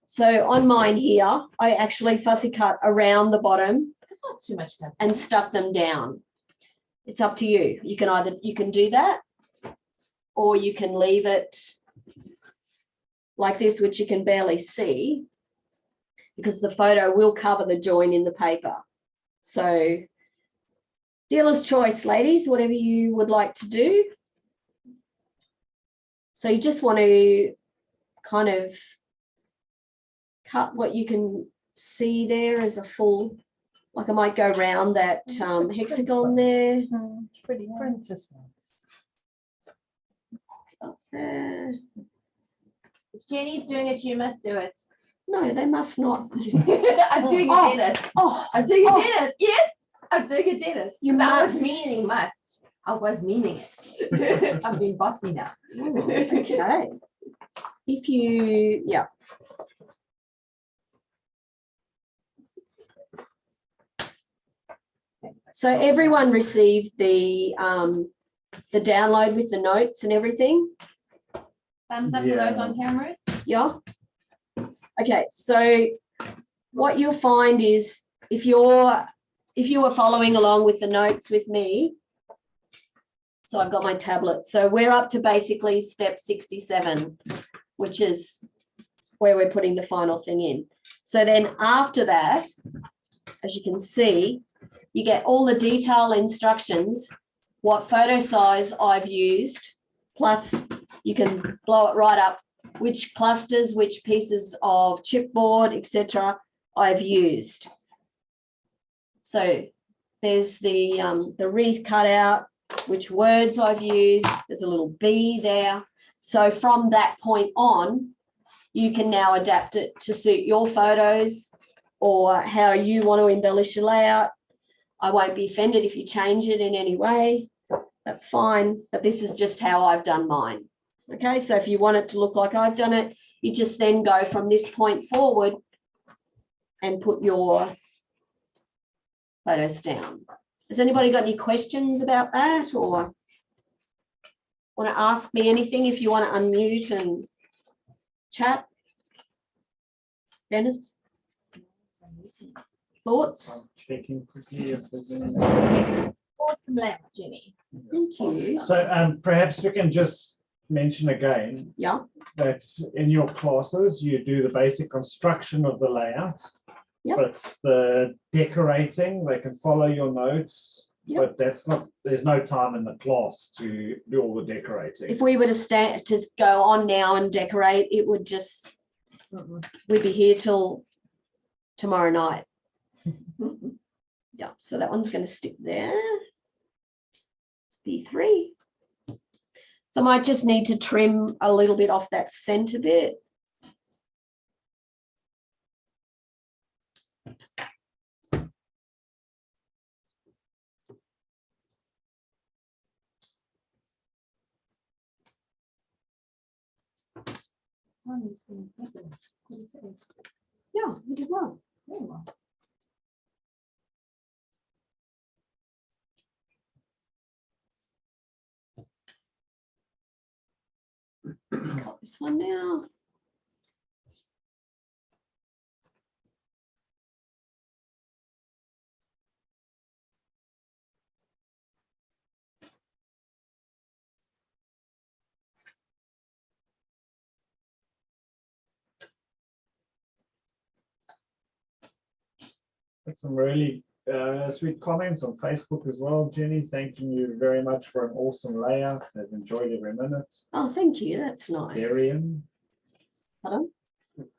So on mine here, I actually fussy cut around the bottom It's not too much. and stuck them down. It's up to you. You can do that, or you can leave it like this, which you can barely see because the photo will cover the join in the paper. So dealer's choice, ladies, whatever you would like to do. So you just want to kind of cut what you can see there as a full, like I might go around that hexagon there. It's pretty. Princess. Up there. If Jenny's doing it, you must do it. No, they must not. I'm doing it, Dennis. Oh, I'm doing it, Dennis. Yes, I'm doing it, Dennis. You I was must. meaning must. I was meaning it. I'm being bossy now. Okay. If you, yeah. So everyone received the download with the notes and everything? Thumbs up for those on cameras. Yeah. Okay, so what you'll find is if you were following along with the notes with me, so I've got my tablet. So we're up to basically step 67, which is where we're putting the final thing in. So then after that, as you can see, you get all the detail instructions, what photo size I've used, plus you can blow it right up, which clusters, which pieces of chipboard, etc. I've used. So there's the wreath cut out, which words I've used. There's a little B there. So from that point on, you can now adapt it to suit your photos or how you want to embellish your layout. I won't be offended if you change it in any way. That's fine, but this is just how I've done mine. Okay, so if you want it to look like I've done it, you just then go from this point forward and put your photos down. Has anybody got any questions about that or want to ask me anything? If you want to unmute and chat. Dennis? Thoughts? I'm checking quickly if there's any. Awesome layout, Jenny. Thank you. So perhaps you can just mention again that in your classes you do the basic construction of the layout, but the decorating, they can follow your notes, but that's not, there's no time in the class to do all the decorating. If we were to go on now and decorate, it would just, we'd be here till tomorrow night. Yeah, so that one's going to stick there. It's B3. So I might just need to trim a little bit off that center bit. Yeah, you did well. Very well. Got this one now. some really sweet comments on Facebook as well, Jenny. Thanking you very much for an awesome layout. I've enjoyed every minute. Oh, thank you. That's nice. Darian. Pardon?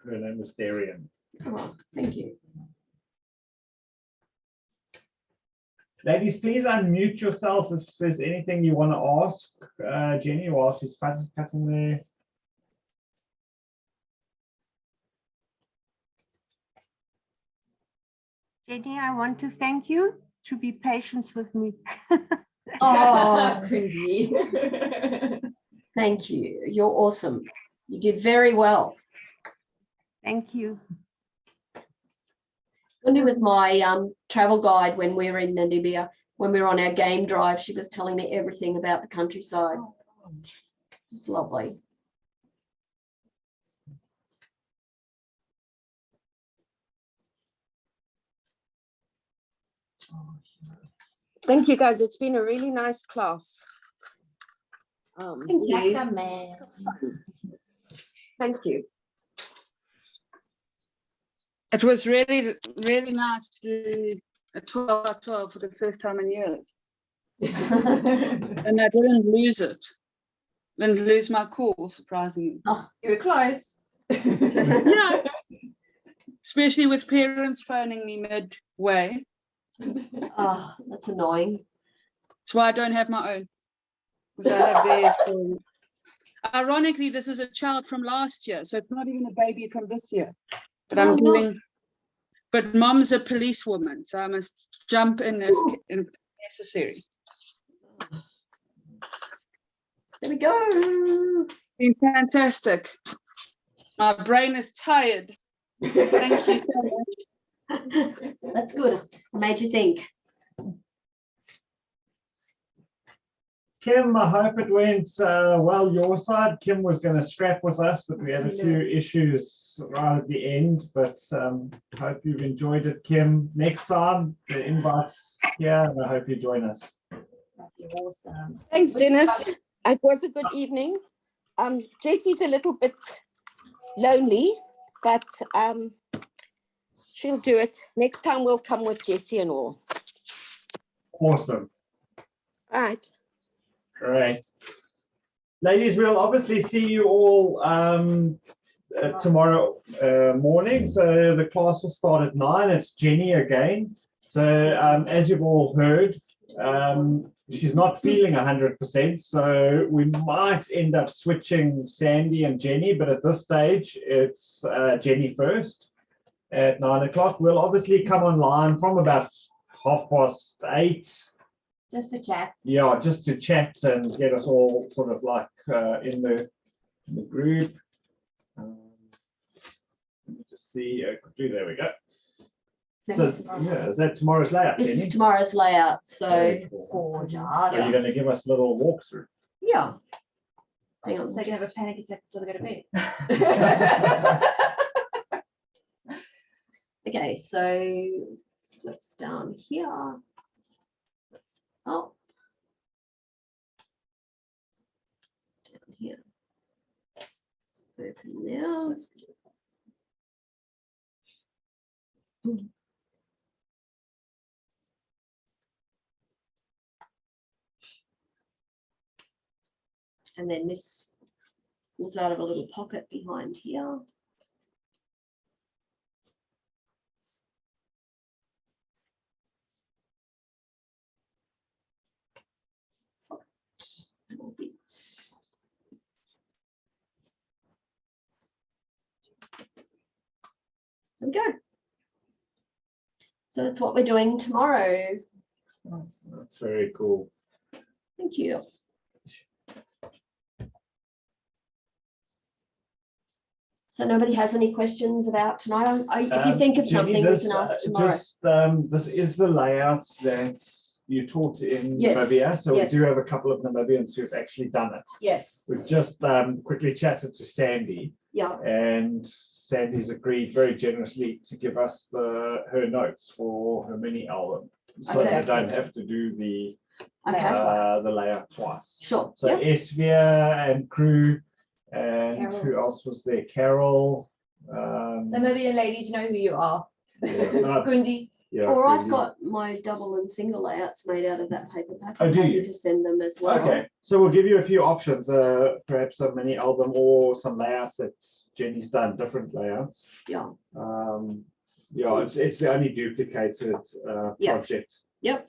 Her name was Darian. Oh, thank you. Ladies, please unmute yourself if there's anything you want to ask Jenny while she's cutting there. Jenny, I want to thank you to be patient with me. Oh, thank you. You're awesome. You did very well. Thank you. Gundi was my travel guide when we were in Namibia. When we were on our game drive, she was telling me everything about the countryside. It's lovely. Thank you, guys. It's been a really nice class. Thank you. Thank you. It was really, really nice to do a 12 for the first time in years. And I didn't lose it. Didn't lose my cool, surprisingly. Oh, you were close. Yeah. Especially with parents phoning me midway. Oh, that's annoying. That's why I don't have my own. Because I have theirs. Ironically, this is a child from last year, so it's not even a baby from this year. But I'm doing. But mom's a policewoman, so I must jump in if necessary. There we go. Been fantastic. My brain is tired. Thank you so much. That's good. I made you think. Kim, I hope it went well your side. Kim was going to scrap with us, but we had a few issues right at the end. But hope you've enjoyed it, Kim. Next time, the invite's here, and I hope you join us. Awesome. Thanks, Dennis. It was a good evening. Jessie's a little bit lonely, but she'll do it. Next time we'll come with Jessie and all. Awesome. All right. Great. Ladies, we'll obviously see you all tomorrow morning. So the class will start at 9. It's Jenny again. So as you've all heard, she's not feeling 100%. So we might end up switching Sandy and Jenny, but at this stage, it's Jenny first at 9 o'clock. We'll obviously come online from about 8:30. Just to chat. Yeah, just to chat and get us all sort of like in the group. Let me just see quickly. There we go. So, yeah, is that tomorrow's layout? This Jenny? is tomorrow's layout. So, gorgeous. Are you going to give us a little walkthrough? Yeah. Hang on. So they can have a panic attack until they go to bed. Okay, so flips down here. Flips up. Down here. Open now. And then this pulls out of a little pocket behind here. More bits. There we go. So that's what we're doing tomorrow. That's very cool. Thank you. So nobody has any questions about tonight? If you think of Jenny, something, we can ask tomorrow. Just, this is the layout that you taught in Yes. Namibia. So Yes. we do have a couple of Namibians who've actually done it. Yes. We've just quickly chatted to Sandy. Yeah. And Sandy's agreed very generously to give us her notes for her mini album. So Okay. we don't have to do the layout twice. Sure. So Yep. Esvia and crew, and Carol. who else was there? Carol. So maybe ladies know who you are. Yeah. Gundi. Yeah. Or I've really. got my double and single layouts made out of that paper pack. Oh, I'm do happy you? to send them as well. Okay, so we'll give you a few options, perhaps a mini album or some layouts that Jenny's done, different layouts. Yeah. Yeah, it's the only duplicated Yeah. project. Yep.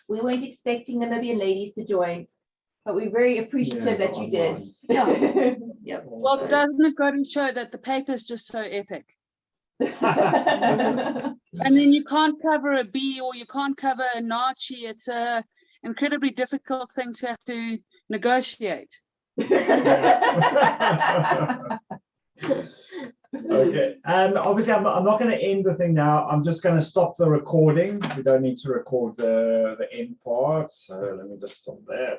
We weren't expecting the Namibian ladies to join, but we're very appreciative that you did. Yeah. Yep. Well, doesn't it go to show that the paper is just so epic? And then you can't cover a bee or you can't cover a Nachi. It's a incredibly difficult thing to have to negotiate. Okay, obviously I'm not going to end the thing now. I'm just going to stop the recording. We don't need to record the end part, so let me just stop that.